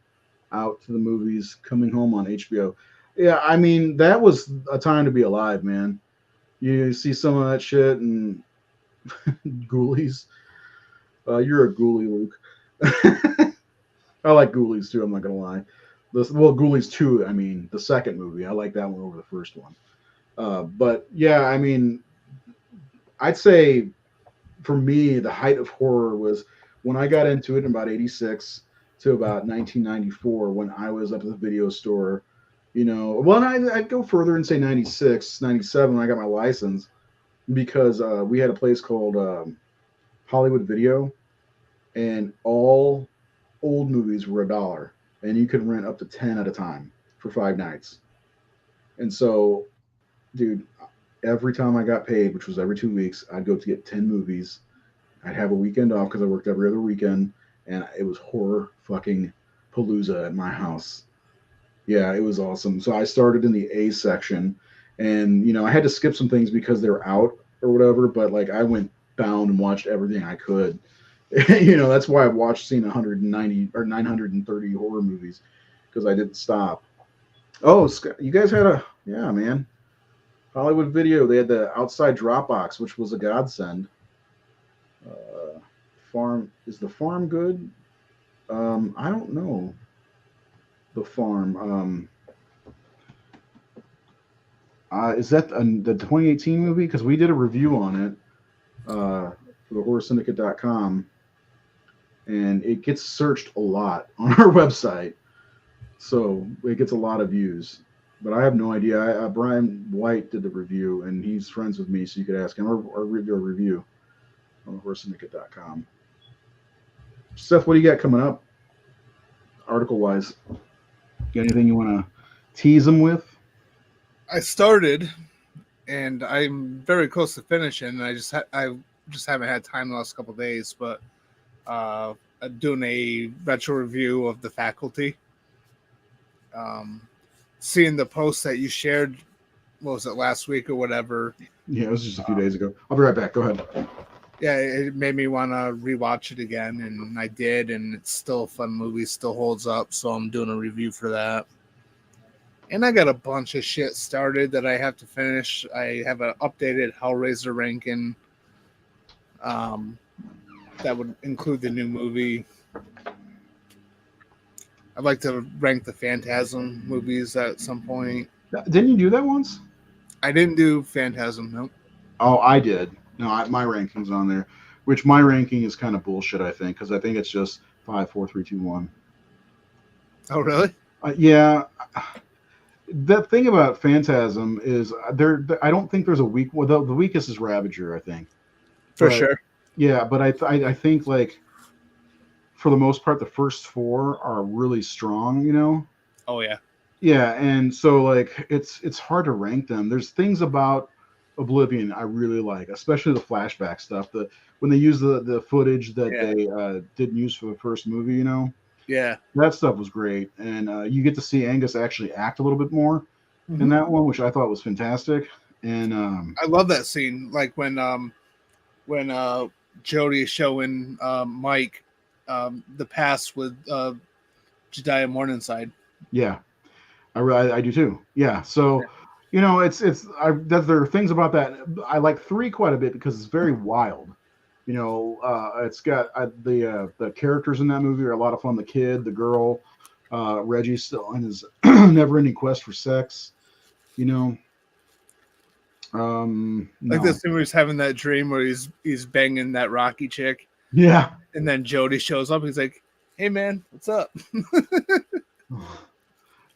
[SPEAKER 1] out to the movies, coming home on HBO. Yeah, I mean, that was a time to be alive, man. You see some of that shit and Ghoulies. You're a ghoulie, Luke. I like ghoulies too. I'm not gonna lie. Ghoulies 2. I mean, the second movie. I like that one over the first one. But yeah, I mean, I'd say for me, the height of horror was when I got into it in about '86 to about 1994 when I was up at the video store. Well, I'd go further and say '96, '97 when I got my license because we had a place called Hollywood Video, and all old movies were $1, and you could rent up to 10 at a time for 5 nights. And so, dude, every time I got paid, which was every 2 weeks, I'd go to get 10 movies. I'd have a weekend off because I worked every other weekend, and it was horror fucking palooza at my house. Yeah, it was awesome. So I started in the A section, and I had to skip some things because they were out or whatever. But like I went down and watched everything I could. That's why I've seen 190 or 930 horror movies because I didn't stop. Oh, you guys had yeah, man. Hollywood Video. They had the outside Dropbox, which was a godsend. Farm is the farm good? I don't know. The farm. Is that the 2018 movie? Because we did a review on it for the HorrorSyndicate.com, and it gets searched a lot on our website, so it gets a lot of views. But I have no idea. Brian White did the review, and he's friends with me, so you could ask him or do a review on the HorrorSyndicate.com. Seth, what do you got coming up, article-wise? Got anything you want to tease them with?
[SPEAKER 2] I started, and I'm very close to finishing. I just haven't had time the last couple of days, but I'm doing a retro review of The Faculty. Seeing the post that you shared, what was it, last week or whatever?
[SPEAKER 1] Yeah, it was just a few days ago. I'll be right back. Go ahead.
[SPEAKER 2] Yeah, it made me want to rewatch it again, and I did, and it's still a fun movie, still holds up, so I'm doing a review for that. And I got a bunch of shit started that I have to finish. I have an updated Hellraiser ranking that would include the new movie. I'd like to rank the Phantasm movies at some point.
[SPEAKER 1] Didn't you do that once?
[SPEAKER 2] I didn't do Phantasm, no.
[SPEAKER 1] Oh, I did. No, my ranking's on there, which my ranking is kind of bullshit, I think, because I think it's just 5, 4, 3, 2, 1.
[SPEAKER 2] Oh, really?
[SPEAKER 1] Yeah. The thing about Phantasm is I don't think there's a weak. Well, the weakest is Ravager, I think.
[SPEAKER 2] For sure.
[SPEAKER 1] Yeah, but I think like for the most part, the first 4 are really strong.
[SPEAKER 2] Oh yeah.
[SPEAKER 1] Yeah, and so like it's hard to rank them. There's things about Oblivion I really like, especially the flashback stuff. When they use the footage that they didn't use for the first movie,
[SPEAKER 2] Yeah,
[SPEAKER 1] that stuff was great, and you get to see Angus actually act a little bit more in that one, which I thought was fantastic. And
[SPEAKER 2] I love that scene, like when Jody is showing Mike the past with Jediah Morningside.
[SPEAKER 1] Yeah, I do too. Yeah, so there are things about that. I like 3 quite a bit because it's very wild. It's got the characters in that movie are a lot of fun. The kid, the girl, Reggie's still on his never-ending quest for sex.
[SPEAKER 2] Like this scene where he's having that dream where he's banging that Rocky chick.
[SPEAKER 1] Yeah.
[SPEAKER 2] And then Jody shows up. He's like, "Hey man, what's up?"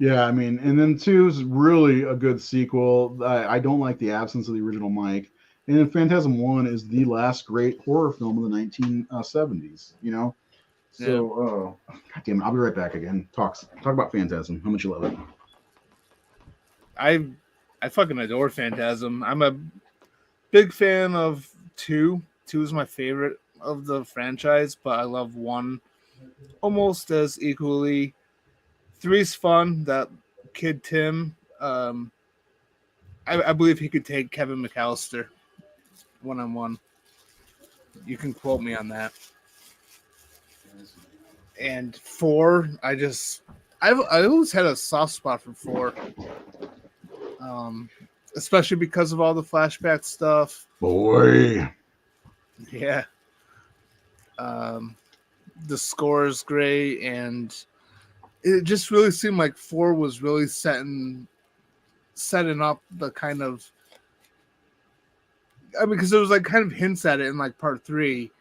[SPEAKER 1] Yeah, I mean, and then 2 is really a good sequel. I don't like the absence of the original Mike. And then Phantasm 1 is the last great horror film of the 1970s, So, God damn it, I'll be right back again. Talk about Phantasm. How much you love it?
[SPEAKER 2] I fucking adore Phantasm. I'm a big fan of 2. 2 is my favorite of the franchise, but I love 1 almost as equally. 3's fun. That kid Tim, I believe he could take Kevin McAllister one-on-one. You can quote me on that. And 4, I always had a soft spot for 4. Especially because of all the flashback stuff.
[SPEAKER 1] Boy.
[SPEAKER 2] Yeah. The score is great, and it just really seemed like 4 was really setting up the kind of, I mean, because there was like kind of hints at it in like part 3,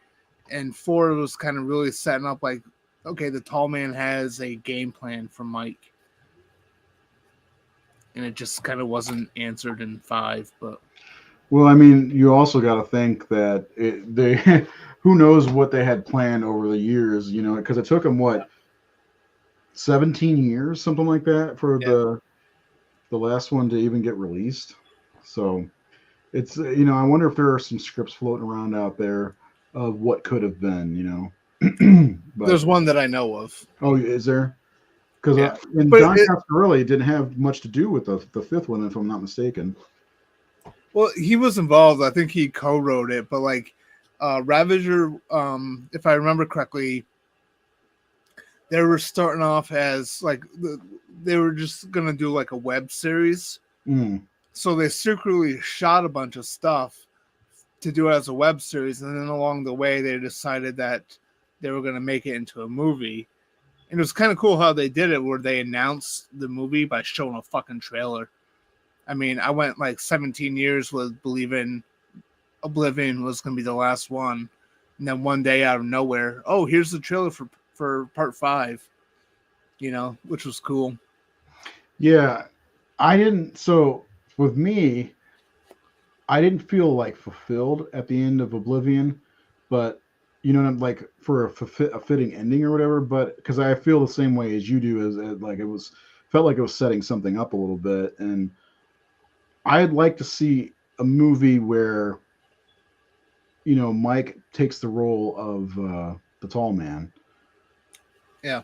[SPEAKER 2] and 4 was kind of really setting up like, okay, the tall man has a game plan for Mike, and it just kind of wasn't answered in 5. But
[SPEAKER 1] Well, I mean, you also got to think that they, who knows what they had planned over the years, you know, because it took them what, 17 years, something like that, for the last one to even get released. So it's, you know, I wonder if there are some scripts floating around out there of what could have been, you know. But
[SPEAKER 2] there's one that I know of.
[SPEAKER 1] oh, is there? Because
[SPEAKER 2] Yeah.
[SPEAKER 1] and
[SPEAKER 2] But
[SPEAKER 1] Don Coscarelli didn't have much to do with the fifth one, if I'm not mistaken.
[SPEAKER 2] Well, he was involved. I think he co-wrote it, but like Ravager, if I remember correctly, they were starting off as like they were just gonna do like a web series.
[SPEAKER 1] Mm.
[SPEAKER 2] So they secretly shot a bunch of stuff to do it as a web series, and then along the way they decided that they were gonna make it into a movie. And it was kind of cool how they did it, where they announced the movie by showing a fucking trailer. I mean, I went like 17 years with believing Oblivion was going to be the last one. And then one day out of nowhere, oh, here's the trailer for part 5, you know, which was cool.
[SPEAKER 1] Yeah, I didn't. So with me, I didn't feel like fulfilled at the end of Oblivion, but you know, like for a fitting ending or whatever. But because I feel the same way as you do, as like it was felt like it was setting something up a little bit, and I'd like to see a movie where, you know, Mike takes the role of the tall man.
[SPEAKER 2] Yeah,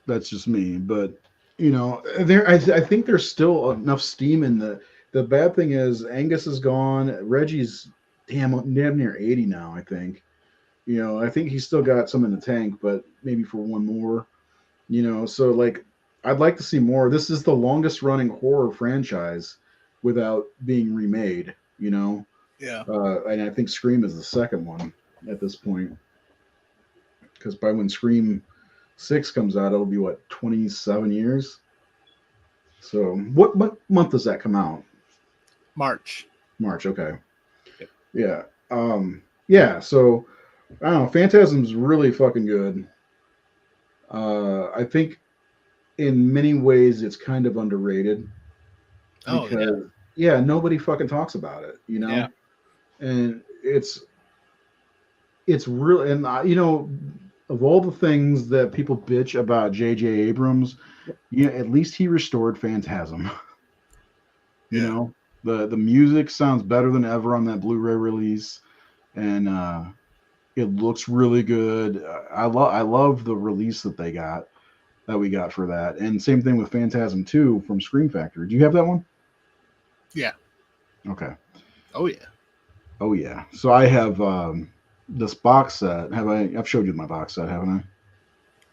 [SPEAKER 1] that's just me, but you know, I think there's still enough steam in the. The bad thing is Angus is gone. Reggie's damn near 80 now. I think. You know, I think he's still got some in the tank, but maybe for one more. You know, so like, I'd like to see more. This is the longest running horror franchise without being remade. You know,
[SPEAKER 2] yeah.
[SPEAKER 1] and I think Scream is the second one at this point. Because by when Scream 6 comes out, it'll be what, 27 years. So what month does that come out?
[SPEAKER 2] March.
[SPEAKER 1] March. Okay.
[SPEAKER 2] Yep.
[SPEAKER 1] Yeah. Yeah. So I don't know. Phantasm's really fucking good. I think in many ways it's kind of underrated.
[SPEAKER 2] Oh
[SPEAKER 1] because, yeah, nobody fucking talks about it. You know.
[SPEAKER 2] Yeah.
[SPEAKER 1] And it's real, and you know, of all the things that people bitch about J.J. Abrams, you know, at least he restored Phantasm. You know, the music sounds better than ever on that Blu-ray release, and it looks really good. I love the release that we got for that, and same thing with Phantasm 2 from Scream Factory. Do you have that one?
[SPEAKER 2] Yeah.
[SPEAKER 1] Okay.
[SPEAKER 2] Oh yeah.
[SPEAKER 1] Oh yeah. So I have this box set. I've showed you my box set, haven't I?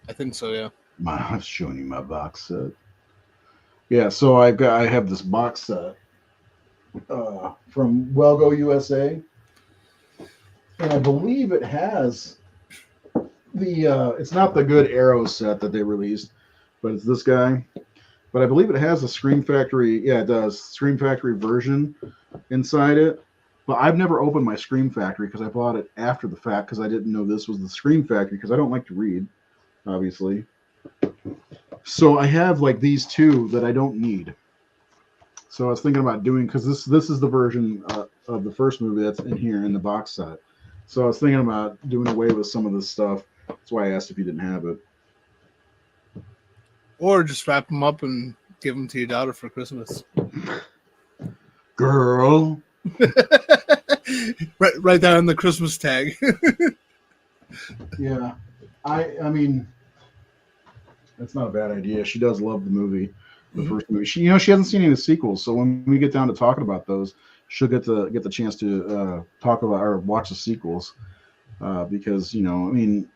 [SPEAKER 2] I think so, yeah.
[SPEAKER 1] I've shown you my box set. Yeah, so I have this box set from Wellgo USA, and I believe it has the it's not the good Arrow set that they released, but it's this guy. But I believe it has a Scream Factory. Yeah, it does. Scream Factory version inside it. But I've never opened my Scream Factory because I bought it after the fact because I didn't know this was the Scream Factory because I don't like to read, obviously. So I have like these two that I don't need. So I was thinking about doing, because this is the version of the first movie that's in here in the box set. So I was thinking about doing away with some of this stuff. That's why I asked if you didn't have it.
[SPEAKER 2] Or just wrap them up and give them to your daughter for Christmas.
[SPEAKER 1] Girl.
[SPEAKER 2] right down on the Christmas tag.
[SPEAKER 1] Yeah. I mean, that's not a bad idea. She does love the movie, the first movie. She hasn't seen any of the sequels, so when we get down to talking about those, she'll get the chance to talk about or watch the sequels, because I mean,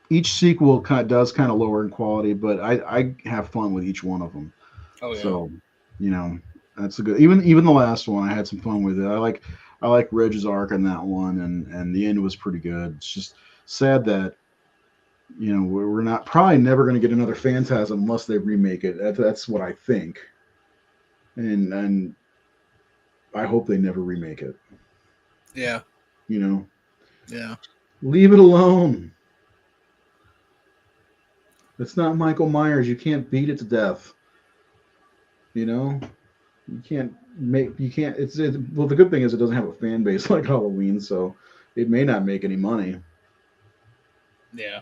[SPEAKER 1] each sequel does kind of lower in quality, but I have fun with each one of them. Oh yeah. So that's a good. Even the last one, I had some fun with it. I like Reg's arc in that one, and the end was pretty good. It's just sad that we're not probably never going to get another Phantasm unless they remake it. That's what I think, and I hope they never remake it.
[SPEAKER 2] Yeah. Yeah.
[SPEAKER 1] Leave it alone. It's not Michael Myers. You can't beat it to death. You can't well, the good thing is it doesn't have a fan base like Halloween, so it may not make any money.
[SPEAKER 2] Yeah.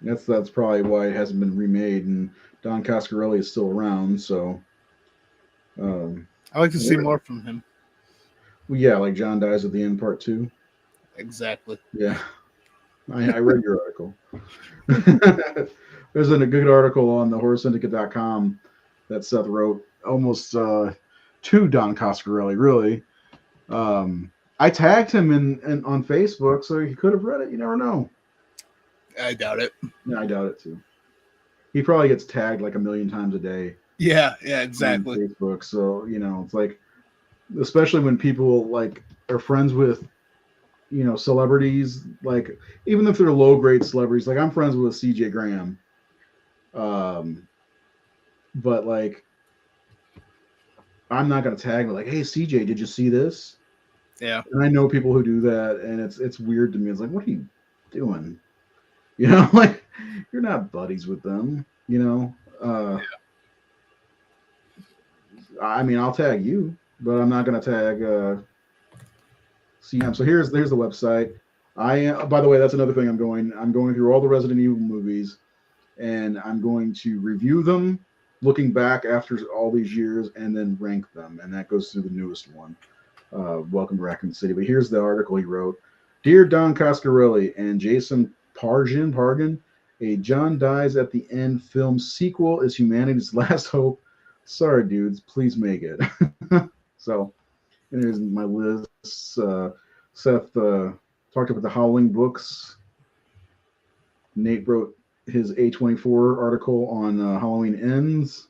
[SPEAKER 1] That's probably why it hasn't been remade, and Don Coscarelli is still around. So,
[SPEAKER 2] I like to see more from him.
[SPEAKER 1] Well, yeah, like John Dies at the End Part 2.
[SPEAKER 2] Exactly.
[SPEAKER 1] Yeah, I read your article. There's a good article on the horrorsyndicate.com that Seth wrote, almost to Don Coscarelli, really. I tagged him in on Facebook, so he could have read it. You never know.
[SPEAKER 2] I doubt it.
[SPEAKER 1] Yeah, I doubt it too. He probably gets tagged like 1,000,000 times a day.
[SPEAKER 2] Yeah, exactly.
[SPEAKER 1] On Facebook, so it's like, especially when people like are friends with celebrities, like even if they're low grade celebrities, like I'm friends with CJ Graham, but like I'm not gonna tag like, hey CJ, did you see this?
[SPEAKER 2] Yeah.
[SPEAKER 1] And I know people who do that, and it's weird to me. It's like, what are you doing? Like you're not buddies with them. I mean, I'll tag you, but I'm not gonna tag CM. So here's the website. By the way, that's another thing I'm going through all the Resident Evil movies, and I'm going to review them, looking back after all these years, and then rank them, and that goes through the newest one, Welcome to Raccoon City. But here's the article he wrote. Dear Don Coscarelli and Jason Pargin, a John Dies at the End film sequel is humanity's last hope. Sorry, dudes, please make it. So, and here's my list. Seth talked about the Howling books. Nate wrote his A24 article on Halloween Ends.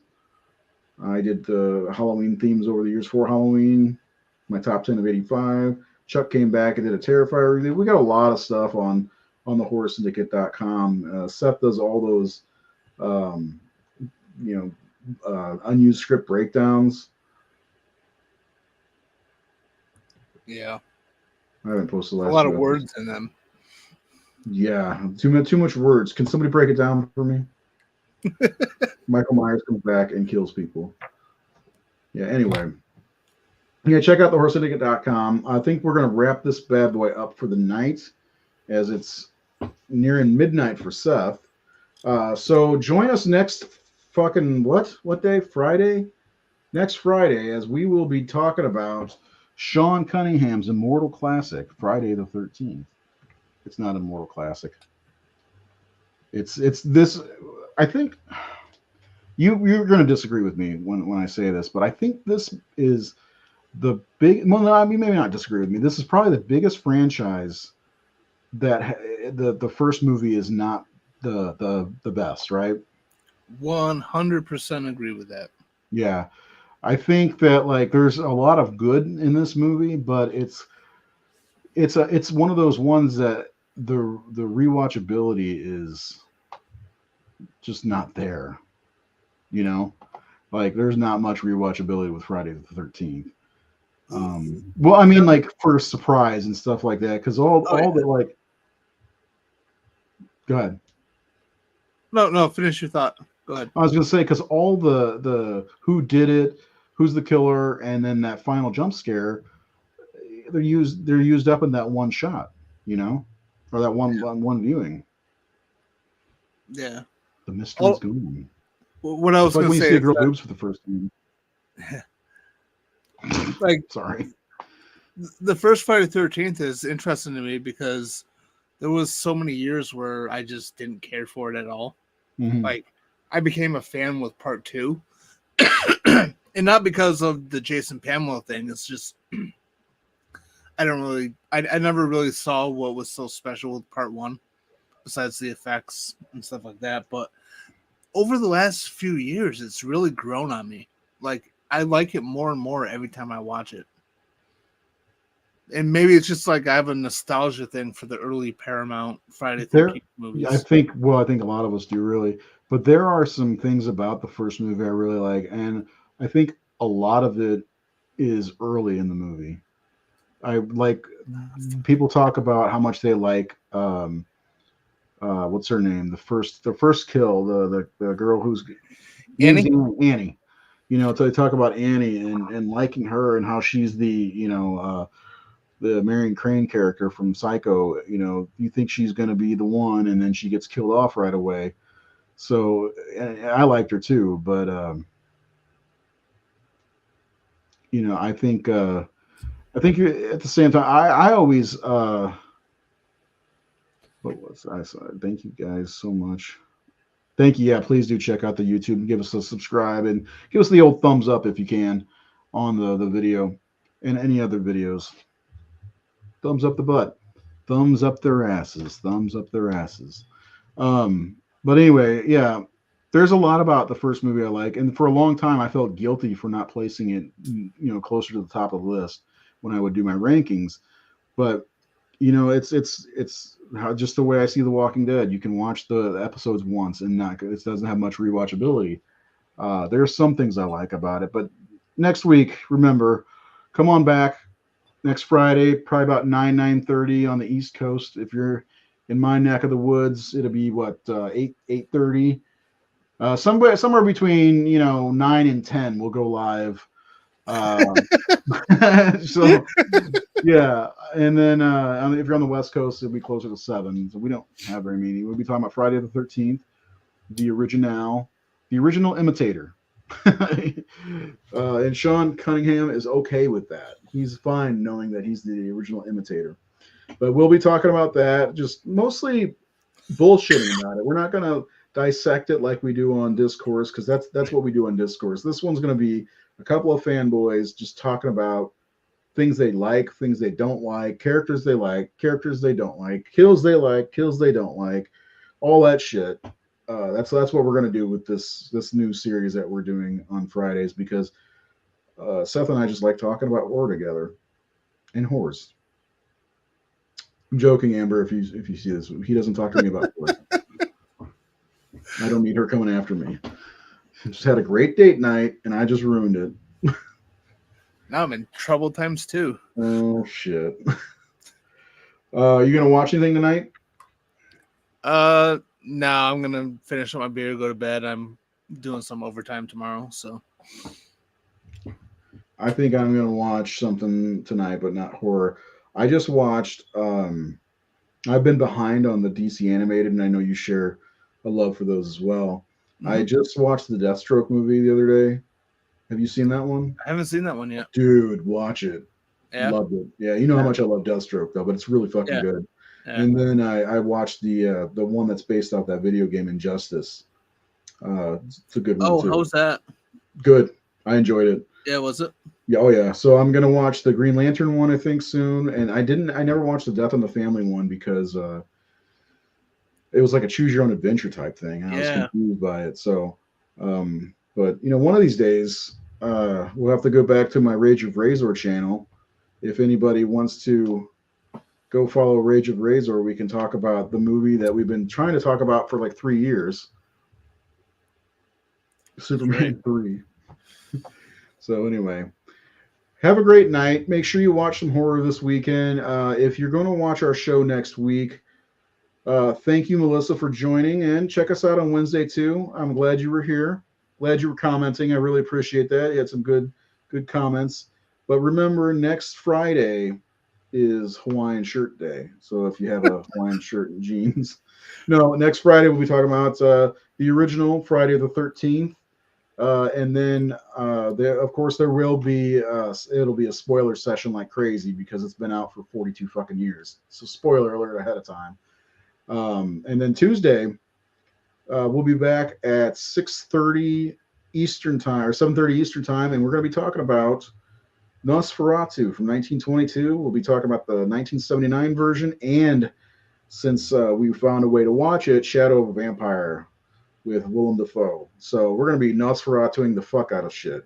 [SPEAKER 1] I did the Halloween themes over the years for Halloween, my top 10 of 85. Chuck came back and did a Terrifier review. We got a lot of stuff on the horrorsyndicate.com. Seth does all those, unused script breakdowns.
[SPEAKER 2] Yeah.
[SPEAKER 1] I haven't posted the last
[SPEAKER 2] a lot of words in them.
[SPEAKER 1] Yeah, too much words. Can somebody break it down for me? Michael Myers comes back and kills people. Yeah, anyway. Yeah, check out the horrorsyndicate.com. I think we're going to wrap this bad boy up for the night, as it's nearing midnight for Seth. So join us next fucking what day? Friday? Next Friday, as we will be talking about Sean Cunningham's immortal classic, Friday the 13th. It's not a mortal classic. It's this. I think you're going to disagree with me when I say this, but I think this is the big. Well, I mean, maybe not disagree with me. This is probably the biggest franchise that the first movie is not the best, right?
[SPEAKER 2] 100% agree with that.
[SPEAKER 1] Yeah, I think that like there's a lot of good in this movie, but it's one of those ones that the rewatchability is just not there. Like there's not much rewatchability with Friday the 13th. Well, I mean, like for surprise and stuff like that, because all the like. Go ahead.
[SPEAKER 2] No, finish your thought. Go ahead.
[SPEAKER 1] I was gonna say because all the who did it, who's the killer, and then that final jump scare, they're used up in that one shot, or that one viewing.
[SPEAKER 2] Yeah.
[SPEAKER 1] The mystery's gone.
[SPEAKER 2] What I was
[SPEAKER 1] going to say, when you see a girl
[SPEAKER 2] that,
[SPEAKER 1] boobs for the first time.
[SPEAKER 2] Like,
[SPEAKER 1] sorry.
[SPEAKER 2] The first Friday the 13th is interesting to me because there was so many years where I just didn't care for it at all.
[SPEAKER 1] Mm-hmm.
[SPEAKER 2] Like, I became a fan with part 2. And not because of the Jason Pamela thing. It's just, I never really saw what was so special with part 1, besides the effects and stuff like that. But over the last few years, it's really grown on me. Like, I like it more and more every time I watch it. And maybe it's just like I have a nostalgia thing for the early Paramount Friday
[SPEAKER 1] There,
[SPEAKER 2] 13th movies.
[SPEAKER 1] I think a lot of us do really, but there are some things about the first movie I really like, and I think a lot of it is early in the movie. I like people talk about how much they like what's her name? The first kill, the girl who's name's
[SPEAKER 2] Annie?
[SPEAKER 1] Annie. You know, so they talk about Annie and liking her and how she's the Marion Crane character from Psycho. You know, you think she's going to be the one, and then she gets killed off right away. So and I liked her too, but I think at the same time, I always what was I sorry. Thank you guys so much. Thank you. Yeah, please do check out the YouTube and give us a subscribe and give us the old thumbs up if you can on the video and any other videos. Thumbs up the butt. Thumbs up their asses. Thumbs up their asses. But anyway, yeah, there's a lot about the first movie I like, and for a long time I felt guilty for not placing it, closer to the top of the list when I would do my rankings. But it's how just the way I see The Walking Dead. You can watch the episodes once and not it doesn't have much rewatchability. There's some things I like about it, but next week, remember, come on back next Friday, probably about 9:30 on the East Coast. If you're in my neck of the woods, it'll be what 8:30. Somewhere between 9 and 10, we'll go live. So yeah, and then if you're on the West Coast, it'll be closer to 7. So we don't have very many. We'll be talking about Friday the 13th, the original imitator. And Sean Cunningham is okay with that. He's fine knowing that he's the original imitator. But we'll be talking about that, just mostly bullshitting about it. We're not going to dissect it like we do on Discourse, because that's what we do on Discourse. This one's going to be a couple of fanboys just talking about things they like, things they don't like, characters they like, characters they don't like, kills they like, kills they don't like, all that shit. That's what we're gonna do with this new series that we're doing on Fridays, because Seth and I just like talking about horror together and horrors. I'm joking, Amber. If you see this, he doesn't talk to me about horror. I don't need her coming after me. Just had a great date night, and I just ruined it.
[SPEAKER 2] Now I'm in trouble times 2.
[SPEAKER 1] Oh shit. You gonna watch anything tonight?
[SPEAKER 2] No, I'm gonna finish up my beer, go to bed. I'm doing some overtime tomorrow, so
[SPEAKER 1] I think I'm gonna watch something tonight, but not horror. I just watched. I've been behind on the DC animated, and I know you share a love for those as well. Mm-hmm. I just watched the Deathstroke movie the other day. Have you seen that one?
[SPEAKER 2] I haven't seen that one yet.
[SPEAKER 1] Dude, watch it.
[SPEAKER 2] Yeah.
[SPEAKER 1] Loved it. Yeah, you know how much I love Deathstroke though, but it's really fucking good. Yeah. And then I watched the one that's based off that video game Injustice. It's a good one.
[SPEAKER 2] Oh, how was that?
[SPEAKER 1] Good. I enjoyed it.
[SPEAKER 2] Yeah, was it?
[SPEAKER 1] Yeah, oh yeah. So I'm gonna watch the Green Lantern one, I think, soon. And I never watched the Death in the Family one because it was like a choose your own adventure type thing. I was confused by it. So but one of these days we'll have to go back to my Rage of Razor channel. If anybody wants to go follow Rage of Razor, we can talk about the movie that we've been trying to talk about for like 3 years. Superman 3. So anyway, have a great night. Make sure you watch some horror this weekend. If you're going to watch our show next week, thank you, Melissa, for joining, and check us out on Wednesday too. I'm glad you were here. Glad you were commenting. I really appreciate that. You had some good comments. But remember, next Friday is Hawaiian Shirt Day. So if you have a Hawaiian shirt and jeans. No, next Friday we'll be talking about the original Friday the 13th. And then of course there will be it'll be a spoiler session like crazy because it's been out for 42 fucking years. So spoiler alert ahead of time. And then Tuesday we'll be back at 6:30 Eastern time or 7:30 Eastern time, and we're going to be talking about Nosferatu from 1922. We'll be talking about the 1979 version, and since we found a way to watch it, Shadow of a Vampire with Willem Dafoe. So we're going to be Nosferatuing the fuck out of shit.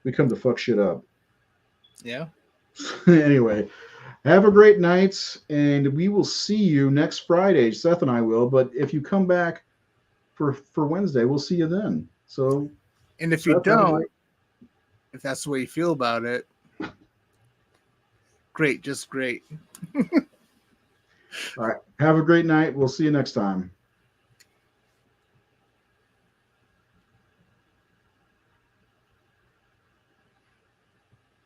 [SPEAKER 1] We come to fuck shit up.
[SPEAKER 2] Yeah.
[SPEAKER 1] Anyway, Have a great night, and we will see you next Friday. Seth and I will, but if you come back for Wednesday, we'll see you then. So,
[SPEAKER 2] And if
[SPEAKER 1] Seth,
[SPEAKER 2] you
[SPEAKER 1] have a
[SPEAKER 2] don't,
[SPEAKER 1] great-
[SPEAKER 2] if that's the way you feel about it, great, just great.
[SPEAKER 1] all right. Have a great night. We'll see you next time.